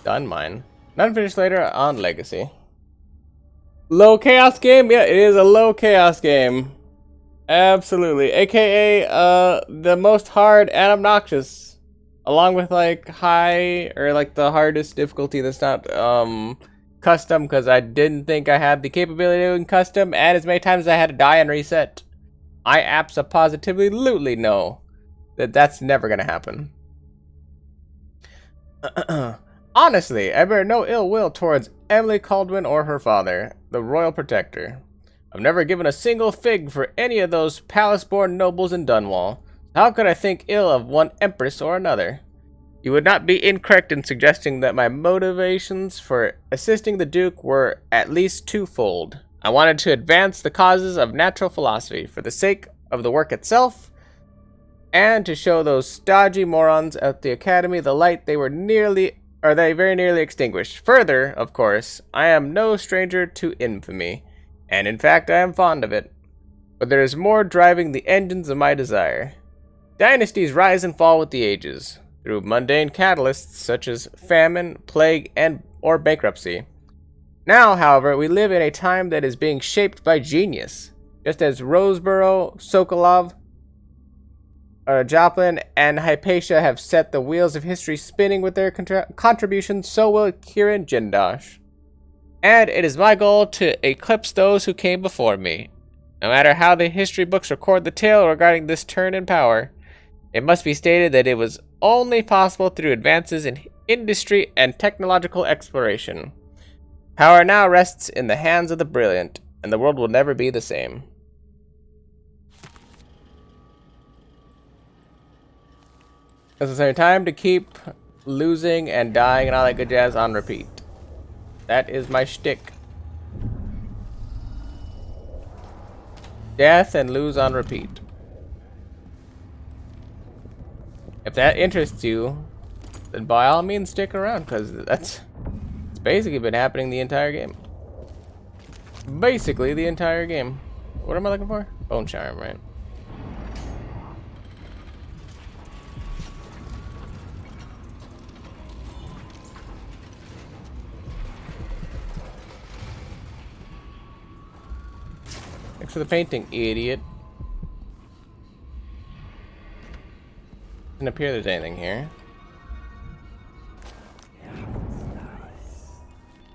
Done mine. None finished later on Legacy. Low chaos game? Yeah, it is a low chaos game. Absolutely. AKA the most hard and obnoxious. Along with like high or like the hardest difficulty that's not custom, because I didn't think I had the capability of doing custom, and as many times as I had to die and reset. I absolutely know that that's never gonna happen. Honestly, I bear no ill will towards Emily Kaldwin or her father, the Royal Protector. I've never given a single fig for any of those palace-born nobles in Dunwall. How could I think ill of one empress or another? You would not be incorrect in suggesting that my motivations for assisting the Duke were at least twofold. I wanted to advance the causes of natural philosophy for the sake of the work itself, and to show those stodgy morons at the Academy the light they very nearly extinguished. Further, of course, I am no stranger to infamy, and in fact I am fond of it. But there is more driving the engines of my desire. Dynasties rise and fall with the ages, through mundane catalysts such as famine, plague, or bankruptcy. Now, however, we live in a time that is being shaped by genius, just as Roseborough, Sokolov, Joplin, and Hypatia have set the wheels of history spinning with their contributions, so will Kirin Jindosh. And it is my goal to eclipse those who came before me. No matter how the history books record the tale regarding this turn in power, it must be stated that it was only possible through advances in industry and technological exploration. Power now rests in the hands of the brilliant, and the world will never be the same. It's the time to keep losing and dying and all that good jazz on repeat. That is my shtick. Death and lose on repeat. If that interests you, then by all means stick around, because it's basically been happening the entire game. Basically the entire game. What am I looking for? Bone charm, right? Thanks for the painting, idiot. Doesn't appear there's anything here.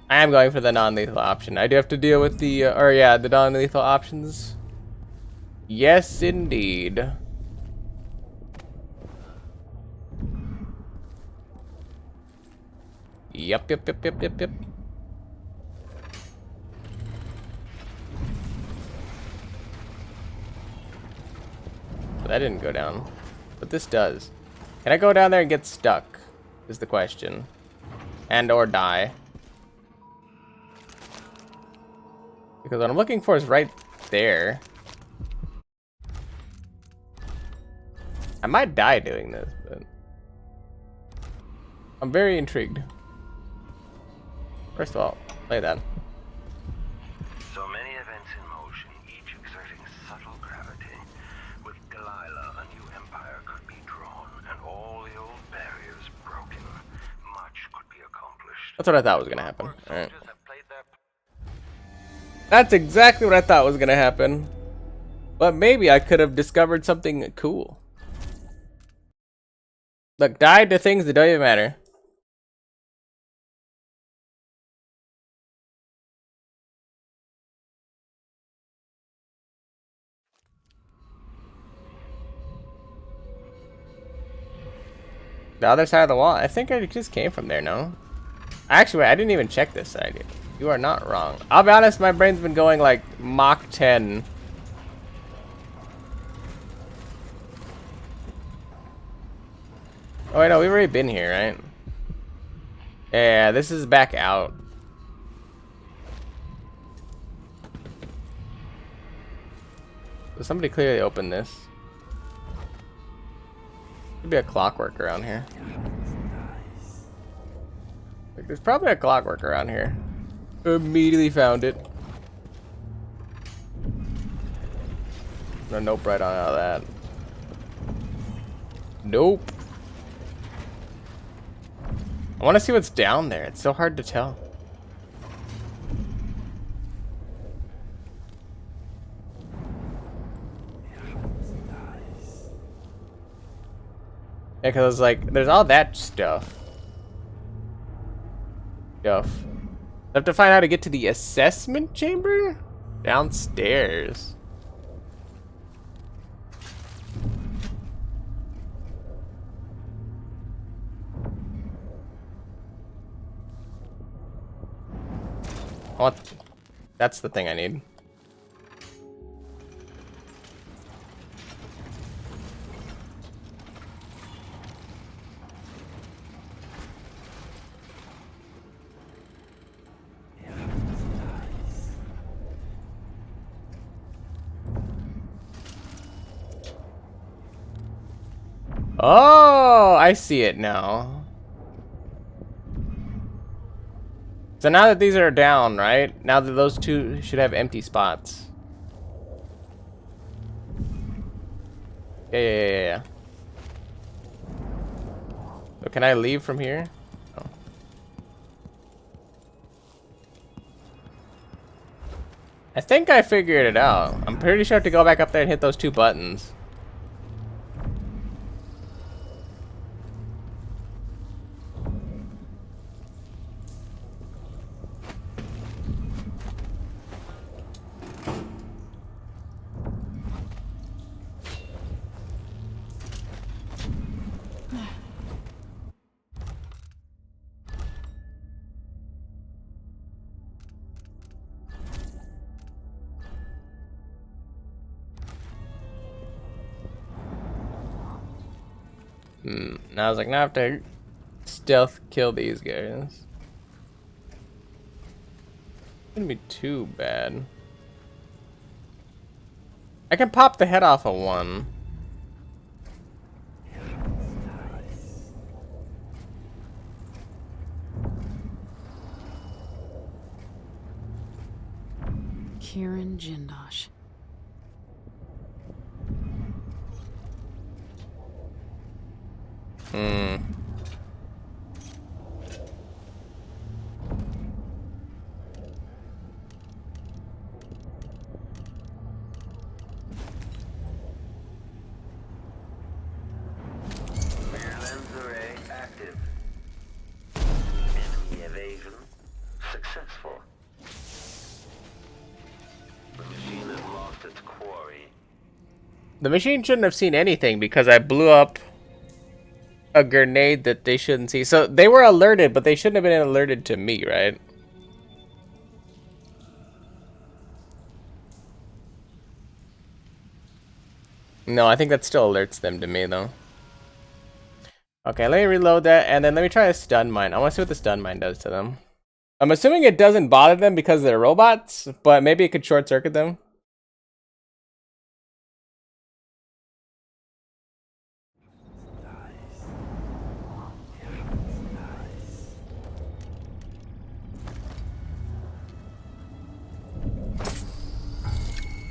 I am going for the non-lethal option. I do have to deal with the, the non-lethal options. Yes, indeed. Yep. That didn't go down, but this does. Can I go down there and get stuck? Is the question. And or die. Because what I'm looking for is right there. I might die doing this, but I'm very intrigued. First of all, play that. So many events in motion, each exerting subtle gravity. With Delilah, a new empire could be drawn, and all the old barriers broken. Much could be accomplished. That's what I thought was gonna happen. Alright. That's exactly what I thought was gonna happen. But maybe I could have discovered something cool. Look, died to things that don't even matter. The other side of the wall? I think I just came from there, no? Actually, wait, I didn't even check this side. You are not wrong. I'll be honest, my brain's been going like Mach 10. Oh wait, no, we've already been here, right? Yeah, this is back out. So somebody clearly opened this. Could be a clockwork around here. Like, there's probably a clockwork around here. Immediately found it. No nope right on out of that. Nope. I want to see what's down there. It's so hard to tell. Yeah, because I was like, there's all that stuff. I have to find out how to get to the assessment chamber? Downstairs. What? That's the thing I need. Oh, I see it now. So now that these are down, right? Now that those two should have empty spots. Yeah. So can I leave from here? Oh. I think I figured it out. I'm pretty sure I have to go back up there and hit those two buttons. Now I was like, now I have to stealth kill these guys. Shouldn't be too bad. I can pop the head off of one. Kirin Jindosh. successful. The machine has lost its quarry. The machine shouldn't have seen anything because I blew up a grenade that they shouldn't see. So they were alerted, but they shouldn't have been alerted to me, right? No, I think that still alerts them to me, though. Okay, let me reload that, and then let me try a stun mine. I want to see what the stun mine does to them. I'm assuming it doesn't bother them because they're robots, but maybe it could short circuit them.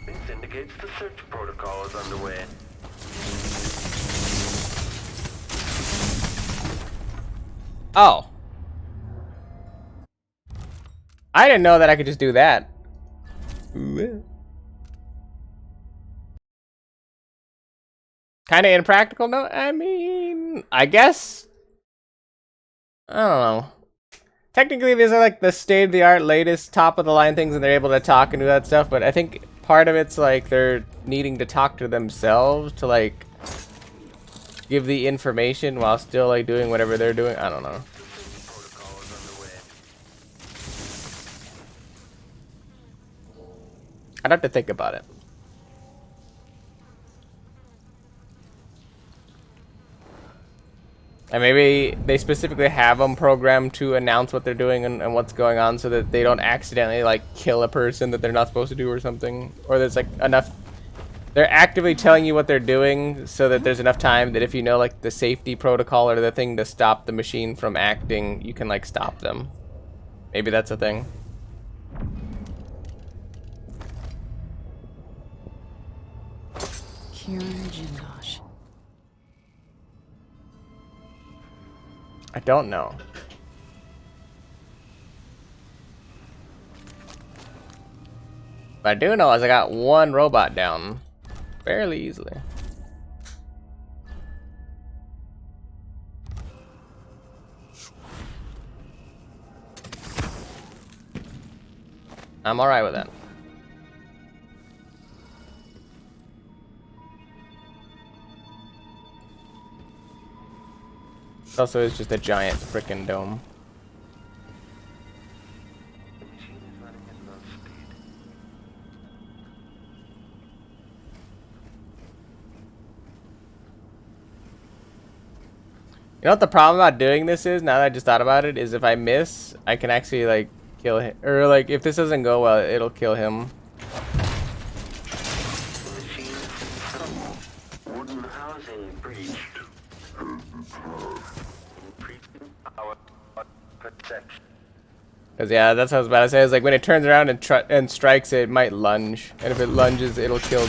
This indicates the search protocol is underway. Oh. I didn't know that I could just do that. Kind of impractical, no? I mean, I guess. I don't know. Technically, these are like the state-of-the-art, latest, top-of-the-line things, and they're able to talk and do that stuff, but I think part of it's like they're needing to talk to themselves to like give the information while still like doing whatever they're doing. I don't know. I'd have to think about it. And maybe they specifically have them programmed to announce what they're doing and what's going on so that they don't accidentally like kill a person that they're not supposed to do or something. Or there's like enough, they're actively telling you what they're doing so that there's enough time that if you know like the safety protocol or the thing to stop the machine from acting, you can like stop them. Maybe that's a thing. Kirin Jindosh. I don't know. What I do know is I got one robot down fairly easily. I'm alright with that. Also, it's just a giant frickin' dome. You know what the problem about doing this is, now that I just thought about it, is if I miss, I can actually like kill him. Or like if this doesn't go well, it'll kill him. Wooden housing breached. Cause yeah, that's what I was about to say. Is like when it turns around and strikes, it might lunge, and if it lunges, it'll kill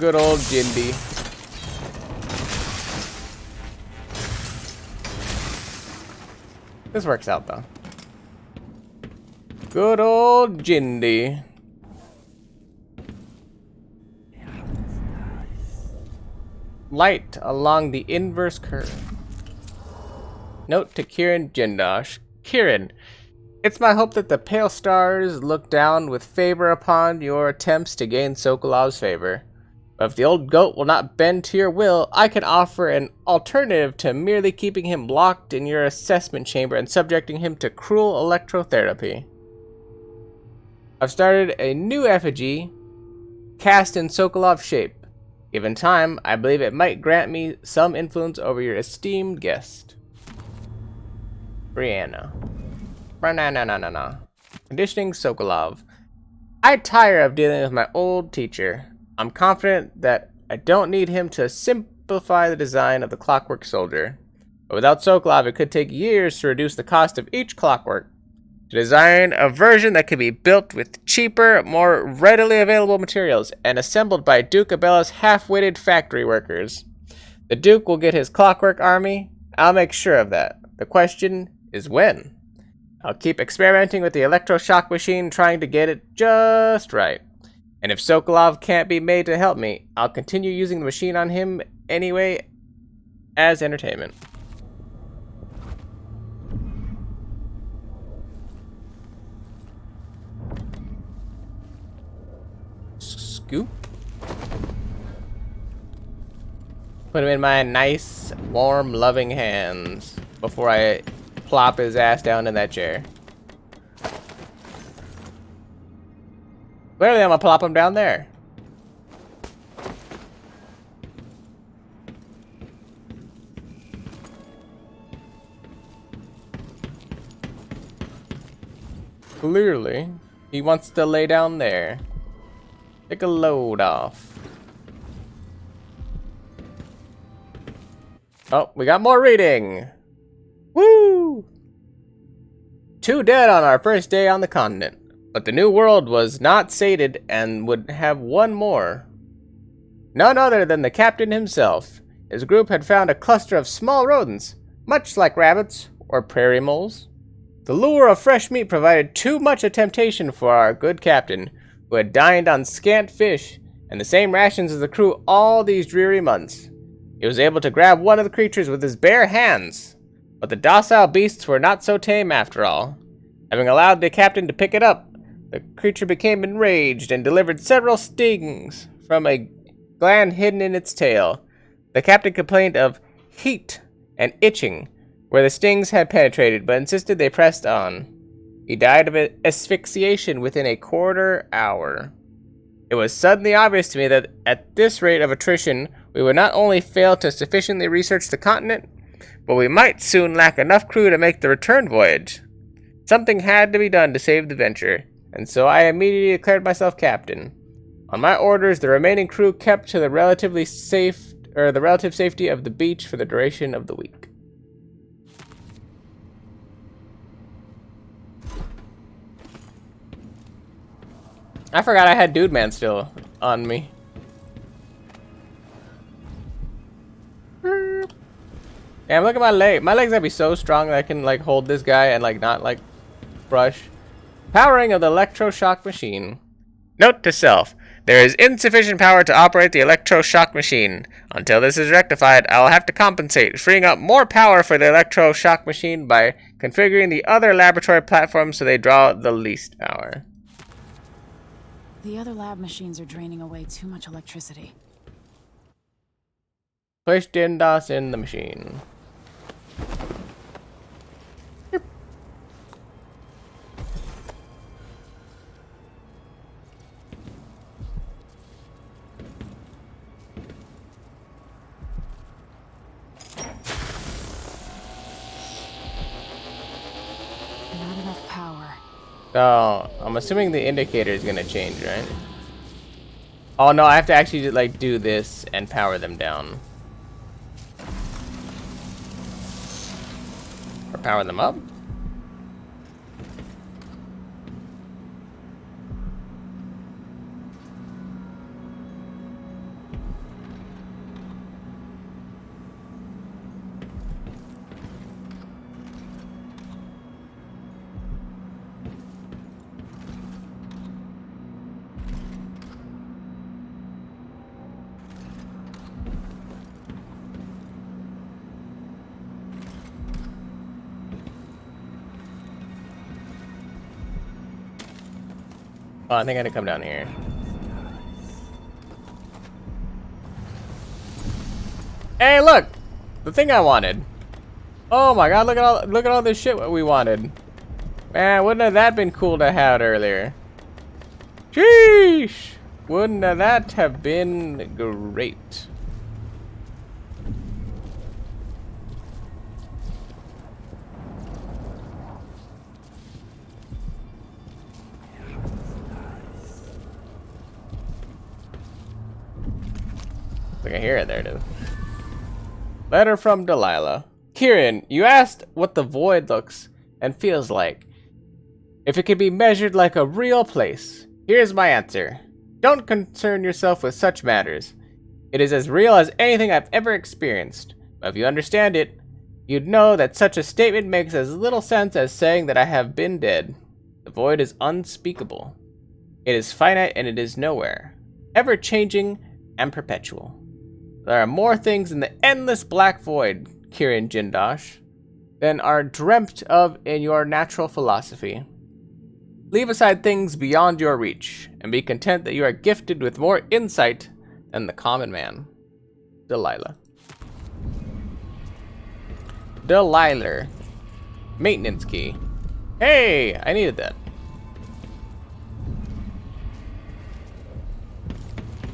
good old Jindy. This works out though. Good old Jindy. Light along the inverse curve. Note to Kirin Jindosh. Kirin, it's my hope that the pale stars look down with favor upon your attempts to gain Sokolov's favor. But if the old goat will not bend to your will, I can offer an alternative to merely keeping him locked in your assessment chamber and subjecting him to cruel electrotherapy. I've started a new effigy cast in Sokolov shape. Given time, I believe it might grant me some influence over your esteemed guest. Brianna. Banana. Conditioning Sokolov. I tire of dealing with my old teacher. I'm confident that I don't need him to simplify the design of the Clockwork Soldier. But without Sokolov, it could take years to reduce the cost of each clockwork. To design a version that can be built with cheaper, more readily available materials and assembled by Duke Abella's half-witted factory workers. The Duke will get his clockwork army. I'll make sure of that. The question is when. I'll keep experimenting with the electroshock machine, trying to get it just right. And if Sokolov can't be made to help me, I'll continue using the machine on him anyway as entertainment. Scoop. Put him in my nice, warm, loving hands before I plop his ass down in that chair. Clearly, I'm gonna plop him down there. Clearly, he wants to lay down there. Take a load off. Oh, we got more reading. Woo! 2 dead on our first day on the continent. But the new world was not sated and would have 1 more. None other than the captain himself. His group had found a cluster of small rodents, much like rabbits or prairie moles. The lure of fresh meat provided too much a temptation for our good captain, who had dined on scant fish and the same rations as the crew all these dreary months. He was able to grab one of the creatures with his bare hands, but the docile beasts were not so tame after all. Having allowed the captain to pick it up, the creature became enraged and delivered several stings from a gland hidden in its tail. The captain complained of heat and itching where the stings had penetrated, but insisted they pressed on. He died of asphyxiation within a quarter hour. It was suddenly obvious to me that at this rate of attrition, we would not only fail to sufficiently research the continent, but we might soon lack enough crew to make the return voyage. Something had to be done to save the venture, and so I immediately declared myself captain. On my orders, the remaining crew kept to the relative safety of the beach for the duration of the week. I forgot I had Dude Man still on me. Damn, look at my leg. My legs gotta be so strong that I can like hold this guy and like not like brush. Powering of the electroshock machine. Note to self. There is insufficient power to operate the electroshock machine. Until this is rectified, I will have to compensate, freeing up more power for the electroshock machine by configuring the other laboratory platforms so they draw the least power. The other lab machines are draining away too much electricity. Place Jindosh in the machine. Yep. Not enough power. So, I'm assuming the indicator is gonna change, right? Oh no, I have to actually just, like do this and power them down. Or power them up? Oh, I think I had to come down here. Hey, look! The thing I wanted. Oh my god, look at all this shit we wanted. Man, wouldn't have that been cool to have earlier? Sheesh! Wouldn't have that have been great? I can hear it there, dude. Letter from Delilah. Kieran, you asked what the void looks and feels like. If it could be measured like a real place. Here's my answer. Don't concern yourself with such matters. It is as real as anything I've ever experienced. But if you understand it, you'd know that such a statement makes as little sense as saying that I have been dead. The void is unspeakable. It is finite and it is nowhere. Ever-changing and perpetual. There are more things in the endless black void, Kieran Jindosh, than are dreamt of in your natural philosophy. Leave aside things beyond your reach, and be content that you are gifted with more insight than the common man. Delilah. Delilah. Maintenance key. Hey, I needed that.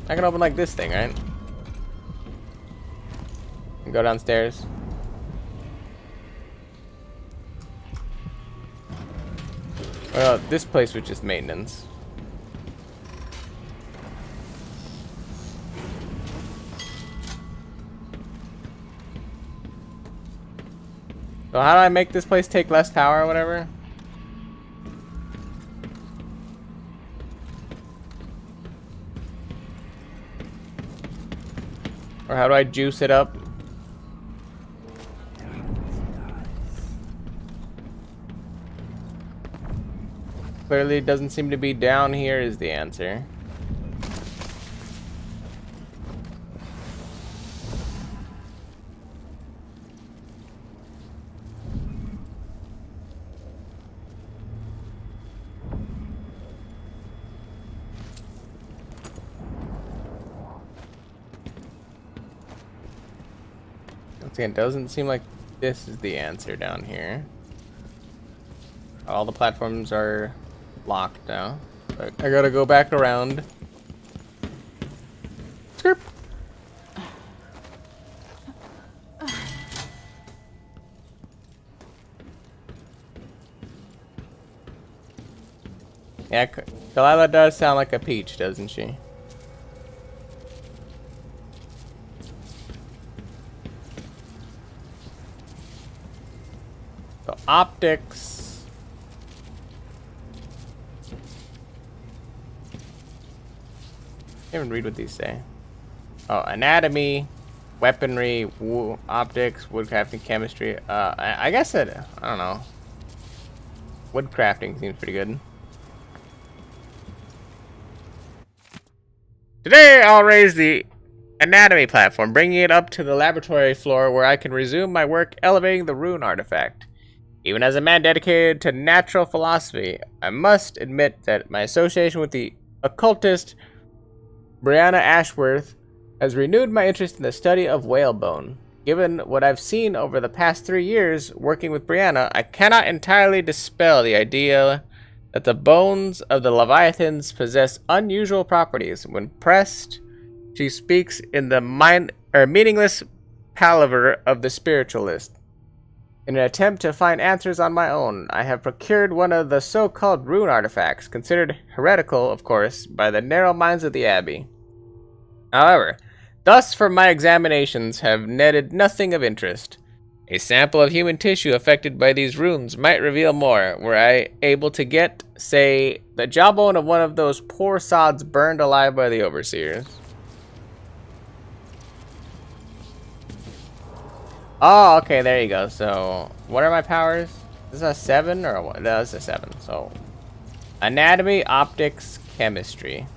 I can open like this thing, right? And go downstairs. Well, this place was just maintenance. So how do I make this place take less power or whatever? Or how do I juice it up? Clearly it doesn't seem to be down here is the answer. Once again, it doesn't seem like this is the answer down here. All the platforms are locked now. I gotta go back around. Skirp. Yeah, Delilah does sound like a peach, doesn't she? So optics. I can't even read what these say. Oh, anatomy, weaponry, optics, woodcrafting, chemistry. I guess I don't know. Woodcrafting seems pretty good. Today I'll raise the anatomy platform, bringing it up to the laboratory floor where I can resume my work elevating the rune artifact. Even as a man dedicated to natural philosophy, I must admit that my association with the occultist Brianna Ashworth has renewed my interest in the study of whalebone. Given what I've seen over the past 3 years working with Brianna, I cannot entirely dispel the idea that the bones of the Leviathans possess unusual properties. When pressed, she speaks in the meaningless palaver of the spiritualist. In an attempt to find answers on my own, I have procured one of the so-called rune artifacts, considered heretical, of course, by the narrow minds of the Abbey. However, thus far my examinations have netted nothing of interest. A sample of human tissue affected by these runes might reveal more. Were I able to get, say, the jawbone of one of those poor sods burned alive by the overseers. Oh, okay, there you go. So, what are my powers? Is this a 7 or a 1? No, it's a 7. So, anatomy, optics, chemistry.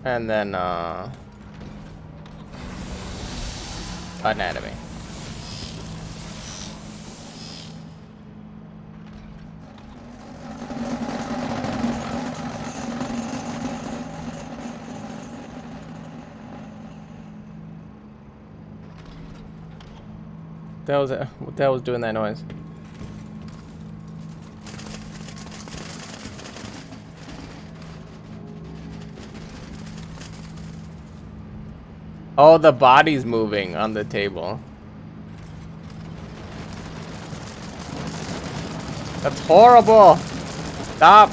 And then, anatomy. What the hell was doing that noise? Oh, the body's moving on the table. That's horrible. Stop.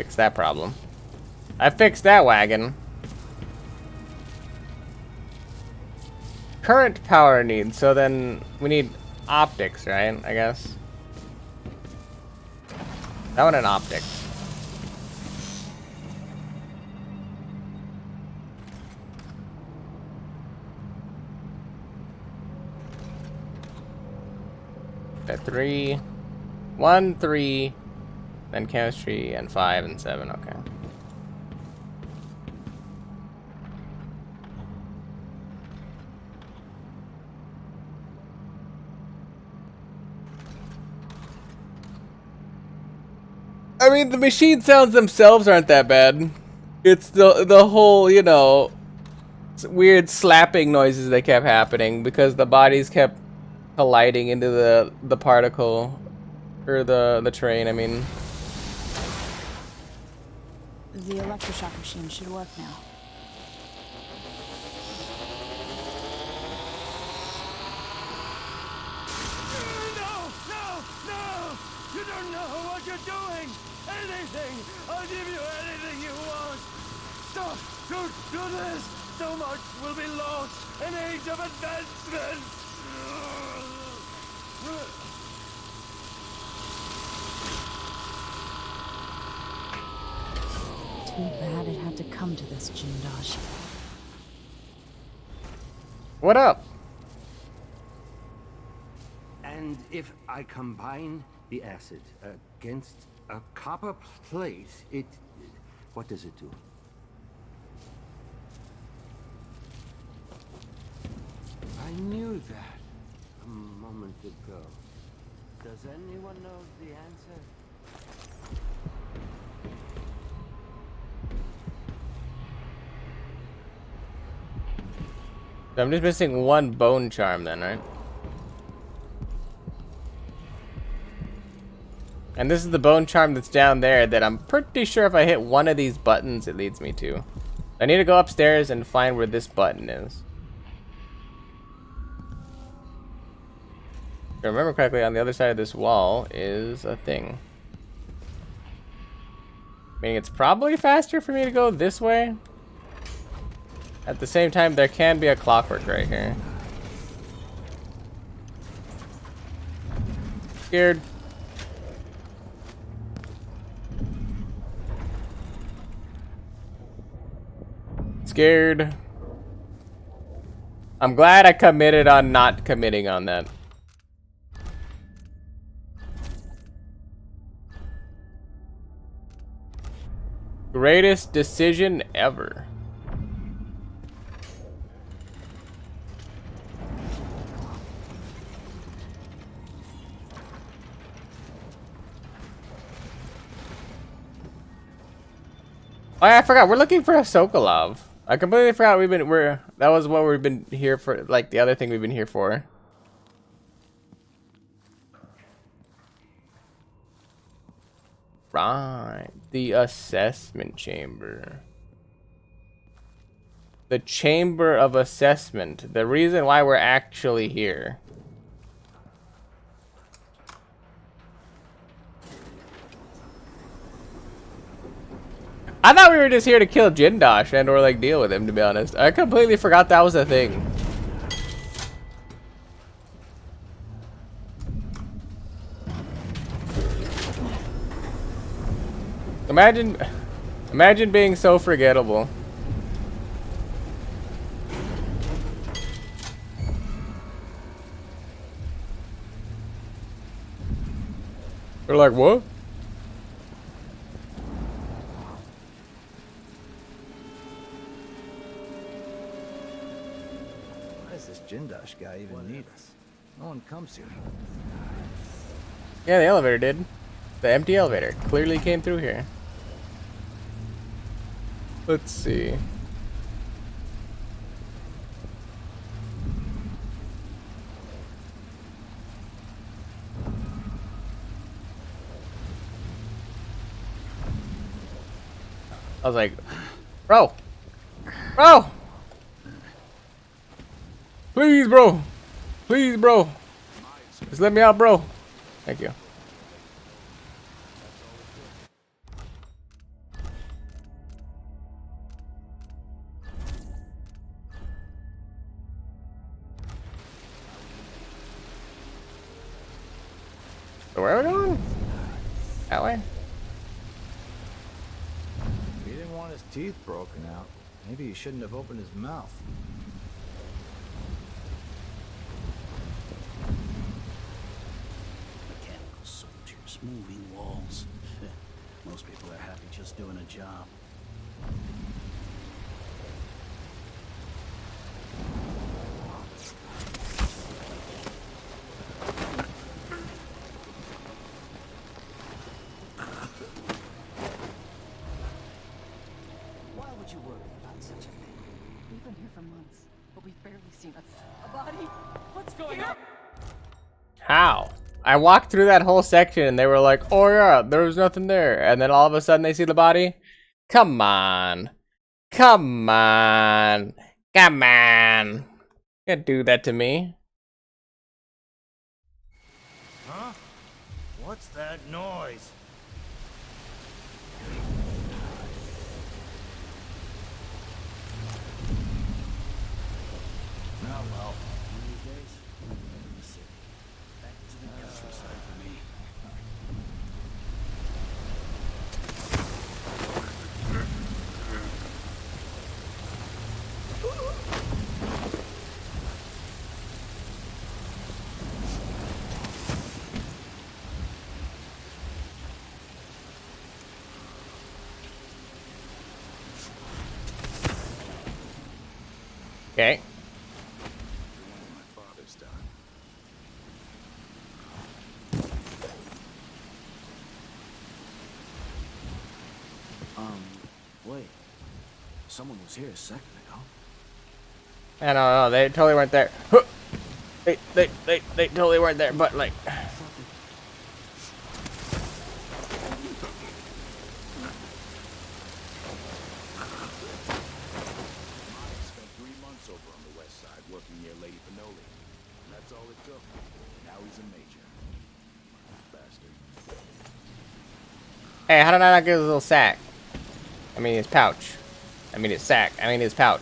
fixed that problem. I fixed that wagon. Current power needs, so then we need optics, right? I guess. That one and optics. At 3, 1, 3, then chemistry, and 5 and 7. Okay. I mean, the machine sounds themselves aren't that bad. It's the whole, you know, weird slapping noises that kept happening because the bodies kept colliding into the particle or the terrain. I mean, the electroshock machine should work now. No! You don't know what you're doing! Anything! I'll give you anything you want! Stop! Don't do this! So much will be lost! An age of advancement! Too bad it had to come to this, Jindosh. What up? And if I combine the acid against a copper plate, what does it do? I knew that a moment ago. Does anyone know the answer? So I'm just missing one bone charm then, right? And this is the bone charm that's down there that I'm pretty sure if I hit one of these buttons, it leads me to. I need to go upstairs and find where this button is. If I remember correctly, on the other side of this wall is a thing. Meaning it's probably faster for me to go this way. At the same time, there can be a clockwork right here. Scared. Scared. I'm glad I committed on not committing on that. Greatest decision ever. Oh, I forgot. We're looking for a Sokolov. I completely forgot that was what we've been here for, like the other thing we've been here for. Right. The assessment chamber. The chamber of assessment. The reason why we're actually here. I thought we were just here to kill Jindosh and or like deal with him, to be honest. I completely forgot that was a thing. Imagine being so forgettable. They're like, what? Why does this Jindosh guy even need us? No one comes here. Yeah, the elevator did. The empty elevator clearly came through here. Let's see. I was like, bro, please, bro, just let me out, bro. Thank you. So where are we going? That way? He didn't want his teeth broken out. Maybe he shouldn't have opened his mouth. Mechanical soldiers, moving walls. Most people are happy just doing a job. Why would you worry about such a thing? We've been here for months, but we've barely seen a body. What's going on? How? I walked through that whole section and they were like, oh yeah, there was nothing there. And then all of a sudden they see the body? Come on. Come on. Come on. You can't do that to me. Huh? What's that noise? Now, well, these days, in the city. Back to the countryside for me. Okay. Wait. Someone was here a second ago. I don't know, they totally weren't there. They totally weren't there, but like... Spent 3 months over on the west side working near Lady Pinoli. And that's all it took. Now he's a major. Bastard. Hey, how did I not get his little sack? I mean his pouch. I mean his sack. I mean his pouch.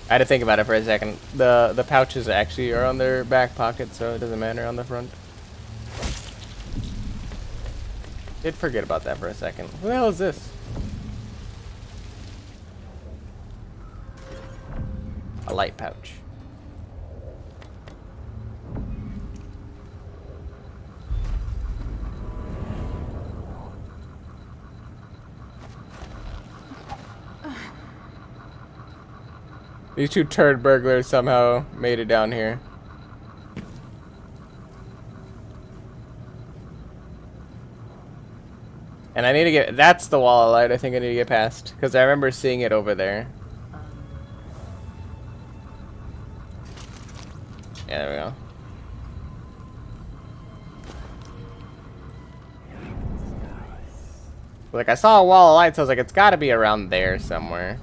I had to think about it for a second. The pouches actually are on their back pocket, so it doesn't matter on the front. Did forget about that for a second. Who the hell is this? A light pouch. These two turd burglars somehow made it down here. And I need to get... That's the wall of light I think I need to get past. Because I remember seeing it over there. Yeah, there we go. Like, I saw a wall of light, so I was like, it's gotta be around there somewhere.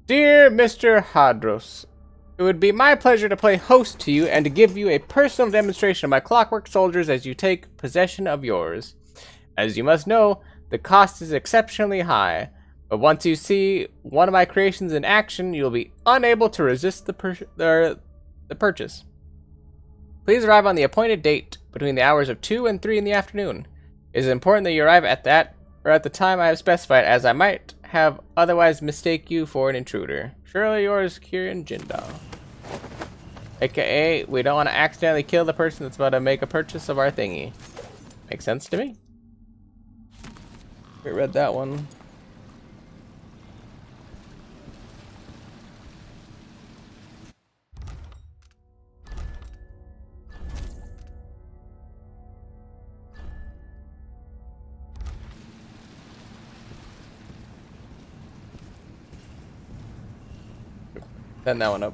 Dear Mr. Hadros, it would be my pleasure to play host to you and to give you a personal demonstration of my clockwork soldiers as you take possession of yours. As you must know, the cost is exceptionally high, but once you see one of my creations in action, you'll be unable to resist the purchase. Please arrive on the appointed date between the hours of 2 and 3 in the afternoon. It is important that you arrive at that or at the time I have specified, as I might have otherwise mistake you for an intruder. Surely yours, Kirin Jindal. AKA, we don't want to accidentally kill the person that's about to make a purchase of our thingy. Makes sense to me. We read that one. Send that one up.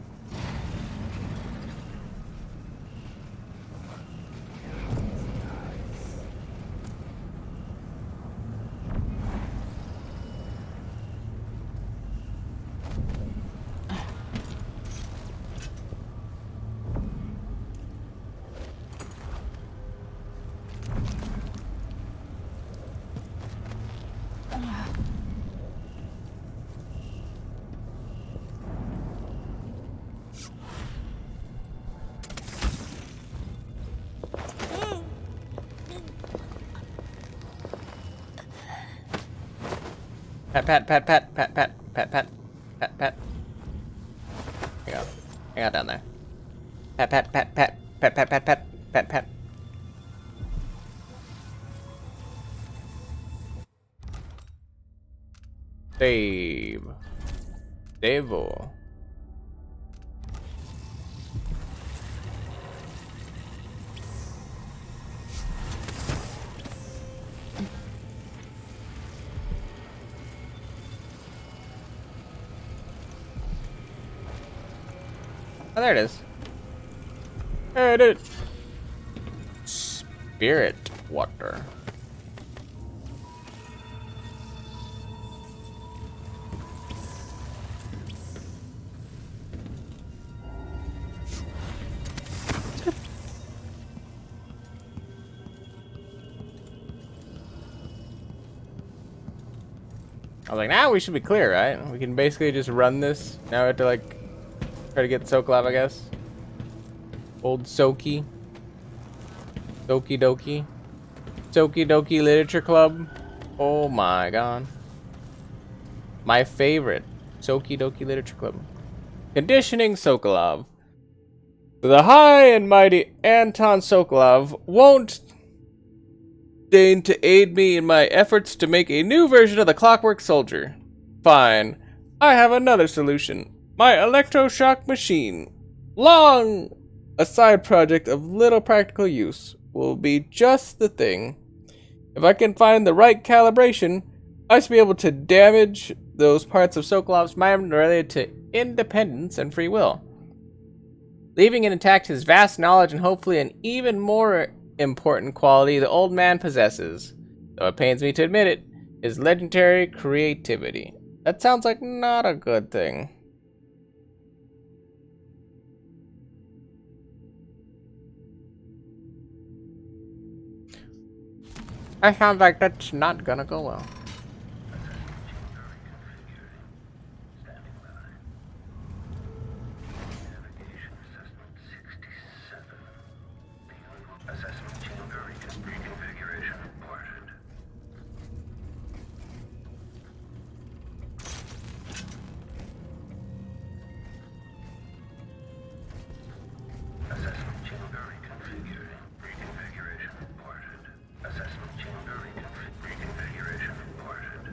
Pat, pat, pat, pat, pat, pat, pat, pat, pat, pat. Hang on. Hang on down there. Pat, pat, pat, pat, pat, pat, pat, pat, pat, pat. Dave. Devo. Oh, there it is. There it is. Spirit water. I was like, now we should be clear, right? We can basically just run this. Now we have to, like, try to get Sokolov, I guess. Old Soki. Soki Doki. Soki Doki Literature Club. Oh my god. My favorite. Soki Doki Literature Club. Conditioning Sokolov. The high and mighty Anton Sokolov won't deign to aid me in my efforts to make a new version of the Clockwork Soldier. Fine. I have another solution. My electroshock machine. Long! A side project of little practical use will be just the thing. If I can find the right calibration, I should be able to damage those parts of Sokolov's mind related to independence and free will, leaving intact his vast knowledge and hopefully an even more important quality the old man possesses, though it pains me to admit it, his legendary creativity. That sounds like not a good thing. That sounds like that's not gonna go well. Assessment chamber reconfiguration reported. Assessment chamber reconfiguration reported. Assessment chamber reconfiguration reported.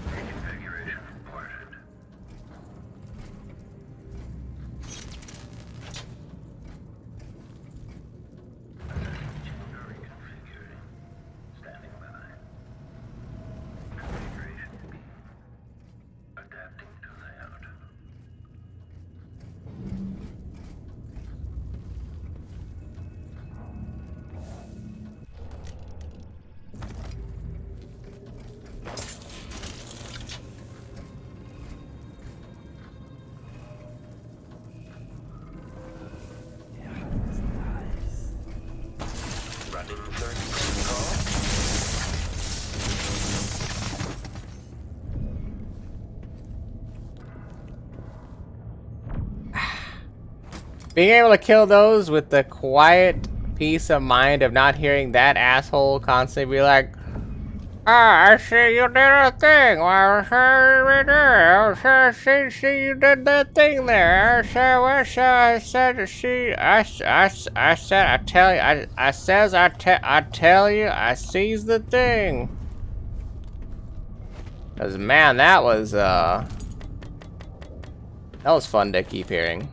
Reconfiguration reported. Standing by. Configuration beam. Adapting to layout. Running third protocol. Being able to kill those with the quiet peace of mind of not hearing that asshole constantly be like, "Ah, I see you did a thing. Well, see you did that thing there. I tell you, I sees the thing." 'Cause man, that was fun to keep hearing.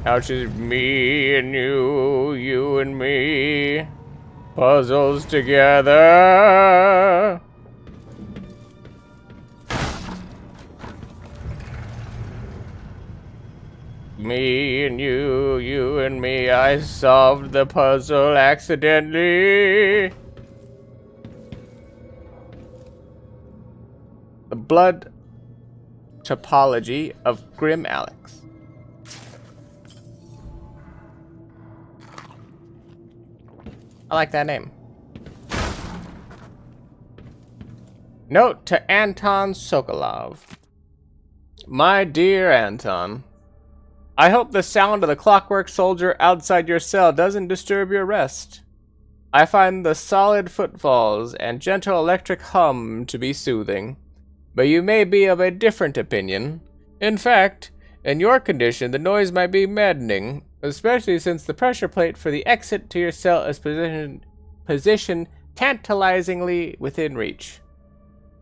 Now it's just me and you, you and me, puzzles together. Me and you, you and me, I solved the puzzle accidentally. The blood topology of Grim Alex. I like that name. Note to Anton Sokolov. My dear Anton, I hope the sound of the clockwork soldier outside your cell doesn't disturb your rest. I find the solid footfalls and gentle electric hum to be soothing, but you may be of a different opinion. In fact, in your condition, the noise might be maddening, especially since the pressure plate for the exit to your cell is positioned tantalizingly within reach.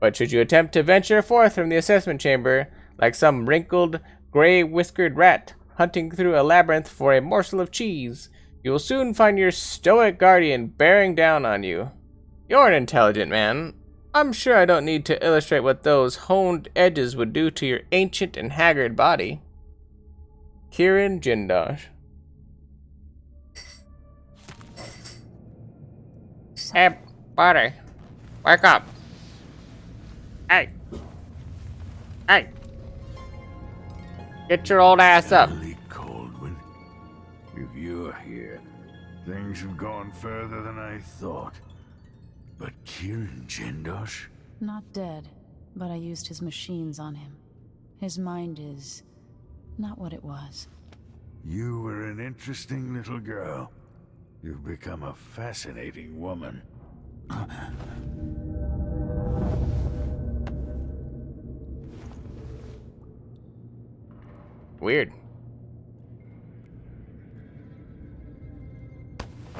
But should you attempt to venture forth from the assessment chamber, like some wrinkled, gray-whiskered rat hunting through a labyrinth for a morsel of cheese, you will soon find your stoic guardian bearing down on you. You're an intelligent man. I'm sure I don't need to illustrate what those honed edges would do to your ancient and haggard body. Kirin Jindosh. Hey, buddy. Wake up. Hey. Hey. Get your old ass up. Kaldwin. If you're here, things have gone further than I thought. But Kirin Jindosh? Not dead, but I used his machines on him. His mind is not what it was. You were an interesting little girl. You've become a fascinating woman. Weird.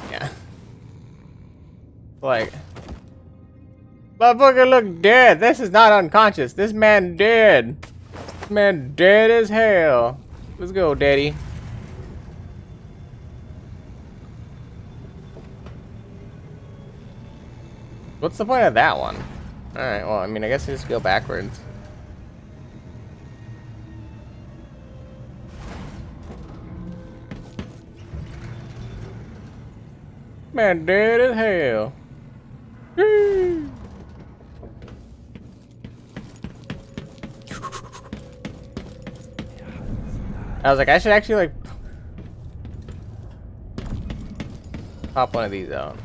Yeah. Like, motherfucker look dead. This is not unconscious. This man dead. This man dead as hell. Let's go, daddy. What's the point of that one? Alright, well, I mean, I guess I just go backwards. Man dead as hell. I was like, I should actually like pop one of these out.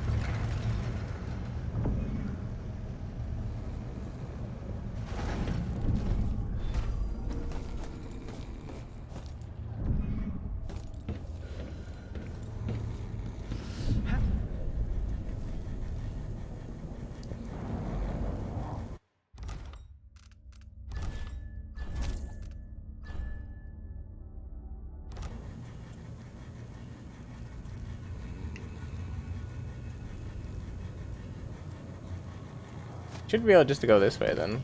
Should be able just to go this way then.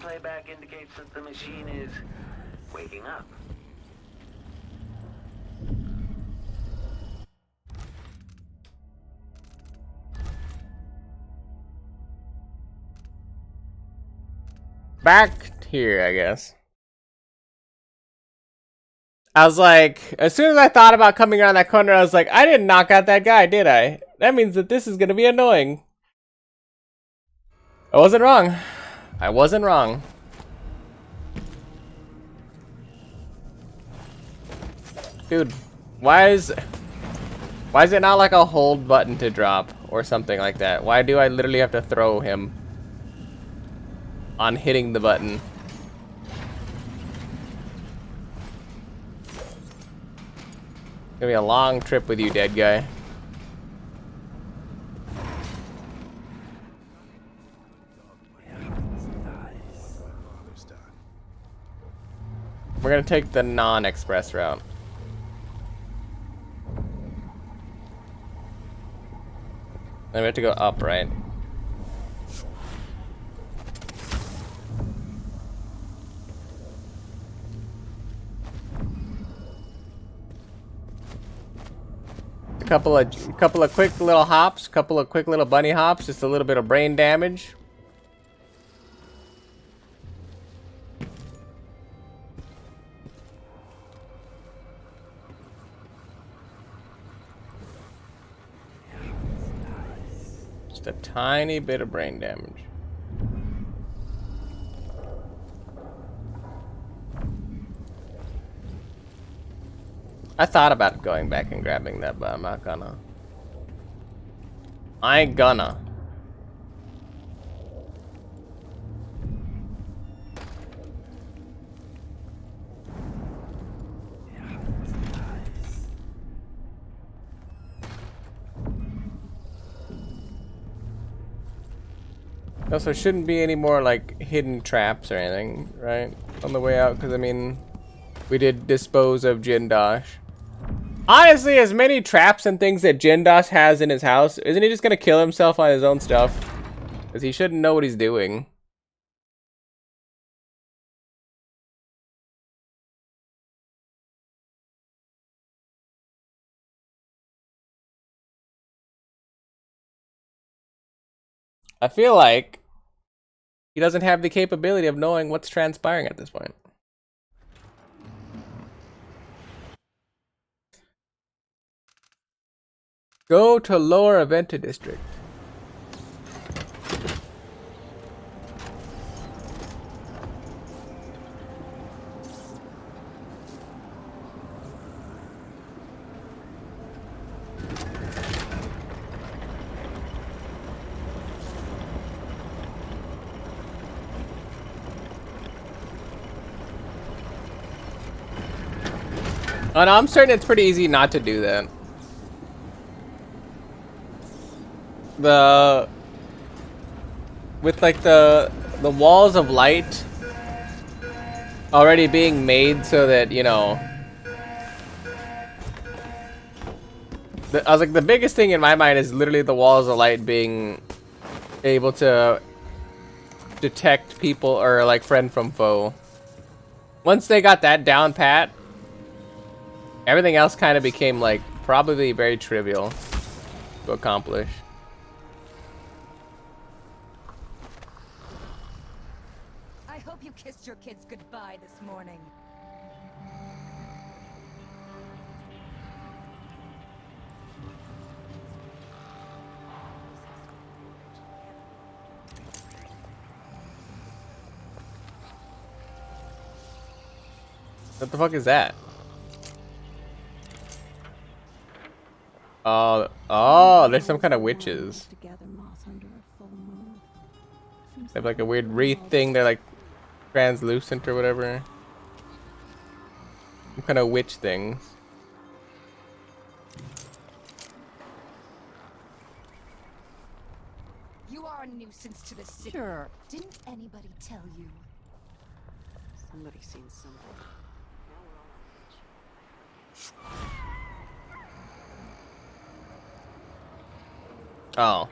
Playback indicates that the machine is waking up. Back here, I guess. I was like, as soon as I thought about coming around that corner, I was like, I didn't knock out that guy, did I? That means that this is gonna be annoying. I wasn't wrong. I wasn't wrong. Dude, why is it not like a hold button to drop or something like that? Why do I literally have to throw him on hitting the button? It's gonna be a long trip with you, dead guy. We're gonna take the non-express route. Then we have to go up, right? The couple of quick little hops, couple of quick little bunny hops, just a little bit of brain damage. Just a tiny bit of brain damage. I thought about going back and grabbing that, but I'm not gonna. I ain't gonna. Also, shouldn't be any more like hidden traps or anything, right? On the way out, because I mean, we did dispose of Jindosh. Honestly, as many traps and things that Jindosh has in his house, isn't he just gonna kill himself on his own stuff? Because he shouldn't know what he's doing. I feel like he doesn't have the capability of knowing what's transpiring at this point. Go to Lower Aventa District. Oh no, I'm certain it's pretty easy not to do that. With like the walls of light already being made so that, you know, I was like, the biggest thing in my mind is literally the walls of light being able to detect people or like friend from foe. Once they got that down pat, everything else kind of became like probably very trivial to accomplish. I hope you kissed your kids goodbye this morning. What the fuck is that? Oh, there's some kind of witches. They have like a weird wreath thing. They're like translucent or whatever. Some kind of witch things. You are a nuisance to the city. Sure. Didn't anybody tell you? Somebody's seen something. Oh.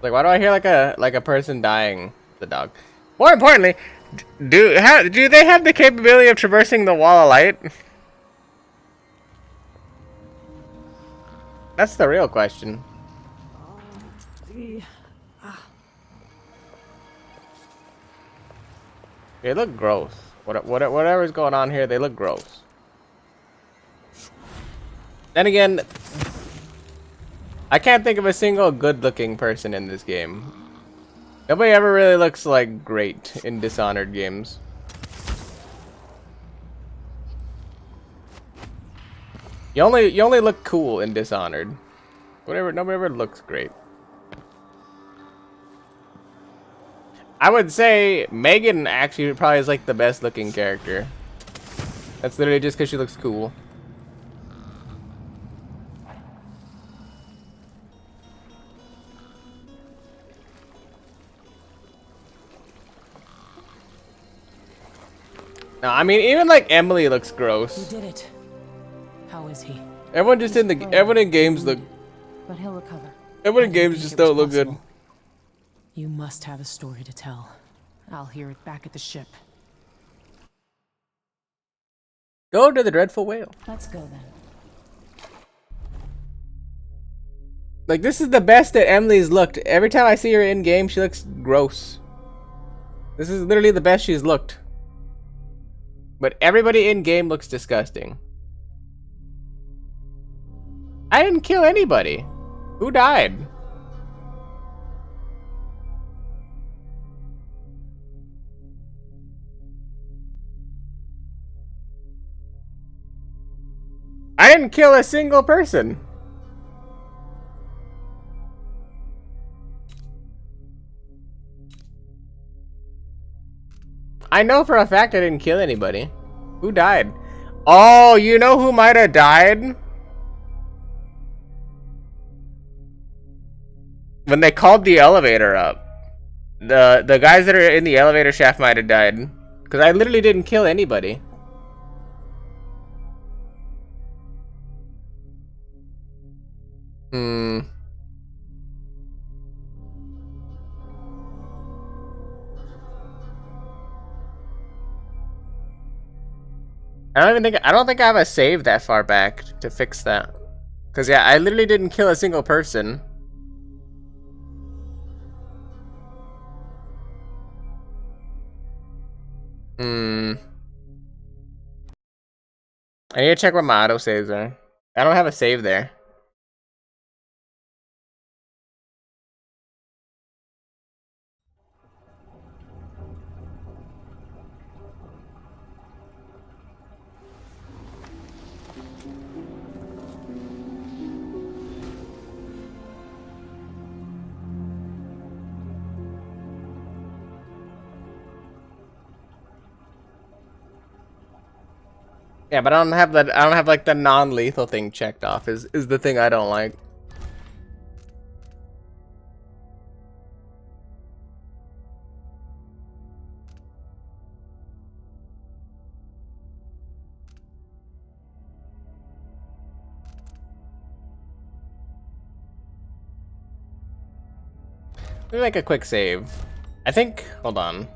Like, why do I hear like a person dying? The dog. More importantly, do they have the capability of traversing the wall of light? That's the real question. They look gross. Whatever's going on here, they look gross. Then again, I can't think of a single good-looking person in this game. Nobody ever really looks like great in Dishonored games. You only look cool in Dishonored. Nobody ever looks great. I would say Megan actually probably is like the best looking character. That's literally just because she looks cool. No, I mean, even like Emily looks gross. You did it. How is he? Everyone just everyone in games look. But he'll recover. Everyone in games just don't look good. You must have a story to tell. I'll hear it back at the ship. Go to the Dreadful Whale. Let's go then. Like, this is the best that Emily's looked. Every time I see her in game, she looks gross. This is literally the best she's looked. But everybody in game looks disgusting. I didn't kill anybody. Who died? I didn't kill a single person. I know for a fact I didn't kill anybody. Who died? Oh, you know who might have died? When they called the elevator up. The guys that are in the elevator shaft might have died. Because I literally didn't kill anybody. I don't think I have a save that far back to fix that. Cause yeah, I literally didn't kill a single person. I need to check what my auto saves are. I don't have a save there. Yeah, but I don't have that. I don't have like the non-lethal thing checked off. Is the thing I don't like. Let me make a quick save. I think. Hold on.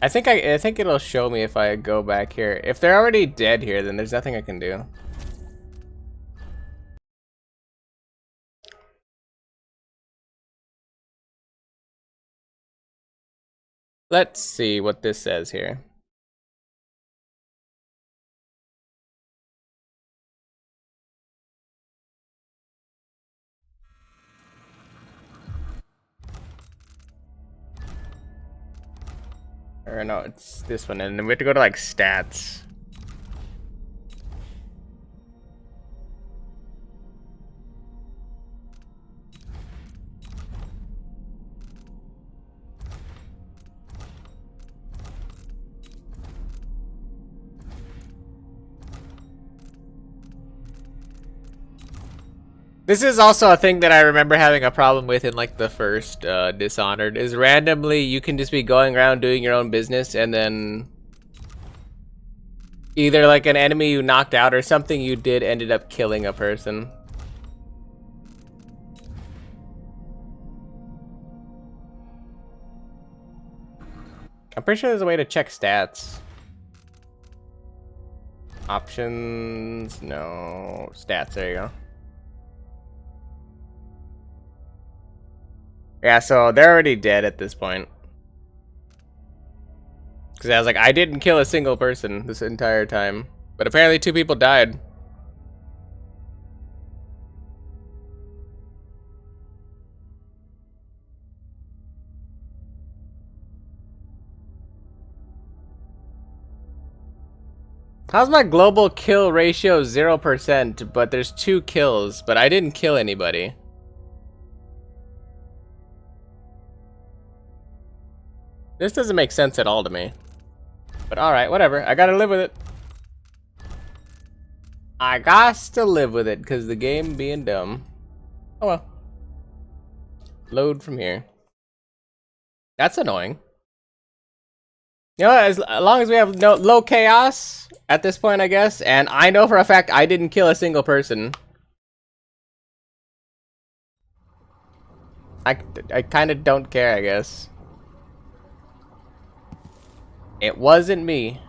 I think it'll show me if I go back here. If they're already dead here, then there's nothing I can do. Let's see what this says here. Or no, it's this one, and then we have to go to like stats. This is also a thing that I remember having a problem with in like the first Dishonored, is randomly you can just be going around doing your own business and then either like an enemy you knocked out or something you did ended up killing a person. I'm pretty sure there's a way to check stats. Options, no, stats, there you go. Yeah, so they're already dead at this point. Because I was like, I didn't kill a single person this entire time. But apparently 2 people died. How's my global kill ratio 0%, but there's 2 kills, but I didn't kill anybody? This doesn't make sense at all to me. But alright, whatever. I gotta live with it. I gots to live with it, because the game being dumb. Oh well. Load from here. That's annoying. You know, as long as we have no low chaos at this point, I guess. And I know for a fact I didn't kill a single person. I kind of don't care, I guess. It wasn't me.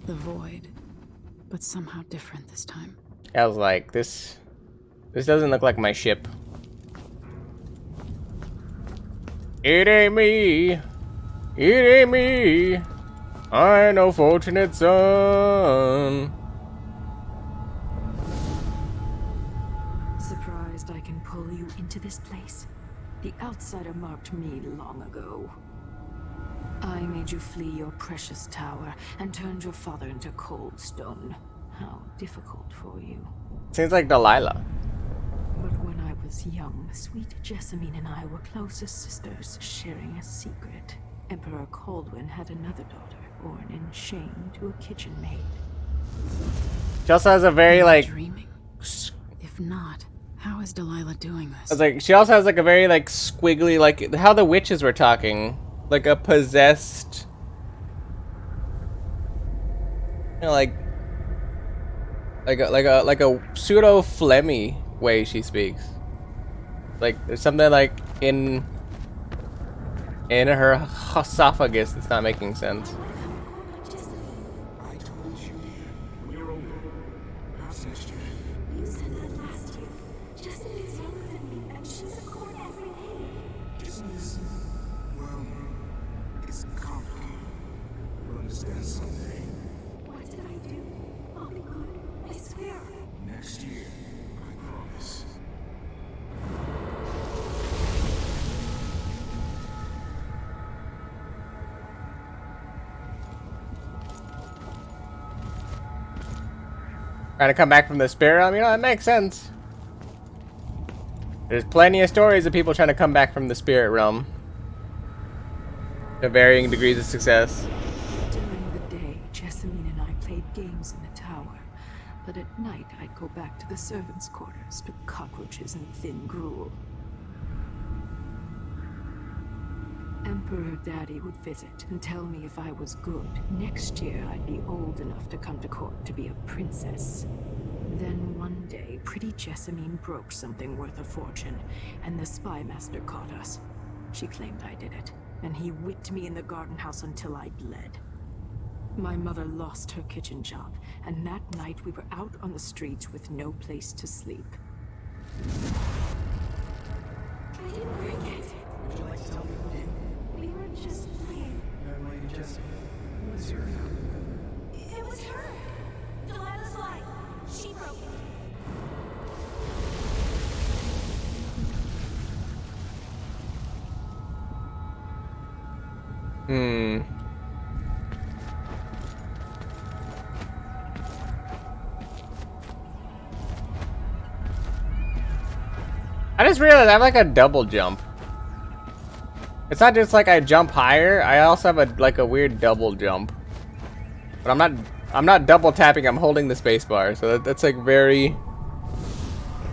The void, but somehow different this time. I was like, this doesn't look like my ship. It ain't me. It ain't me. I no fortunate son. Surprised I can pull you into this place? The outsider marked me long ago. I made you flee your precious tower and turned your father into cold stone. How difficult for you. Seems like Delilah. But when I was young, sweet Jessamine and I were closest sisters, sharing a secret. Emperor Kaldwin had another daughter, born in shame to a kitchen maid. She also has a very like. Dreaming. If not, how is Delilah doing this? I was like, she also has like a very like squiggly, like how the witches were talking, like a possessed, you know, like a pseudo phlegmy way she speaks. Like there's something like in her esophagus that's not making sense. You said that last year. Jessica's younger than me, and she's a court every day. Business, well, it's complicated. We'll understand someday. What did I do? I'll be good. I swear. Next year, I promise. Trying to come back from the spirit realm, you know, that makes sense. There's plenty of stories of people trying to come back from the spirit realm to varying degrees of success. During the day, Jessamine and I played games in the tower. But at night, I'd go back to the servants' quarters to cockroaches and thin gruel. Emperor Daddy would visit and tell me if I was good. Next year, I'd be old enough to come to court to be a princess. Then one day, pretty Jessamine broke something worth a fortune, and the spy master caught us. She claimed I did it, and he whipped me in the garden house until I bled. My mother lost her kitchen job, and that night we were out on the streets with no place to sleep. I didn't bring it. Would you like to tell me who did? We were just playing. Young lady Jessamine. Who is your It was her. Delilah's lie. She broke it. I just realized I have like a double jump. It's not just like I jump higher, I also have like a weird double jump. But I'm not double tapping, I'm holding the space bar, so that's like very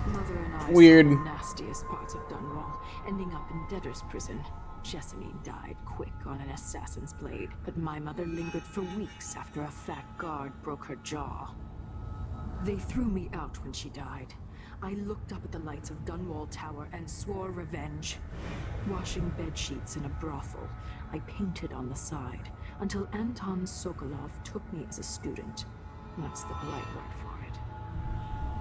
Mother and I weird. saw the nastiest parts of Dunwall, ending up in debtor's prison. Jessamine died quick on an assassin's blade, but my mother lingered for weeks after a fat guard broke her jaw. They threw me out when she died. I looked up at the lights of Dunwall Tower and swore revenge. Washing bed sheets in a brothel, I painted on the side, until Anton Sokolov took me as a student. That's the polite word for it.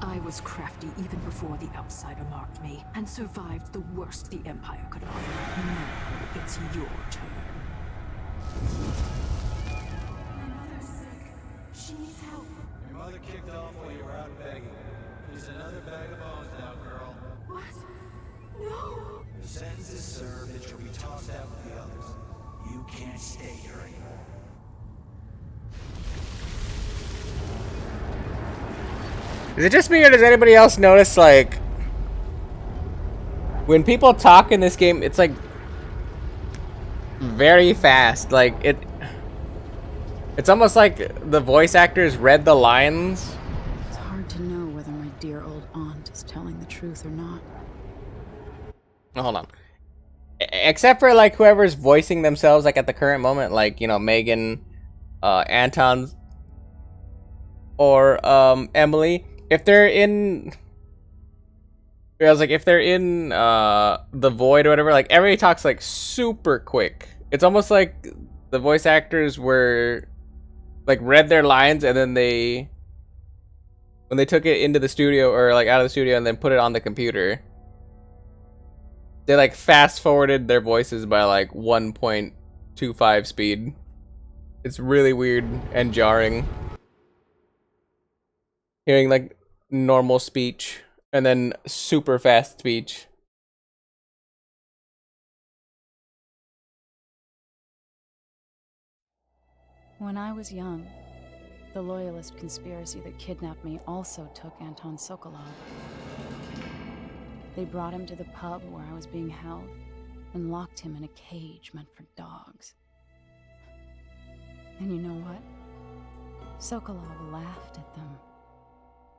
I was crafty even before the outsider marked me, and survived the worst the Empire could offer. Now it's your turn. My mother's sick. She needs help. Your mother kicked off while you were out begging. She's another bag of bones now, girl. What? No! Your sentence is served and you'll be tossed out with the others. You can't stay here anymore. Is it just me or does anybody else notice like when people talk in this game, it's like very fast. Like it's almost like the voice actors read the lines. It's hard to know whether my dear old aunt is telling the truth or not. Hold on. Except for like whoever's voicing themselves like at the current moment, like, you know, Megan, Anton, or Emily. If they're in I was like, if they're in the void or whatever, like everybody talks like super quick. It's almost like the voice actors were like read their lines and then when they took it into the studio or like out of the studio and then put it on the computer, they like fast forwarded their voices by like 1.25 speed. It's really weird and jarring. Hearing like normal speech and then super fast speech. When I was young, the Loyalist conspiracy that kidnapped me also took Anton Sokolov. They brought him to the pub where I was being held and locked him in a cage meant for dogs. And you know what? Sokolov laughed at them.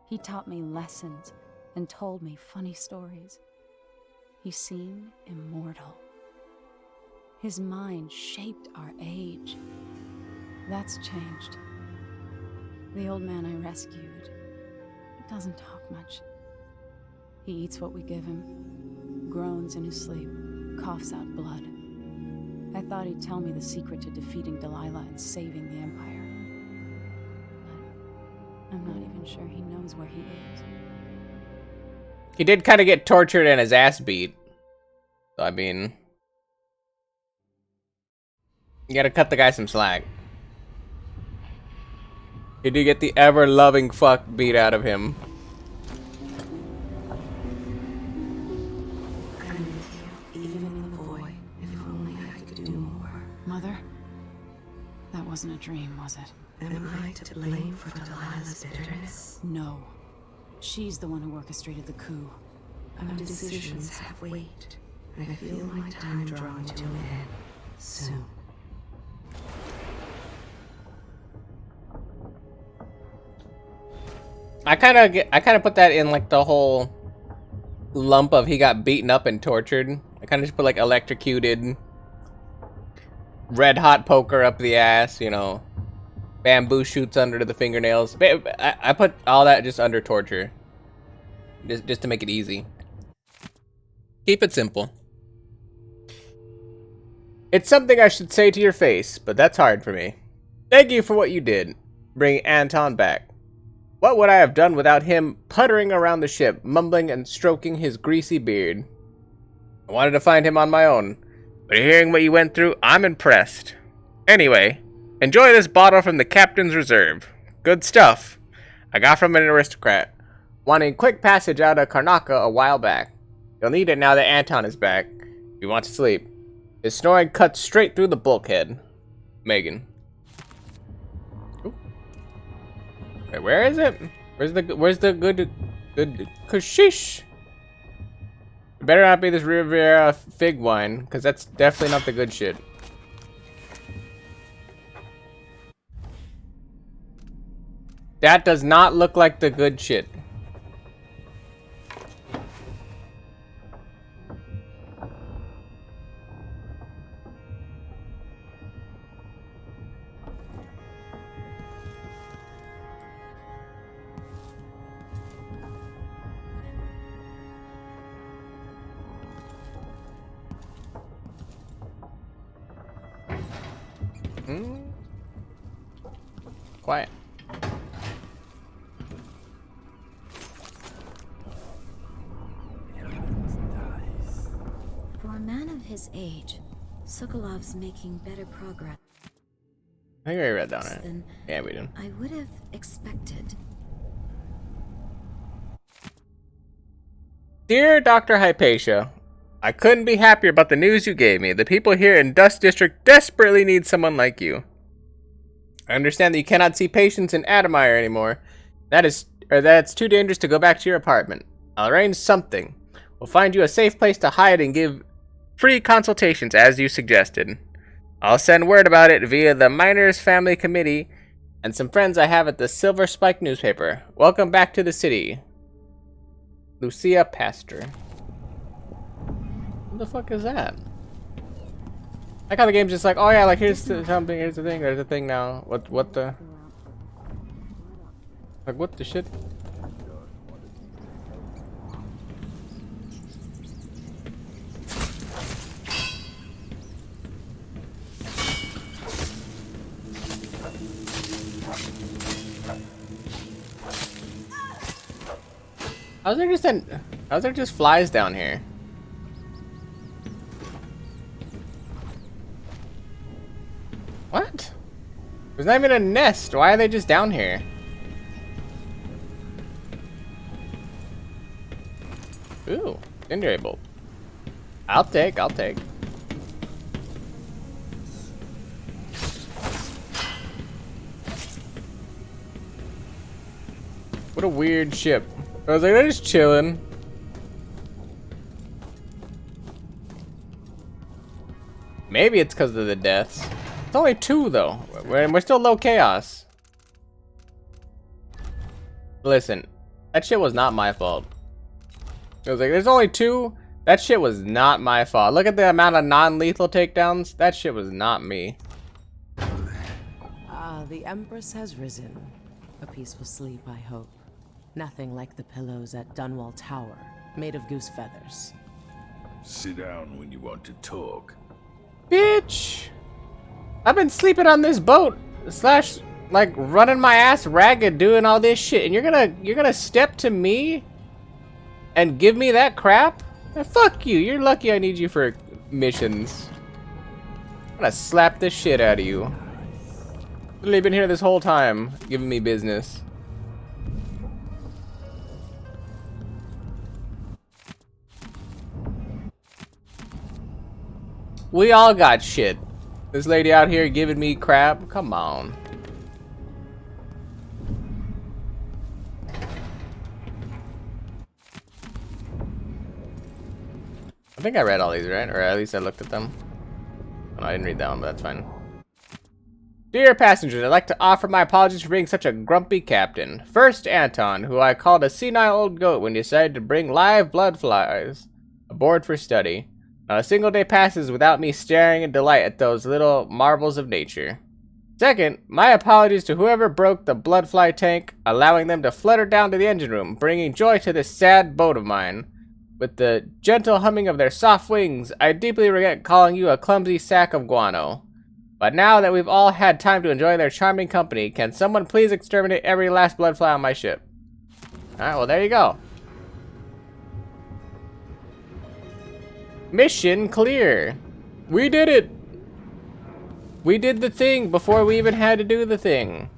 He taught me lessons and told me funny stories. He seemed immortal. His mind shaped our age. That's changed. The old man I rescued doesn't talk much. He eats what we give him, groans in his sleep, coughs out blood. I thought he'd tell me the secret to defeating Delilah and saving the Empire. But I'm not even sure he knows where he is. He did kind of get tortured and his ass beat. So, I mean, you gotta cut the guy some slack. He did get the ever-loving fuck beat out of him. Even in the void, if only I could do more. Mother? That wasn't a dream, was it? Am I to blame for Delilah's bitterness? No. She's the one who orchestrated the coup. Our decisions have weight. I feel my time drawing to an end soon. I kind of put that in like the whole lump of he got beaten up and tortured. I kind of just put like electrocuted, red hot poker up the ass, you know, bamboo shoots under the fingernails. I put all that just under torture, just to make it easy. Keep it simple. It's something I should say to your face, but that's hard for me. Thank you for what you did. Bring Anton back. What would I have done without him puttering around the ship, mumbling and stroking his greasy beard? I wanted to find him on my own, but hearing what you went through, I'm impressed. Anyway, enjoy this bottle from the Captain's Reserve. Good stuff. I got from an aristocrat, wanting quick passage out of Karnaca a while back. You'll need it now that Anton is back, if you want to sleep. His snoring cuts straight through the bulkhead. Megan. Wait, where is it? Where's the good kashish? It better not be this Riviera fig wine, because that's definitely not the good shit. That does not look like the good shit. Quiet. For a man of his age, Sokolov's making better progress I think I read that on it. than Yeah, we did. I would have expected. Dear Dr. Hypatia, I couldn't be happier about the news you gave me. The people here in Dust District desperately need someone like you. I understand that you cannot see patients in Admire anymore. That's too dangerous to go back to your apartment. I'll arrange something. We'll find you a safe place to hide and give free consultations as you suggested. I'll send word about it via the Miners Family Committee and some friends I have at the Silver Spike newspaper. Welcome back to the city. Lucia Pastor. What the fuck is that? Like how the game's just like, oh yeah, like here's something, here's the thing, there's a thing now. What the? Like what the shit? How's there just flies down here? What? There's not even a nest. Why are they just down here? Ooh, incendiary bolt. I'll take. What a weird ship. I was like, they're just chilling. Maybe it's because of the deaths. It's only 2 though. We're still low chaos. Listen, that shit was not my fault. I was like, there's only 2. That shit was not my fault. Look at the amount of non-lethal takedowns. That shit was not me. The Empress has risen. A peaceful sleep, I hope. Nothing like the pillows at Dunwall Tower, made of goose feathers. Sit down when you want to talk. Bitch! I've been sleeping on this boat, slash, like, running my ass ragged doing all this shit, and you're gonna step to me and give me that crap? Fuck you, you're lucky I need you for missions. I'm gonna slap the shit out of you. Literally been here this whole time, giving me business. We all got shit. This lady out here giving me crap? Come on. I think I read all these, right? Or at least I looked at them. Oh, I didn't read that one, but that's fine. Dear passengers, I'd like to offer my apologies for being such a grumpy captain. First, Anton, who I called a senile old goat when he decided to bring live blood flies aboard for study. Not a single day passes without me staring in delight at those little marvels of nature. Second, my apologies to whoever broke the bloodfly tank, allowing them to flutter down to the engine room, bringing joy to this sad boat of mine. With the gentle humming of their soft wings, I deeply regret calling you a clumsy sack of guano. But now that we've all had time to enjoy their charming company, can someone please exterminate every last bloodfly on my ship? Alright, well there you go. Mission clear. We did it. We did the thing before we even had to do the thing.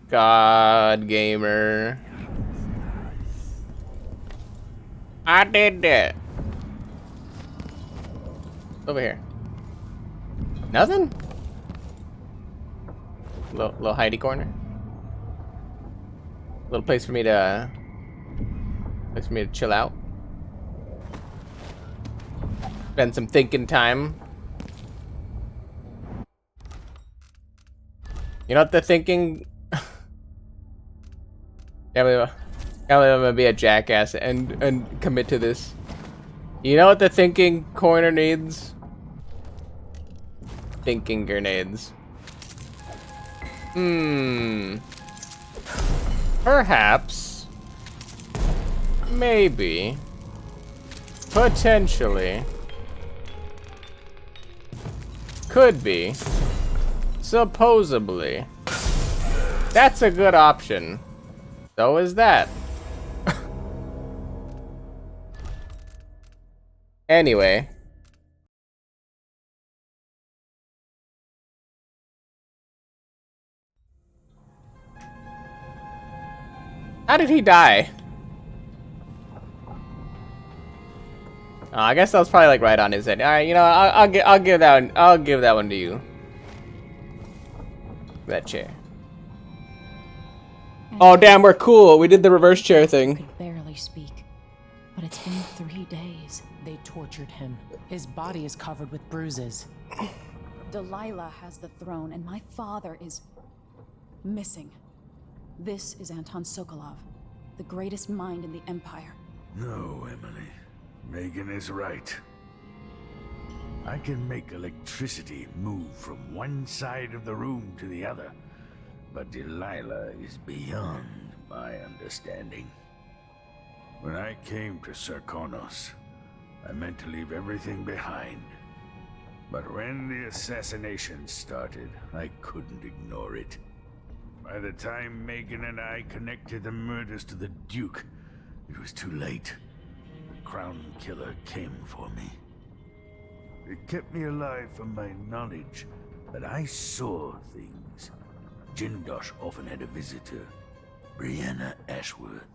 God, gamer. I did it. Over here. Nothing? Little hidey corner. Little place for me to chill out. Spend some thinking time. You know what the thinking? Can't believe I'm gonna be a jackass and commit to this. You know what the thinking corner needs? Thinking grenades. Perhaps. Maybe. Potentially. Could be. Supposedly. That's a good option. So is that. Anyway. How did he die? Oh, I guess that was probably like right on his head. All right, you know, I'll give that one. I'll give that one to you. That chair. Oh damn, we're cool. We did the reverse chair thing. Could barely speak, but it's been 3 days. They tortured him. His body is covered with bruises. Delilah has the throne, and my father is missing. This is Anton Sokolov, the greatest mind in the Empire. No, Emily. Megan is right. I can make electricity move from one side of the room to the other, but Delilah is beyond my understanding. When I came to Sarkonos, I meant to leave everything behind. But when the assassination started, I couldn't ignore it. By the time Megan and I connected the murders to the Duke, it was too late. The Crown Killer came for me. It kept me alive from my knowledge that I saw things. Jindosh often had a visitor, Brianna Ashworth.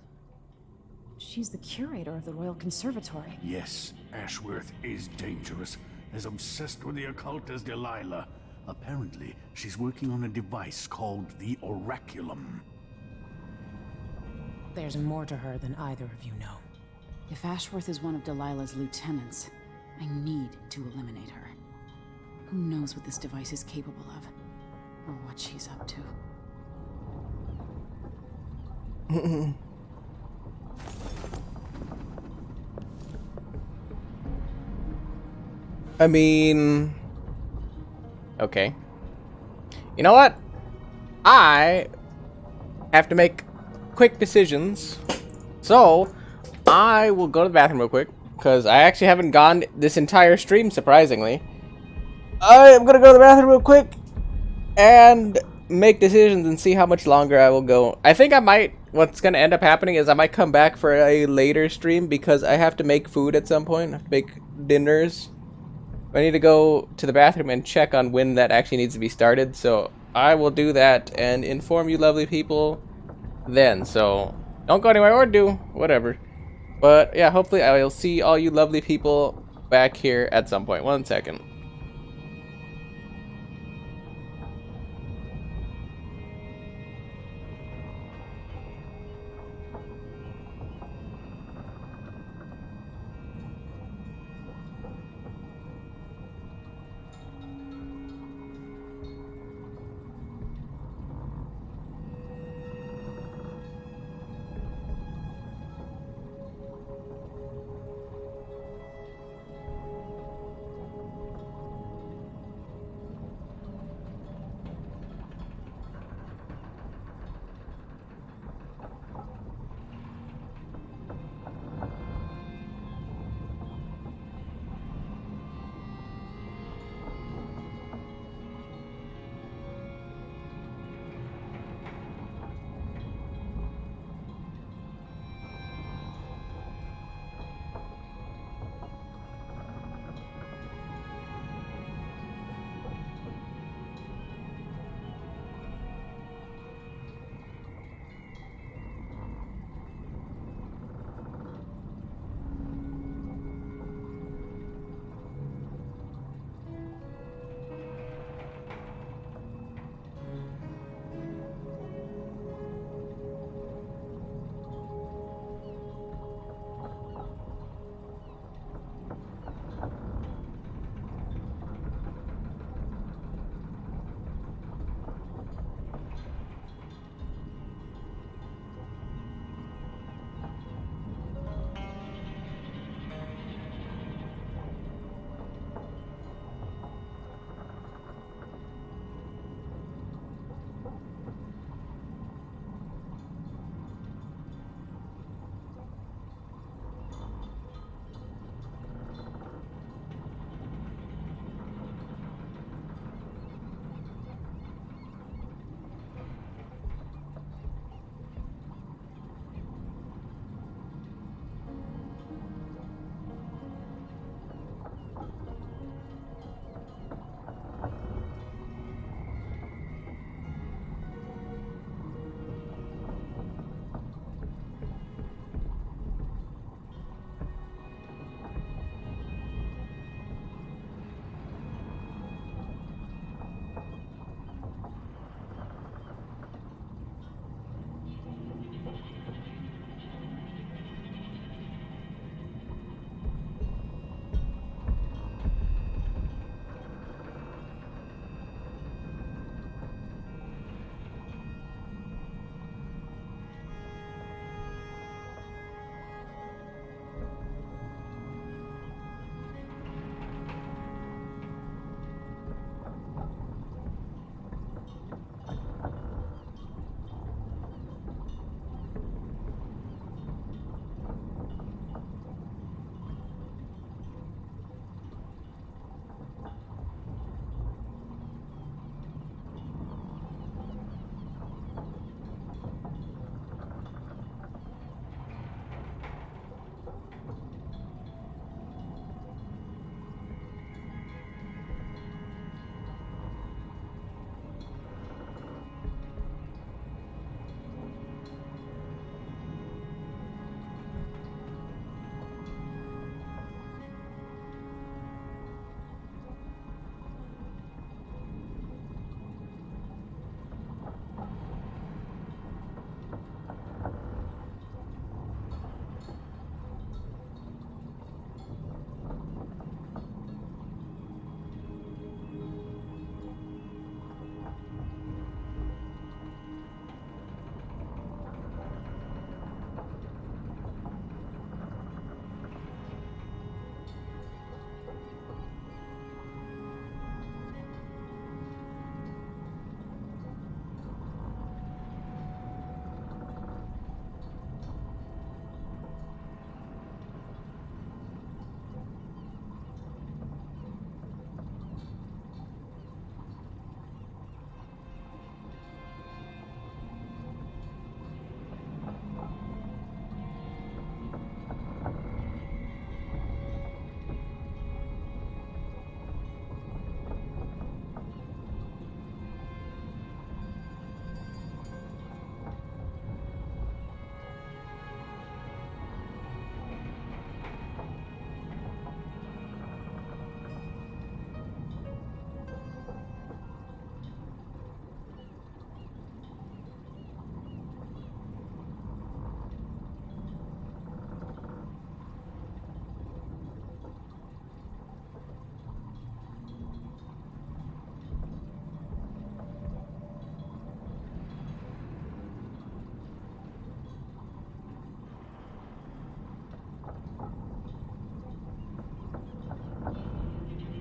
She's the curator of the Royal Conservatory. Yes, Ashworth is dangerous, as obsessed with the occult as Delilah. Apparently, she's working on a device called the Oraculum. There's more to her than either of you know. If Ashworth is one of Delilah's lieutenants, I need to eliminate her. Who knows what this device is capable of, or what she's up to. I mean... Okay. You know what? I have to make quick decisions. So, I will go to the bathroom real quick, because I actually haven't gone this entire stream, surprisingly. I am going to go to the bathroom real quick and make decisions and see how much longer I will go. I think I might... What's going to end up happening is I might come back for a later stream, because I have to make food at some point. I have to make dinners. I need to go to the bathroom and check on when that actually needs to be started, so I will do that and inform you lovely people then. So don't go anywhere, or do whatever. But yeah, hopefully I will see all you lovely people back here at some point. 1 second.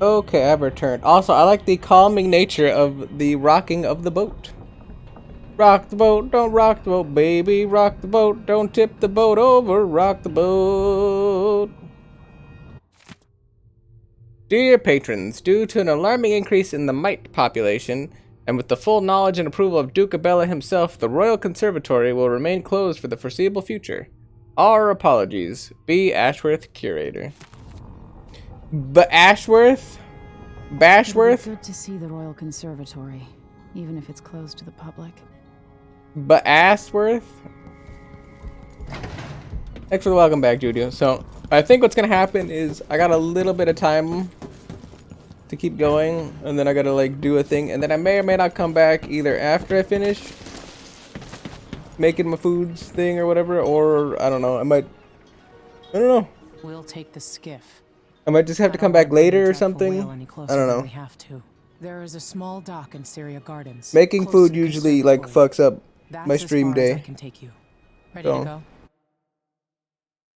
Okay, I've returned. Also, I like the calming nature of the rocking of the boat. Rock the boat, don't rock the boat, baby. Rock the boat, don't tip the boat over. Rock the boat. Dear patrons, due to an alarming increase in the mite population, and with the full knowledge and approval of Duke Abella himself, the Royal Conservatory will remain closed for the foreseeable future. Our apologies. B. Ashworth, Curator. But Ashworth? Bashworth? Good to see the Royal Conservatory, even if it's closed to the public. But Ashworth? Thanks for the welcome back, Judy. So, I think what's gonna happen is I got a little bit of time to keep going, and then I gotta like do a thing, and then I may or may not come back either after I finish making my foods thing or whatever, or I don't know. I don't know. We'll take the skiff. I might just have to come back later or something. I don't know. We have to. There is a small dock in Syria Gardens. Making food usually like fucks up my stream day. I can take you. Ready to go?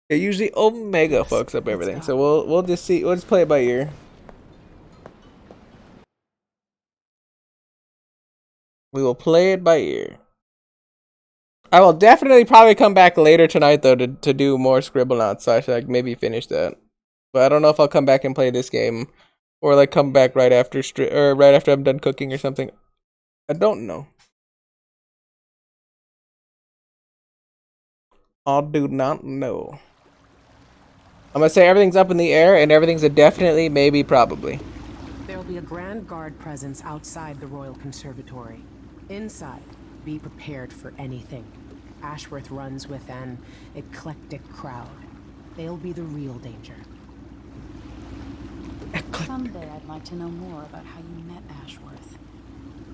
It usually Omega fucks up everything, so we'll just see. We'll just play it by ear. We will play it by ear. I will definitely probably come back later tonight though to do more Scribblenauts, so I should like maybe finish that. But I don't know if I'll come back and play this game, or like come back right after right after I'm done cooking or something. I don't know. I do not know. I'm gonna say everything's up in the air, and everything's a definitely, maybe, probably. There will be a Grand Guard presence outside the Royal Conservatory. Inside, be prepared for anything. Ashworth runs with an eclectic crowd. They'll be the real danger. Someday I'd like to know more about how you met Ashworth.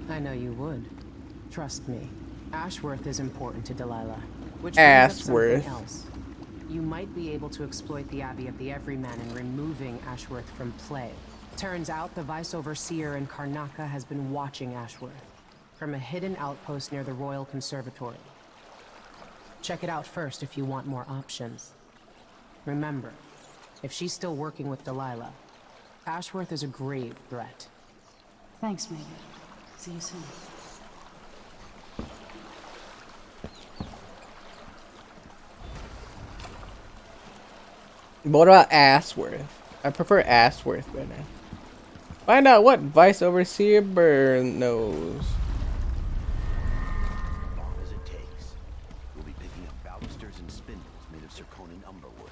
I know you would. Trust me. Ashworth is important to Delilah. Which brings up something else. You might be able to exploit the Abbey of the Everyman in removing Ashworth from play. Turns out the Vice Overseer in Karnaca has been watching Ashworth from a hidden outpost near the Royal Conservatory. Check it out first if you want more options. Remember, if she's still working with Delilah, Ashworth is a grave threat. Thanks, Megan. See you soon. What about Ashworth? I prefer Ashworth better. Find out what Vice Overseer Burn knows. As it takes. We'll be picking up balusters and spindles made of zirconian umberwood.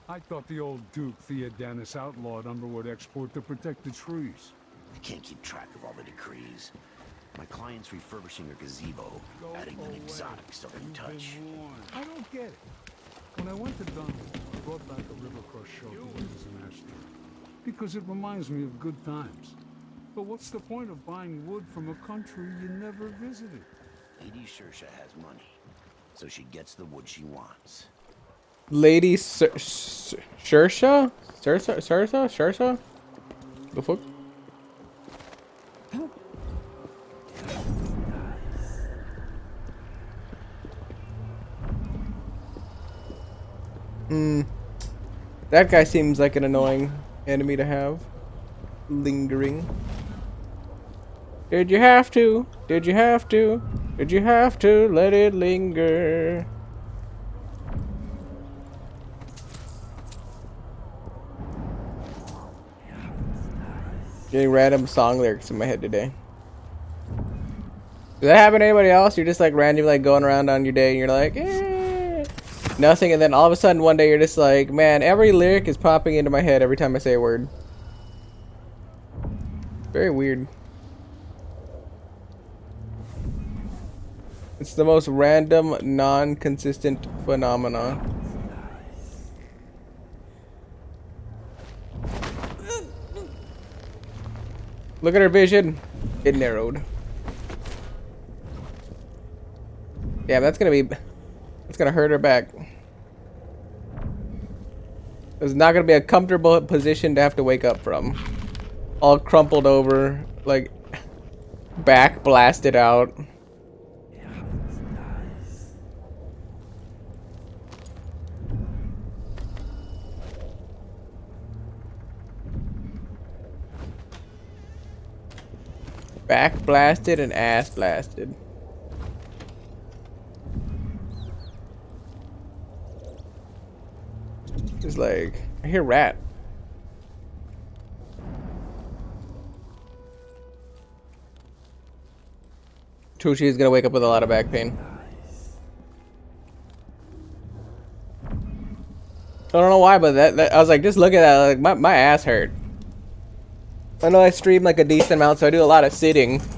I thought the old Duke Theodanis outlawed umberwood export to protect the trees. I can't keep track of all the decrees. My client's refurbishing a gazebo, adding an exotic southern touch. I don't get it. When I went to Dunwall, I brought back a Rivercross Trophy with his master. Because it reminds me of good times. But what's the point of buying wood from a country you never visited? Lady Shersha has money, so she gets the wood she wants. Lady Shersha? Shersha? The fuck? That guy seems like an annoying enemy to have. Lingering. Did you have to? Did you have to? Did you have to let it linger? Getting random song lyrics in my head today. Does that happen to anybody else? You're just like randomly like going around on your day and you're like, nothing, and then all of a sudden one day you're just like, man, every lyric is popping into my head every time I say a word. Very weird. It's the most random, non-consistent phenomenon. Look at her vision. It narrowed. Yeah, that's gonna hurt her back. It's not gonna be a comfortable position to have to wake up from. All crumpled over, like back blasted out. Back blasted and ass blasted. It's like, I hear rat. Chuchi is gonna wake up with a lot of back pain. I don't know why, but that I was like, just look at that. Like my ass hurt. I know I stream like a decent amount, so I do a lot of sitting. So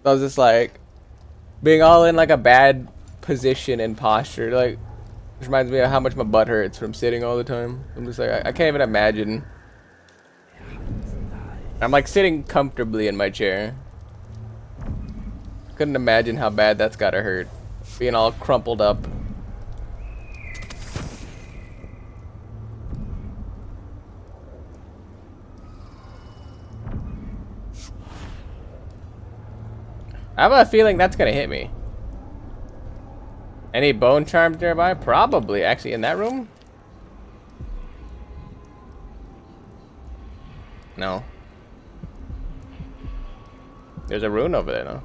I was just like, being all in like a bad position and posture, like, which reminds me of how much my butt hurts from sitting all the time. I'm just like, I can't even imagine. I'm like sitting comfortably in my chair. Couldn't imagine how bad that's gotta hurt. Being all crumpled up. I have a feeling that's gonna hit me. Any bone charms nearby? Probably. Actually, in that room? No. There's a rune over there, though.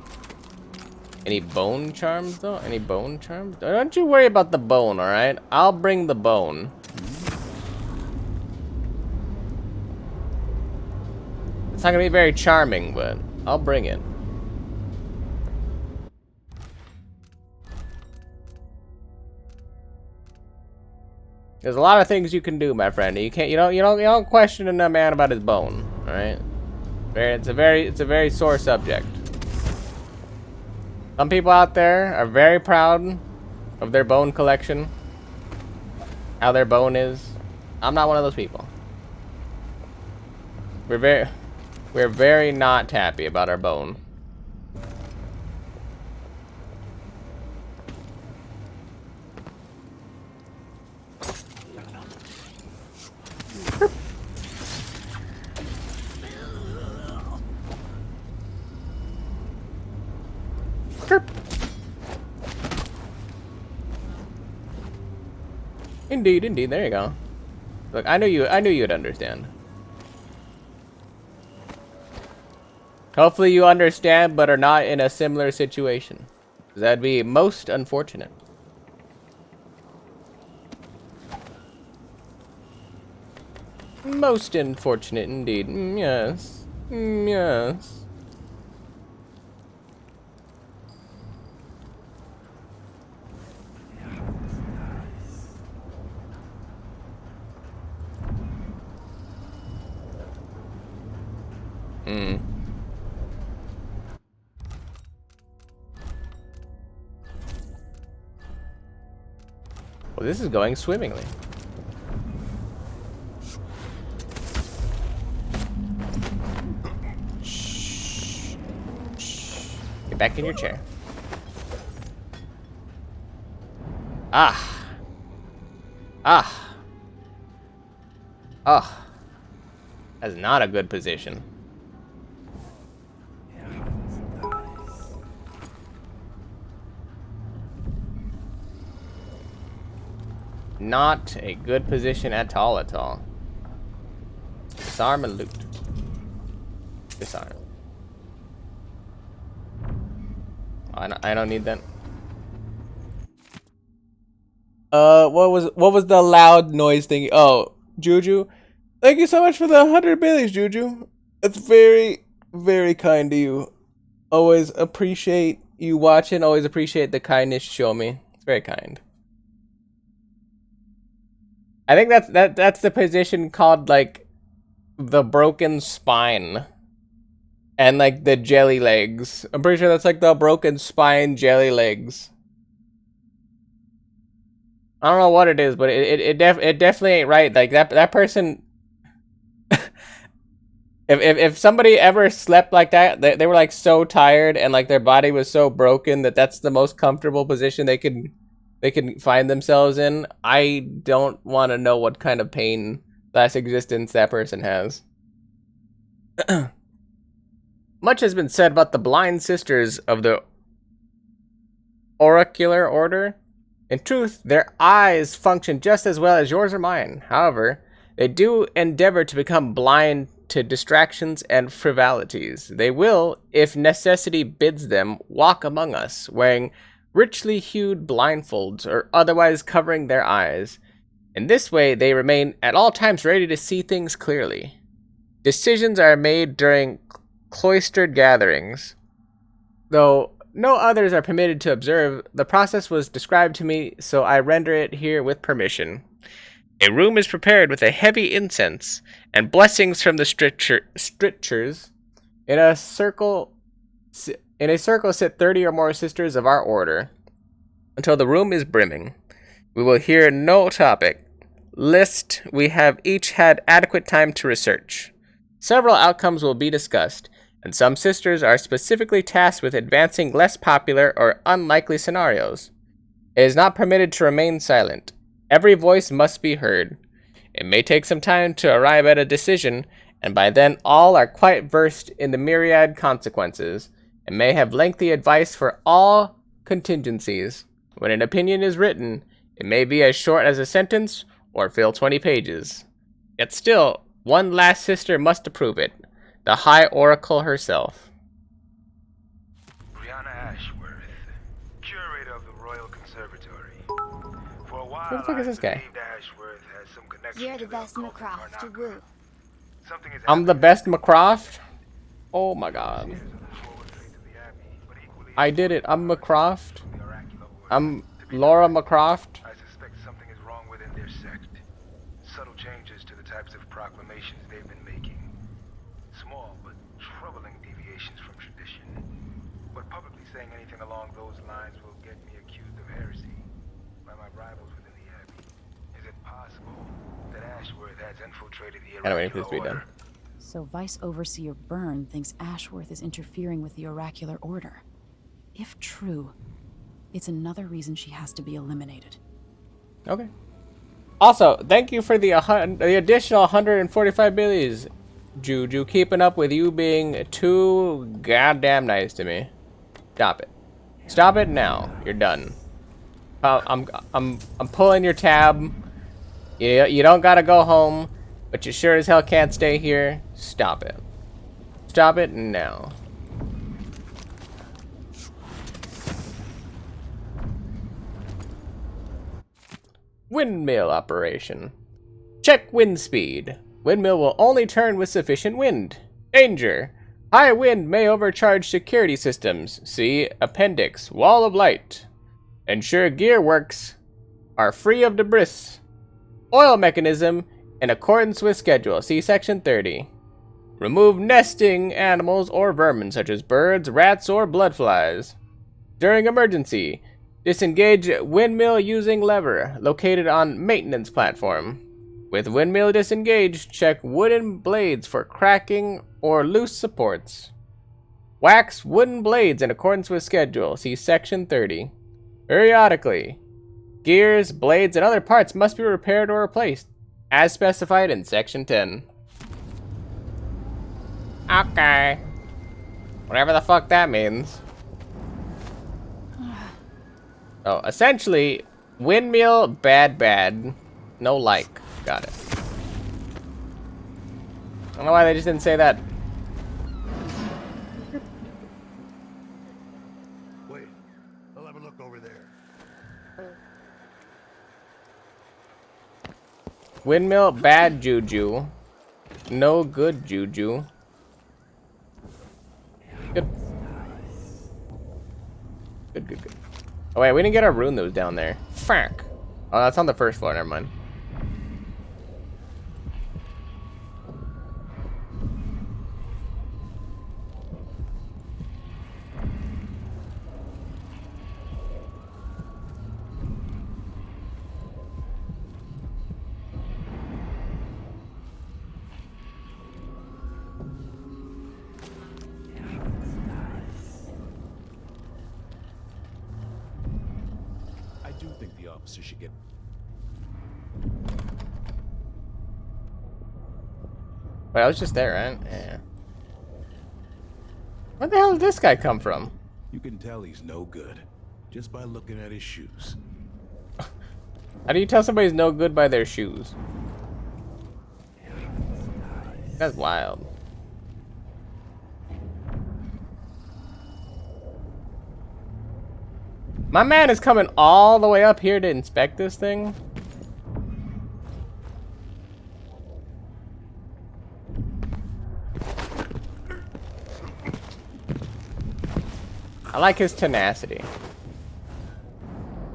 Any bone charms, though? Any bone charms? Don't you worry about the bone, alright? I'll bring the bone. It's not gonna be very charming, but I'll bring it. There's a lot of things you can do, my friend. You don't question a man about his bone, all right? It's a very sore subject. Some people out there are very proud of their bone collection, how their bone is. I'm not one of those people. We're very not happy about our bone. Indeed, there you go. Look, I knew you'd understand. Hopefully you understand, but are not in a similar situation. That'd be most unfortunate. Most unfortunate indeed. Yes. Yes. Well, this is going swimmingly. Shh. Shh. Get back in your chair. Ah. Ah. Oh. That's not a good position. Not a good position at all, Disarm and loot. Disarm. I don't need that. What was the loud noise thing? Oh, Juju. Thank you so much for the 100 billies, Juju. It's very, very kind to you. Always appreciate you watching. Always appreciate the kindness you show me. It's very kind. I think that's the position called like the broken spine and like the jelly legs. I'm pretty sure that's like the broken spine jelly legs. I don't know what it is, but it definitely ain't right. Like that person. if somebody ever slept like that, they were like so tired and like their body was so broken that that's the most comfortable position they can find themselves in. I don't want to know what kind of pain / existence that person has. Much has been said about the blind sisters of the Oracular Order. In truth, their eyes function just as well as yours or mine. However, they do endeavor to become blind to distractions and frivolities. They will, if necessity bids them, walk among us, wearing richly hued blindfolds or otherwise covering their eyes. In this way, they remain at all times ready to see things clearly. Decisions are made during cloistered gatherings. Though no others are permitted to observe, the process was described to me, so I render it here with permission. A room is prepared with a heavy incense and blessings from the strictures. In a circle sit 30 or more sisters of our order, until the room is brimming. We will hear no topic, lest we have each had adequate time to research. Several outcomes will be discussed, and some sisters are specifically tasked with advancing less popular or unlikely scenarios. It is not permitted to remain silent. Every voice must be heard. It may take some time to arrive at a decision, and by then all are quite versed in the myriad consequences, and may have lengthy advice for all contingencies. When an opinion is written, it may be as short as a sentence or fill 20 pages. Yet still, one last sister must approve it, the High Oracle herself. Brianna Ashworth, curator of the Royal Conservatory. For a while, Who the fuck is this guy? Ashworth has some connection You're the to best occult McCroft to Karnaca. woo. Something is I'm the best McCroft? Oh my god. I did it. I'm McCroft. I'm Laura McCroft. I suspect something is wrong within their sect. Subtle changes to the types of proclamations they've been making. Small but troubling deviations from tradition. But publicly saying anything along those lines will get me accused of heresy by my rivals within the Abbey. Is it possible that Ashworth has infiltrated the Anyway, please Oracular be done. Order? So Vice Overseer Byrne thinks Ashworth is interfering with the Oracular Order. If true, it's another reason she has to be eliminated. Okay. Also, thank you for the additional 145 billies, Juju. Keeping up with you being too goddamn nice to me. Stop it. Stop it now. You're done. I'm pulling your tab. You don't gotta go home, but you sure as hell can't stay here. Stop it. Stop it now. Windmill operation. Check wind speed. Windmill will only turn with sufficient wind. Danger. High wind may overcharge security systems. See Appendix, Wall of Light. Ensure gear works are free of debris. Oil mechanism in accordance with schedule. See Section 30. Remove nesting animals or vermin such as birds, rats, or bloodflies. During emergency, disengage windmill using lever located on maintenance platform. With windmill disengaged, check wooden blades for cracking or loose supports. Wax wooden blades in accordance with schedule. See Section 30. Periodically, gears, blades, and other parts must be repaired or replaced, as specified in Section 10. Okay. Whatever the fuck that means. Oh, essentially, windmill, bad. No like. Got it. I don't know why they just didn't say that. Wait, I'll have a look over there. Windmill, bad juju. No good juju. Good. Good. Oh wait, we didn't get our rune that was down there. Fuck. Oh, that's on the first floor, never mind. officer should get... Wait, I was just there, right? Yeah. Where the hell did this guy come from? You can tell he's no good, just by looking at his shoes. How do you tell somebody's no good by their shoes? That's wild. My man is coming all the way up here to inspect this thing. I like his tenacity.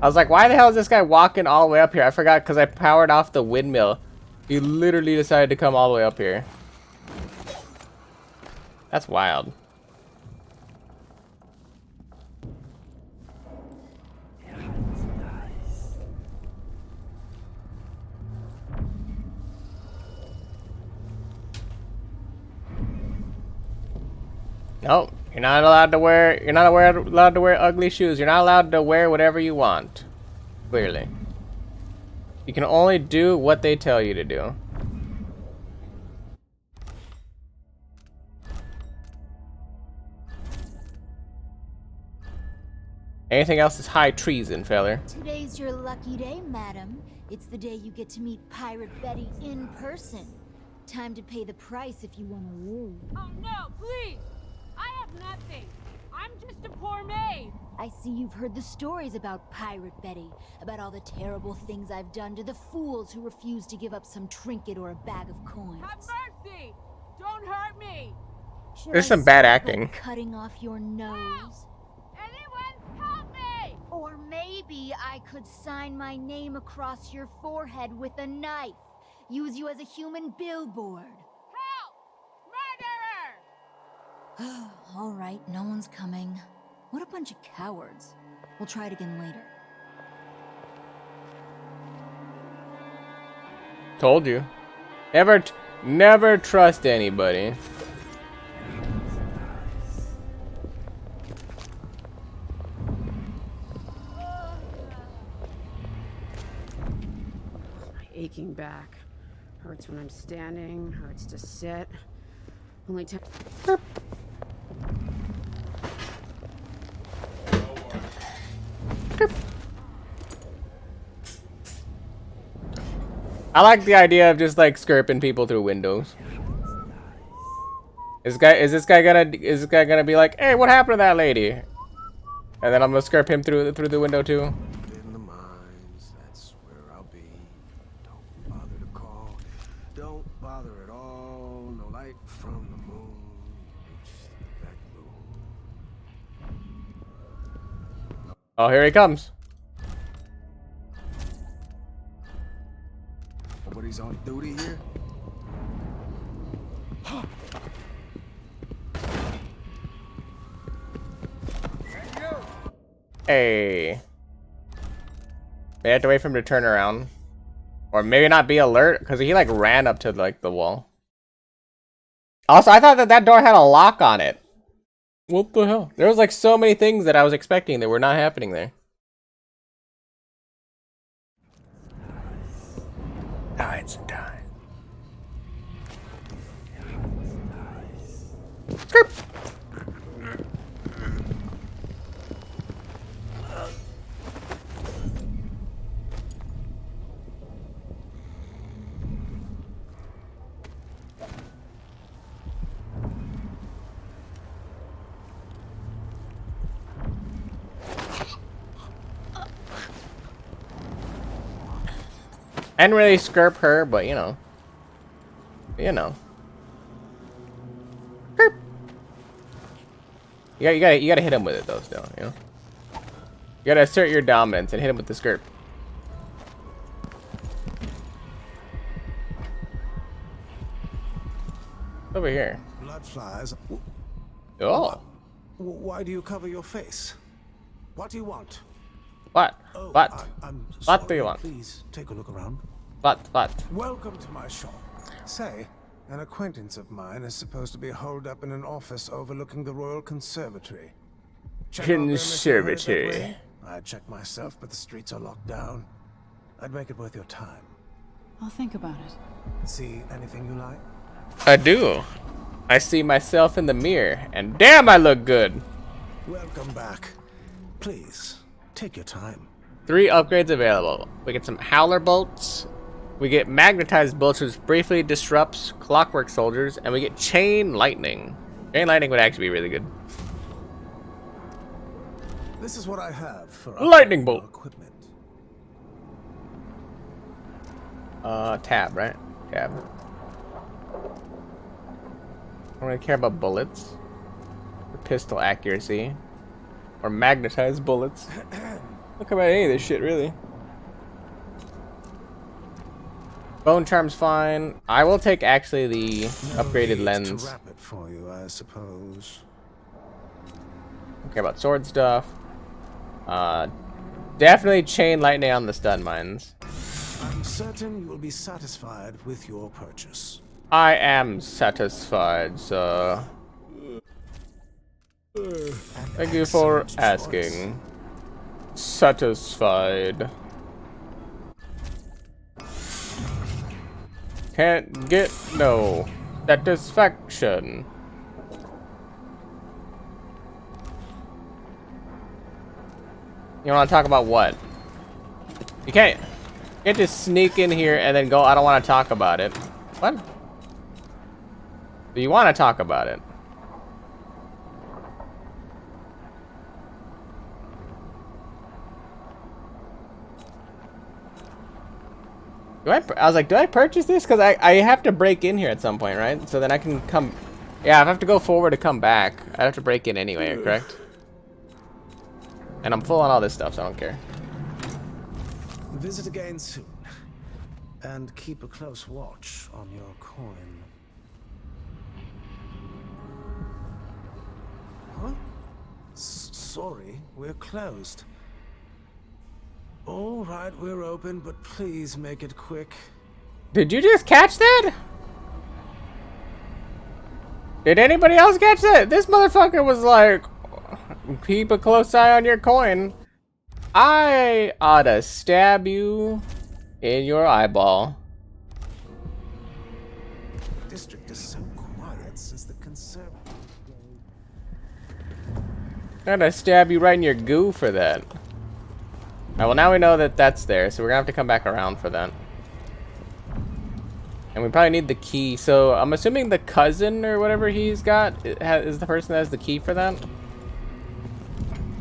I was like, why the hell is this guy walking all the way up here? I forgot because I powered off the windmill. He literally decided to come all the way up here. That's wild. No, you're not allowed to wear. You're not allowed to wear ugly shoes. You're not allowed to wear whatever you want. Clearly, you can only do what they tell you to do. Anything else is high treason, feller. Today's your lucky day, madam. It's the day you get to meet Pirate Betty in person. Time to pay the price if you want to woo. Oh no, please! I have nothing. I'm just a poor maid. I see you've heard the stories about Pirate Betty, about all the terrible things I've done to the fools who refuse to give up some trinket or a bag of coins. Have mercy! Don't hurt me! There's some bad acting. Cutting off your nose. Anyone help me! Or maybe I could sign my name across your forehead with a knife. Use you as a human billboard. All right, no one's coming. What a bunch of cowards. We'll try it again later. Told you. Never trust anybody. My aching back. Hurts when I'm standing, hurts to sit. Only time. I like the idea of just like skirping people through windows. Is this guy gonna be like, hey, what happened to that lady? And then I'm gonna skirp him through the window too. In the mines, that's where I'll be. Don't bother to call. Don't bother at all. No light from the moon. It's the back moon. Oh, here he comes. Nobody's on duty here. Hey. They have to wait for him to turn around. Or maybe not be alert, because he like ran up to like the wall. Also, I thought that door had a lock on it. What the hell? There was like so many things that I was expecting that were not happening there. Tides and time. Skirp. I didn't really skirp her, but you know. Skirp. You gotta hit him with it though, still, you know. You gotta assert your dominance and hit him with the skirp. Over here. Blood flies. Oh. Why do you cover your face? What do you want? What? Oh, What? I'm What do you want? Please take a look around. What? Welcome to my shop. Say, an acquaintance of mine is supposed to be holed up in an office overlooking the Royal Conservatory. Check out there, Mr. Heard it that way? I'd check myself, but the streets are locked down. I'd make it worth your time. I'll think about it. See anything you like? I do. I see myself in the mirror, and damn, I look good. Welcome back. Please, take your time. 3 upgrades available. We get some howler bolts. We get magnetized bullets, which briefly disrupts clockwork soldiers, and we get chain lightning. Chain lightning would actually be really good. This is what I have for lightning bolt equipment. Tab, right? Tab. I don't really care about bullets, or pistol accuracy, or magnetized bullets. Don't care about any of this shit, really. Bone charm's fine. I will take actually the upgraded lens. To wrap it for you, I suppose. Don't care about sword stuff. Definitely chain lightning on the stun mines. I'm certain you will be satisfied with your purchase. I am satisfied, sir. Thank you for asking. Satisfied. Can't get no satisfaction. You want to talk about what? You can't just sneak in here and then go, I don't want to talk about it. What? Do you want to talk about it? I was like, do I purchase this? Because I have to break in here at some point, right? So then I can come... Yeah, if I have to go forward to come back, I'd have to break in anyway, correct? And I'm full on all this stuff, so I don't care. Visit again soon. And keep a close watch on your coin. Huh? Sorry, we're closed. All right, we're open, but please make it quick. Did you just catch that? Did anybody else catch that? This motherfucker was like, keep a close eye on your coin. I oughta stab you in your eyeball. The district is so quiet since the conservative. I'm gonna stab you right in your goo for that. Alright, well now we know that that's there, so we're gonna have to come back around for that. And we probably need the key, so I'm assuming the cousin or whatever he's got is the person that has the key for that.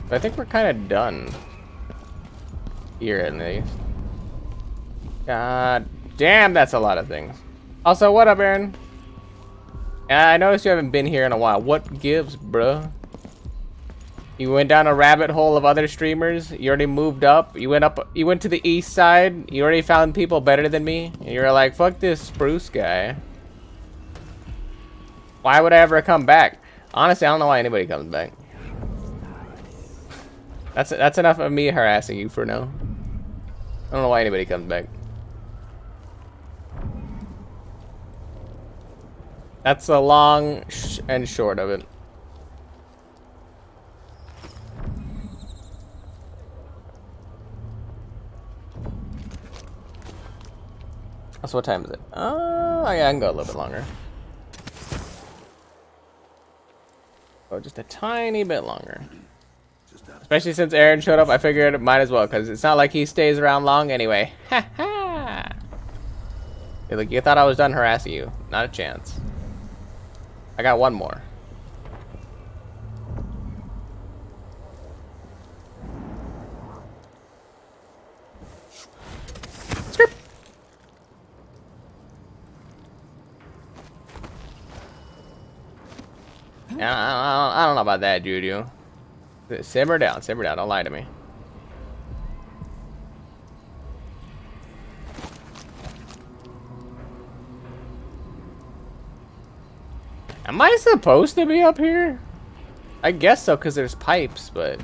But I think we're kind of done. Here at least. God damn, that's a lot of things. Also, what up, Aaron? I noticed you haven't been here in a while. What gives, bruh? You went down a rabbit hole of other streamers. You already moved up. You went to the east side. You already found people better than me. And you were like, fuck this spruce guy. Why would I ever come back? Honestly, I don't know why anybody comes back. That's enough of me harassing you for now. I don't know why anybody comes back. That's the long and short of it. So what time is it? Oh, yeah, I can go a little bit longer. Oh, just a tiny bit longer. Especially since Aaron showed up, I figured it might as well, because it's not like he stays around long anyway. Ha ha! Look, you thought I was done harassing you. Not a chance. I got one more. Script. I don't know about that, Juju. Simmer down, don't lie to me. Am I supposed to be up here? I guess so, because there's pipes, but...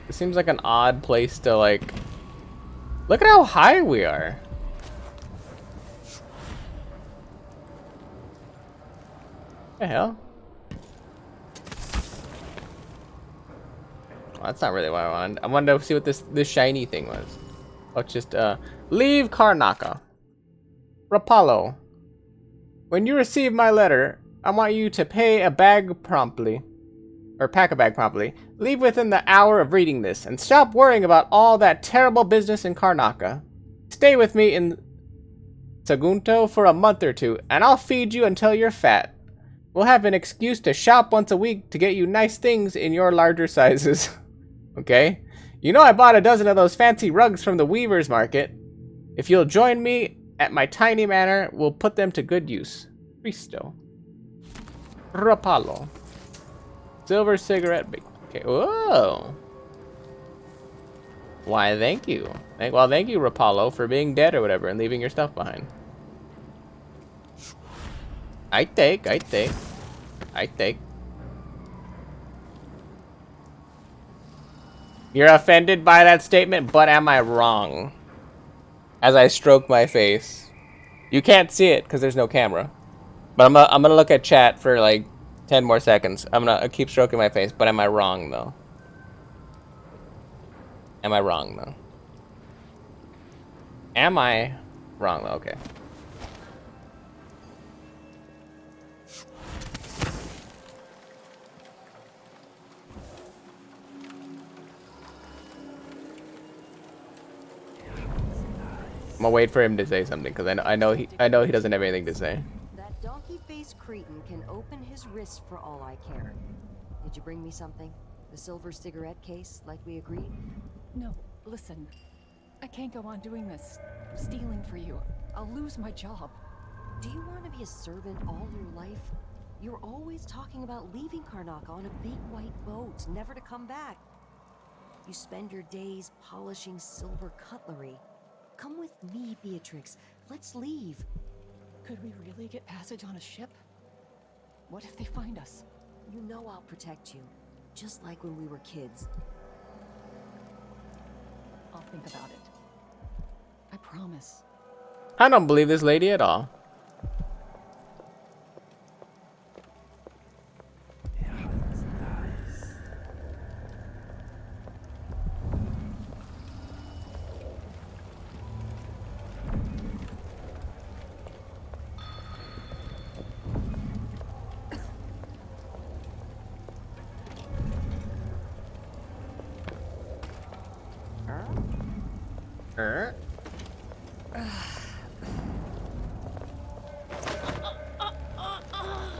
It seems like an odd place to, like... Look at how high we are. What the hell? Well, that's not really what I wanted. I wanted to see what this shiny thing was. Let's just leave Karnaca. Rapallo. When you receive my letter, I want you to pay a bag promptly. or pack a bag properly. Leave within the hour of reading this, and stop worrying about all that terrible business in Karnaca. Stay with me in Sagunto for a month or two, and I'll feed you until you're fat. We'll have an excuse to shop once a week to get you nice things in your larger sizes. Okay? You know I bought a dozen of those fancy rugs from the Weaver's Market. If you'll join me at my tiny manor, we'll put them to good use. Cristo. Rapallo. Silver cigarette. Okay. Whoa. Why, thank you. Well, thank you, Rapallo, for being dead or whatever and leaving your stuff behind. I take. You're offended by that statement, but am I wrong? As I stroke my face. You can't see it because there's no camera. But I'm gonna look at chat for like 10 more seconds. I'm gonna keep stroking my face, but am I wrong though? Am I wrong though? Am I wrong though? Okay. I'm gonna wait for him to say something because I know he doesn't have anything to say. That donkey-faced cretin can open his wrist for all I care. Did you bring me something? The silver cigarette case, like we agreed? No, listen. I can't go on doing this. Stealing for you. I'll lose my job. Do you want to be a servant all your life? You're always talking about leaving Karnaca on a big white boat, never to come back. You spend your days polishing silver cutlery. Come with me, Beatrix. Let's leave. Could we really get passage on a ship? What if they find us? You know I'll protect you, just like when we were kids. I'll think about it. I promise. I don't believe this lady at all.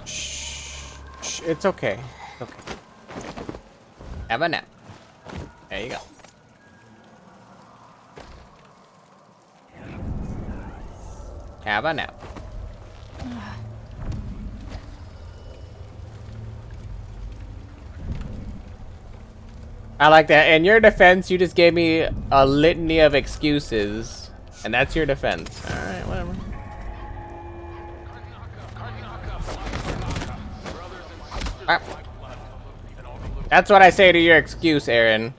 Shh, it's okay. It's okay. Have a nap. There you go. Have a nap. I like that. In your defense, you just gave me a litany of excuses. And that's your defense. Alright, whatever. Ah. That's what I say to your excuse, Aaron.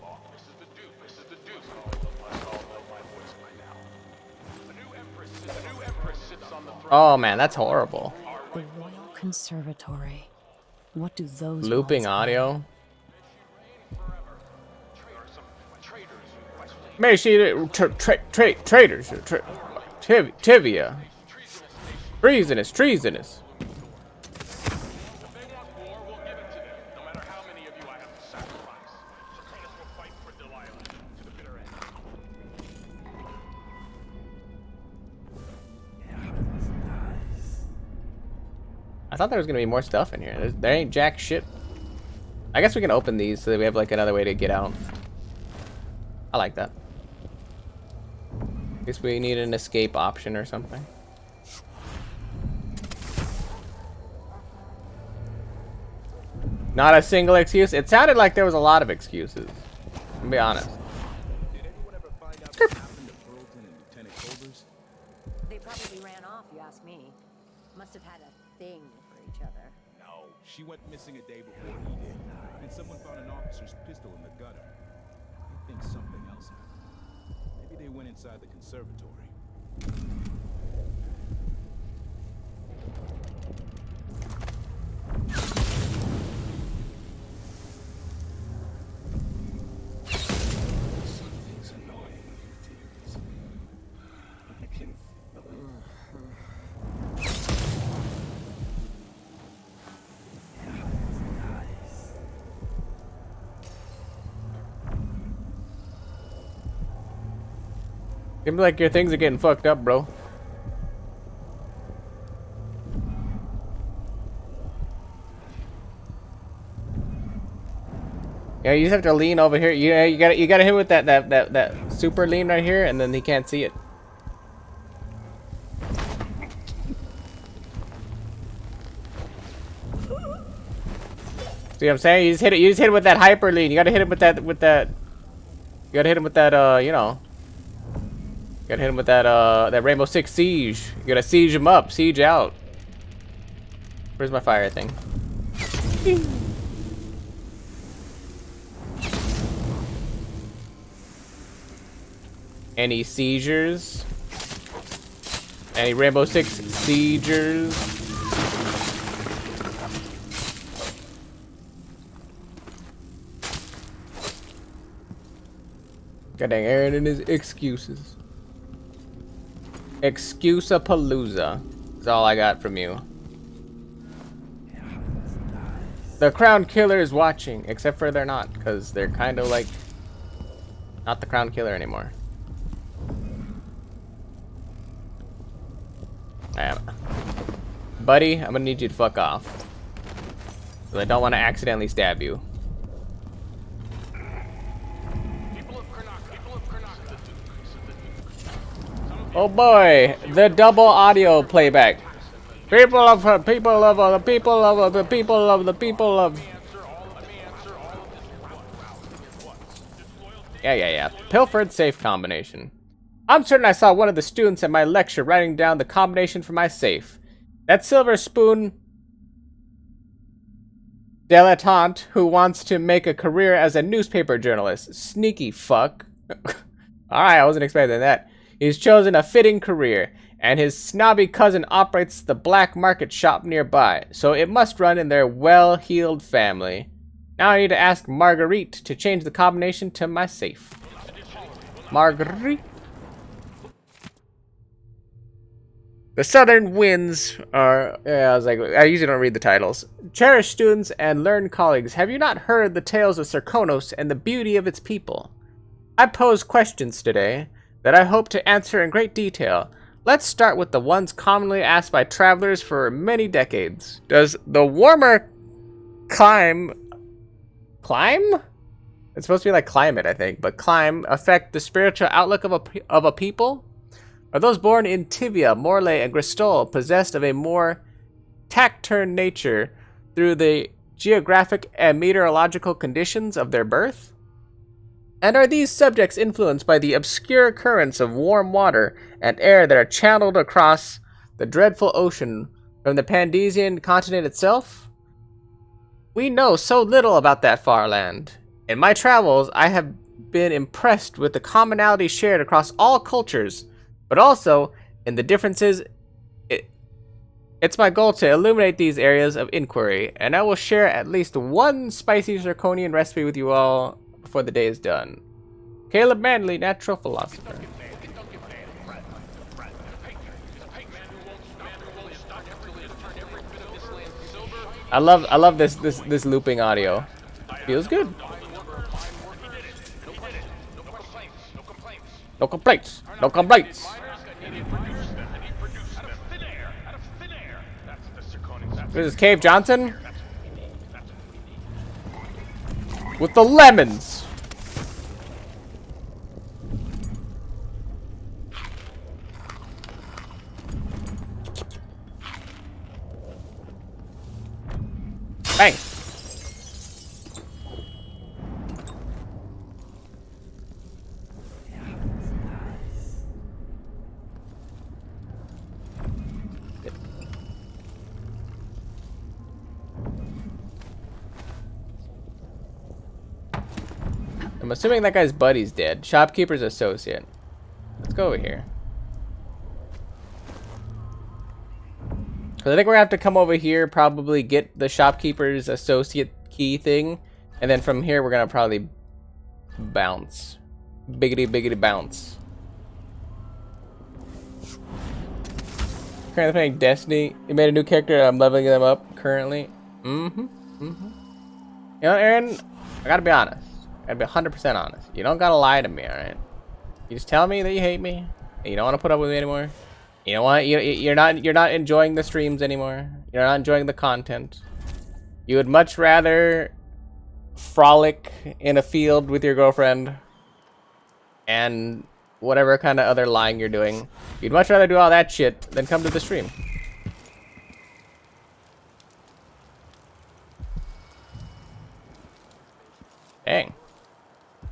Oh man, that's horrible. The Royal Conservatory. What do those looping audio? May she traitors, Tivia. Treasonous. I thought there was gonna be more stuff in here. There ain't jack shit. I guess we can open these so that we have like another way to get out. I like that. Guess we need an escape option or something. Not a single excuse. It sounded like there was a lot of excuses. To be honest. They probably ran off, you ask me. Must have had a thing for each other. No, she went missing a day before he did. And someone found an officer's pistol in the gutter. I think something else happened. Maybe they went inside the conservatory. Something's annoying, dears. I can Seems like your things are getting fucked up, bro. Yeah, you just have to lean over here. You gotta hit with that super lean right here, and then he can't see it. See what I'm saying? You just hit it with that hyper lean. You gotta hit it with that you gotta hit him with that you know. You gotta hit him with that Rainbow Six Siege. You gotta siege him up, siege out. Where's my fire thing? Any seizures? Any Rainbow Six Siegers? God dang, Aaron and his excuses. Excuse-a-palooza is all I got from you. The Crown Killer is watching, except for they're not, because they're kind of like not the Crown Killer anymore. Buddy, I'm gonna need you to fuck off. Because I don't want to accidentally stab you. Oh boy, the double audio playback. People of. Yeah. Pilfered safe combination. I'm certain I saw one of the students at my lecture writing down the combination for my safe. That silver spoon dilettante who wants to make a career as a newspaper journalist. Sneaky fuck. Alright, I wasn't expecting that. He's chosen a fitting career, and his snobby cousin operates the black market shop nearby, so it must run in their well-heeled family. Now I need to ask Marguerite to change the combination to my safe. Marguerite? The Southern Winds are... Yeah, I was like, I usually don't read the titles. Cherished students and learned colleagues, have you not heard the tales of Serkonos and the beauty of its people? I pose questions today that I hope to answer in great detail. Let's start with the ones commonly asked by travelers for many decades. Does the warmer climb? It's supposed to be like climate, I think, but climb affect the spiritual outlook of a people? Are those born in Tivia, Morlaix, and Gristol possessed of a more taciturn nature through the geographic and meteorological conditions of their birth? And are these subjects influenced by the obscure currents of warm water and air that are channeled across the dreadful ocean from the Pandesian continent itself? We know so little about that far land. In my travels, I have been impressed with the commonality shared across all cultures, but also in the differences. It's my goal to illuminate these areas of inquiry, and I will share at least one spicy Zirconian recipe with you all before the day is done. Caleb Manley, natural philosopher. I love this looping audio. Feels good. No complaints. No complaints. This is Cave Johnson with the lemons. Bang. I'm assuming that guy's buddy's dead. Shopkeeper's associate. Let's go over here. Because I think we're going to have to come over here, probably get the shopkeeper's associate key thing. And then from here, we're going to probably bounce. Biggity bounce. Currently playing Destiny. You made a new character. I'm leveling them up currently. You know, Aaron, I got to be honest. I'd be 100% honest. You don't gotta lie to me, alright? You just tell me that you hate me. And you don't want to put up with me anymore. You know what? You're not enjoying the streams anymore. You're not enjoying the content. You would much rather frolic in a field with your girlfriend and whatever kind of other lying you're doing. You'd much rather do all that shit than come to the stream. Dang.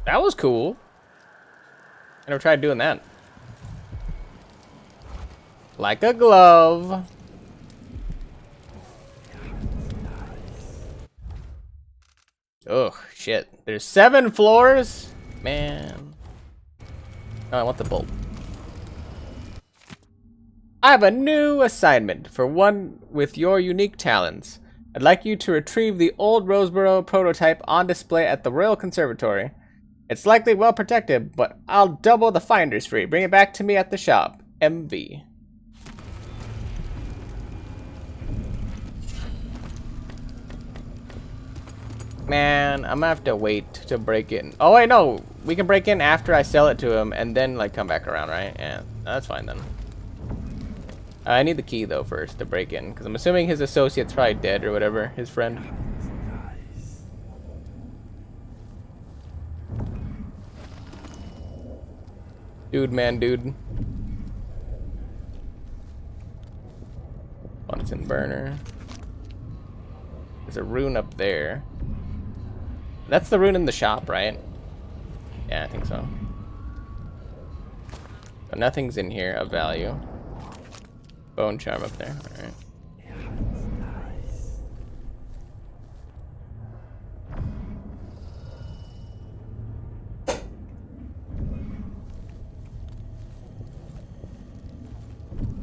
That was cool. I never tried doing that. Like a glove. Oh, shit. There's 7 floors? Man. Oh, I want the bolt. I have a new assignment for one with your unique talents. I'd like you to retrieve the old Roseboro prototype on display at the Royal Conservatory. It's likely well protected, but I'll double the finder's fee. Bring it back to me at the shop. MV. Man, I'm gonna have to wait to break in. Oh wait, no, we can break in after I sell it to him and then like come back around, right? Yeah, that's fine then. I need the key though first to break in, because I'm assuming his associate's probably dead or whatever, his friend. Dude, man, dude. Bunsen burner. There's a rune up there. That's the rune in the shop, right? Yeah, I think so. But nothing's in here of value. Bone charm up there. Alright.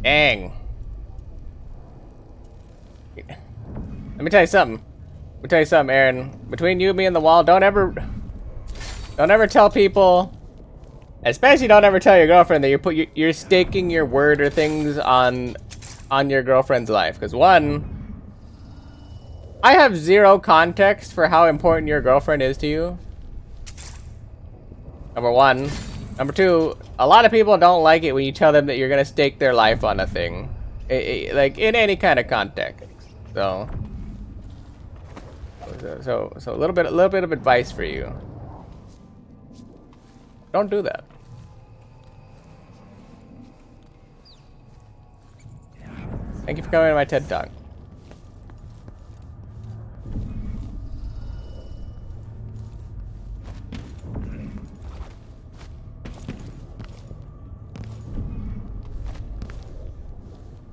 Dang. Let me tell you something. Let me tell you something, Aaron. Between you, me, and the wall, don't ever tell people, especially don't ever tell your girlfriend that you're staking your word or things on your girlfriend's life. Because one, I have zero context for how important your girlfriend is to you. Number one. Number two, a lot of people don't like it when you tell them that you're gonna stake their life on a thing, like in any kind of context. So a little bit of advice for you. Don't do that. Thank you for coming to my TED Talk.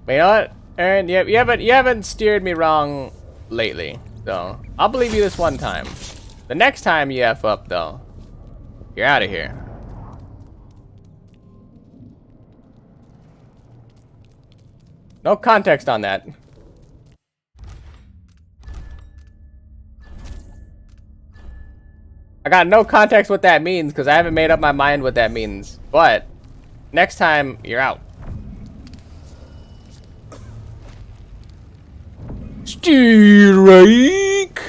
But you know what, Aaron? You haven't steered me wrong lately, so I'll believe you this one time. The next time you F up, though, you're out of here. No context on that. I got no context what that means because I haven't made up my mind what that means. But next time, you're out. Strike.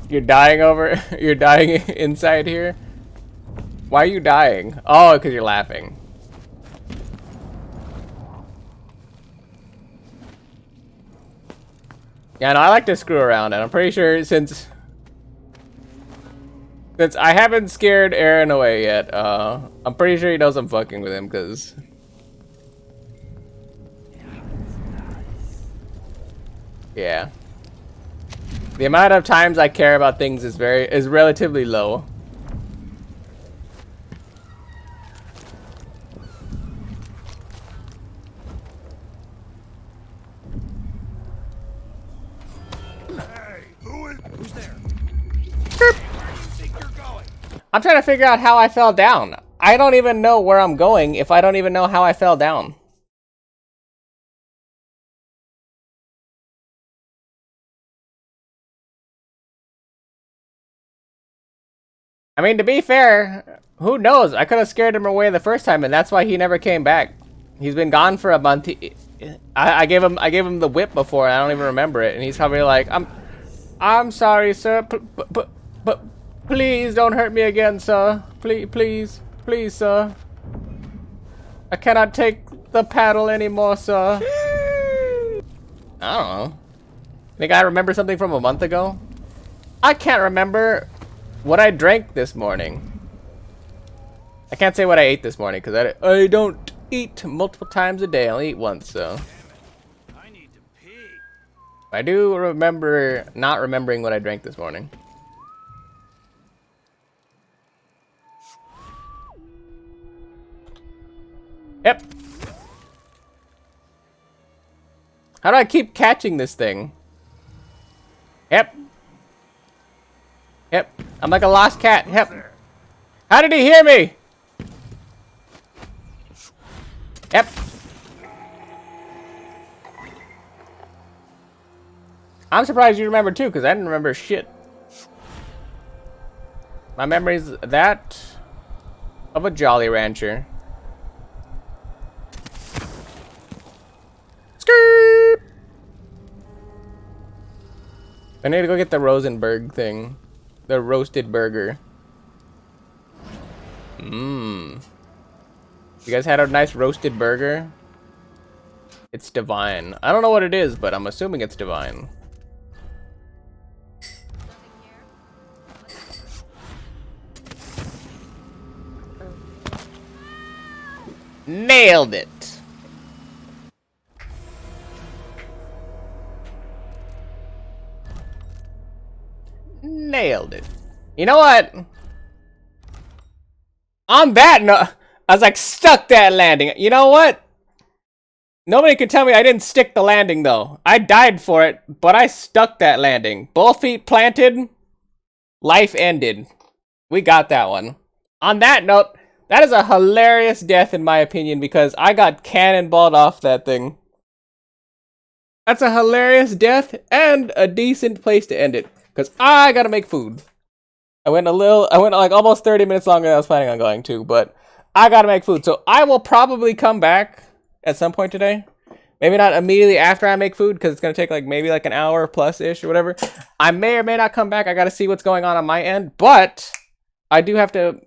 You're dying over. You're dying inside here. Why are you dying? Oh, because you're laughing. Yeah, no, I like to screw around, and I'm pretty sure since I haven't scared Aaron away yet, I'm pretty sure he knows I'm fucking with him, because yeah, the amount of times I care about things is relatively low. Who's there? I'm trying to figure out how I fell down. I don't even know where I'm going if I don't even know how I fell down. I mean, to be fair, who knows? I could have scared him away the first time, and that's why he never came back. He's been gone for a month. I gave him the whip before, and I don't even remember it, and he's probably like, I'm sorry, sir. But please don't hurt me again, sir. Please, sir. I cannot take the paddle anymore, sir. I don't know. Think I remember something from a month ago? I can't remember what I drank this morning. I can't say what I ate this morning because I don't eat multiple times a day. I only eat once, so. I do remember not remembering what I drank this morning. Yep. How do I keep catching this thing? Yep. Yep. I'm like a lost cat. Yep. How did he hear me? Yep. I'm surprised you remember too, because I didn't remember shit. My memory's that of a Jolly Rancher. Skirt! I need to go get the Rosenberg thing. The roasted burger. Mmm. You guys had a nice roasted burger? It's divine. I don't know what it is, but I'm assuming it's divine. Nailed it. Nailed it. You know what? On that note, I was like, stuck that landing. You know what? Nobody can tell me I didn't stick the landing, though. I died for it, but I stuck that landing. Both feet planted. Life ended. We got that one. On that note, that is a hilarious death, in my opinion, because I got cannonballed off that thing. That's a hilarious death and a decent place to end it, because I gotta make food. I went like almost 30 minutes longer than I was planning on going to, but I gotta make food. So I will probably come back at some point today. Maybe not immediately after I make food, because it's gonna take like maybe like an hour plus-ish or whatever. I may or may not come back. I gotta see what's going on my end, but I do have to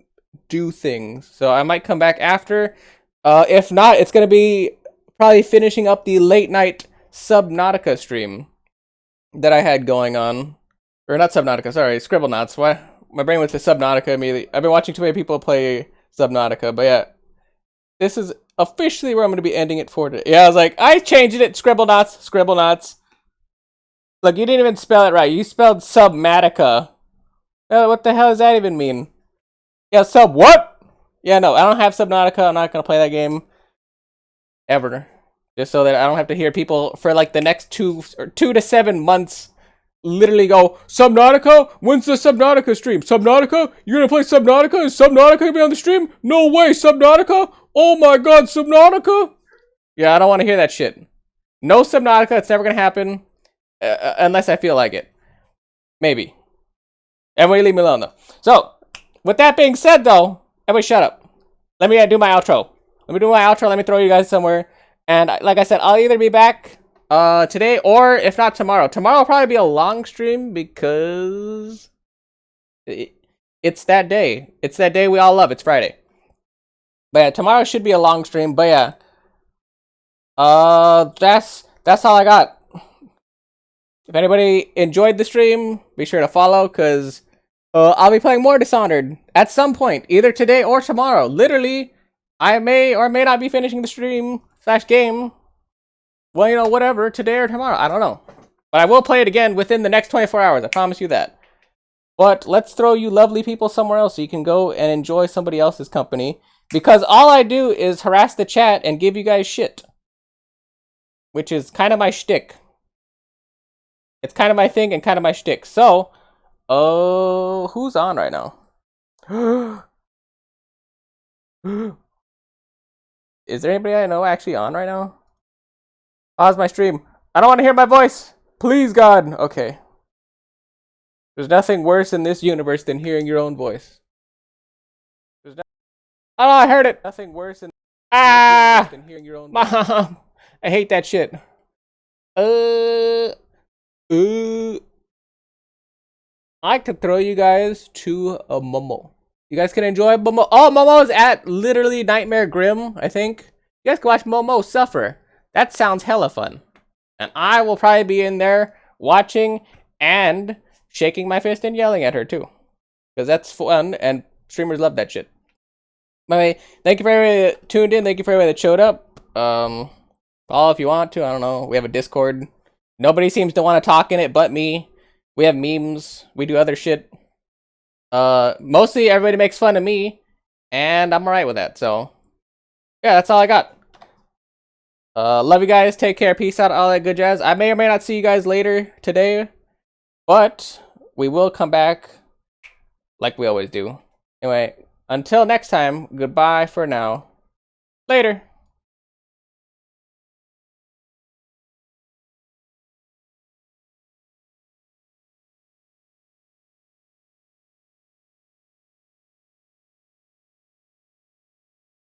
do things. So I might come back after. If not, it's gonna be probably finishing up the late night Subnautica stream that I had going on. Or not Subnautica, sorry, Scribblenauts. Why? My brain went to Subnautica immediately. I've been watching too many people play Subnautica, but yeah. This is officially where I'm going to be ending it for today. Yeah, I was like, I changed it. Scribblenauts. Look, you didn't even spell it right. You spelled Submatica. What the hell does that even mean? Yeah, sub what? Yeah, no, I don't have Subnautica. I'm not going to play that game. Ever. Just so that I don't have to hear people for like the next 2 to 7 months literally go, Subnautica? When's the Subnautica stream? Subnautica? You're gonna play Subnautica? Is Subnautica gonna be on the stream? No way, Subnautica? Oh my god, Subnautica? Yeah, I don't want to hear that shit. No Subnautica, it's never gonna happen. Unless I feel like it. Maybe. Everybody leave me alone though. So, with that being said though, everybody shut up. Let me do my outro. Let me throw you guys somewhere. And like I said, I'll either be back today, or if not tomorrow. Tomorrow will probably be a long stream because it's that day. It's that day we all love. It's Friday. But yeah, tomorrow should be a long stream. But yeah, that's all I got. If anybody enjoyed the stream, be sure to follow, because I'll be playing more Dishonored at some point, either today or tomorrow. Literally, I may or may not be finishing the stream / game. Well, you know, whatever, today or tomorrow, I don't know. But I will play it again within the next 24 hours, I promise you that. But let's throw you lovely people somewhere else so you can go and enjoy somebody else's company. Because all I do is harass the chat and give you guys shit. Which is kind of my shtick. It's kind of my thing and kind of my shtick. So, who's on right now? Is there anybody I know actually on right now? Pause my stream. I don't want to hear my voice. Please, God. Okay. There's nothing worse in this universe than hearing your own voice. Oh, I heard it. Nothing worse than hearing your own voice. Mom, I hate that shit. I could throw you guys to a Momo. You guys can enjoy Momo. Oh, Momo's at literally Nightmare Grim, I think. You guys can watch Momo suffer. That sounds hella fun. And I will probably be in there watching and shaking my fist and yelling at her too. Because that's fun and streamers love that shit. By the way, thank you for everybody that tuned in. Thank you for everybody that showed up. Follow if you want to. I don't know. We have a Discord. Nobody seems to want to talk in it but me. We have memes. We do other shit. Mostly everybody makes fun of me. And I'm alright with that. So, yeah, that's all I got. Love you guys. Take care. Peace out. All that good jazz. I may or may not see you guys later today. But we will come back like we always do. Anyway, until next time, goodbye for now. Later.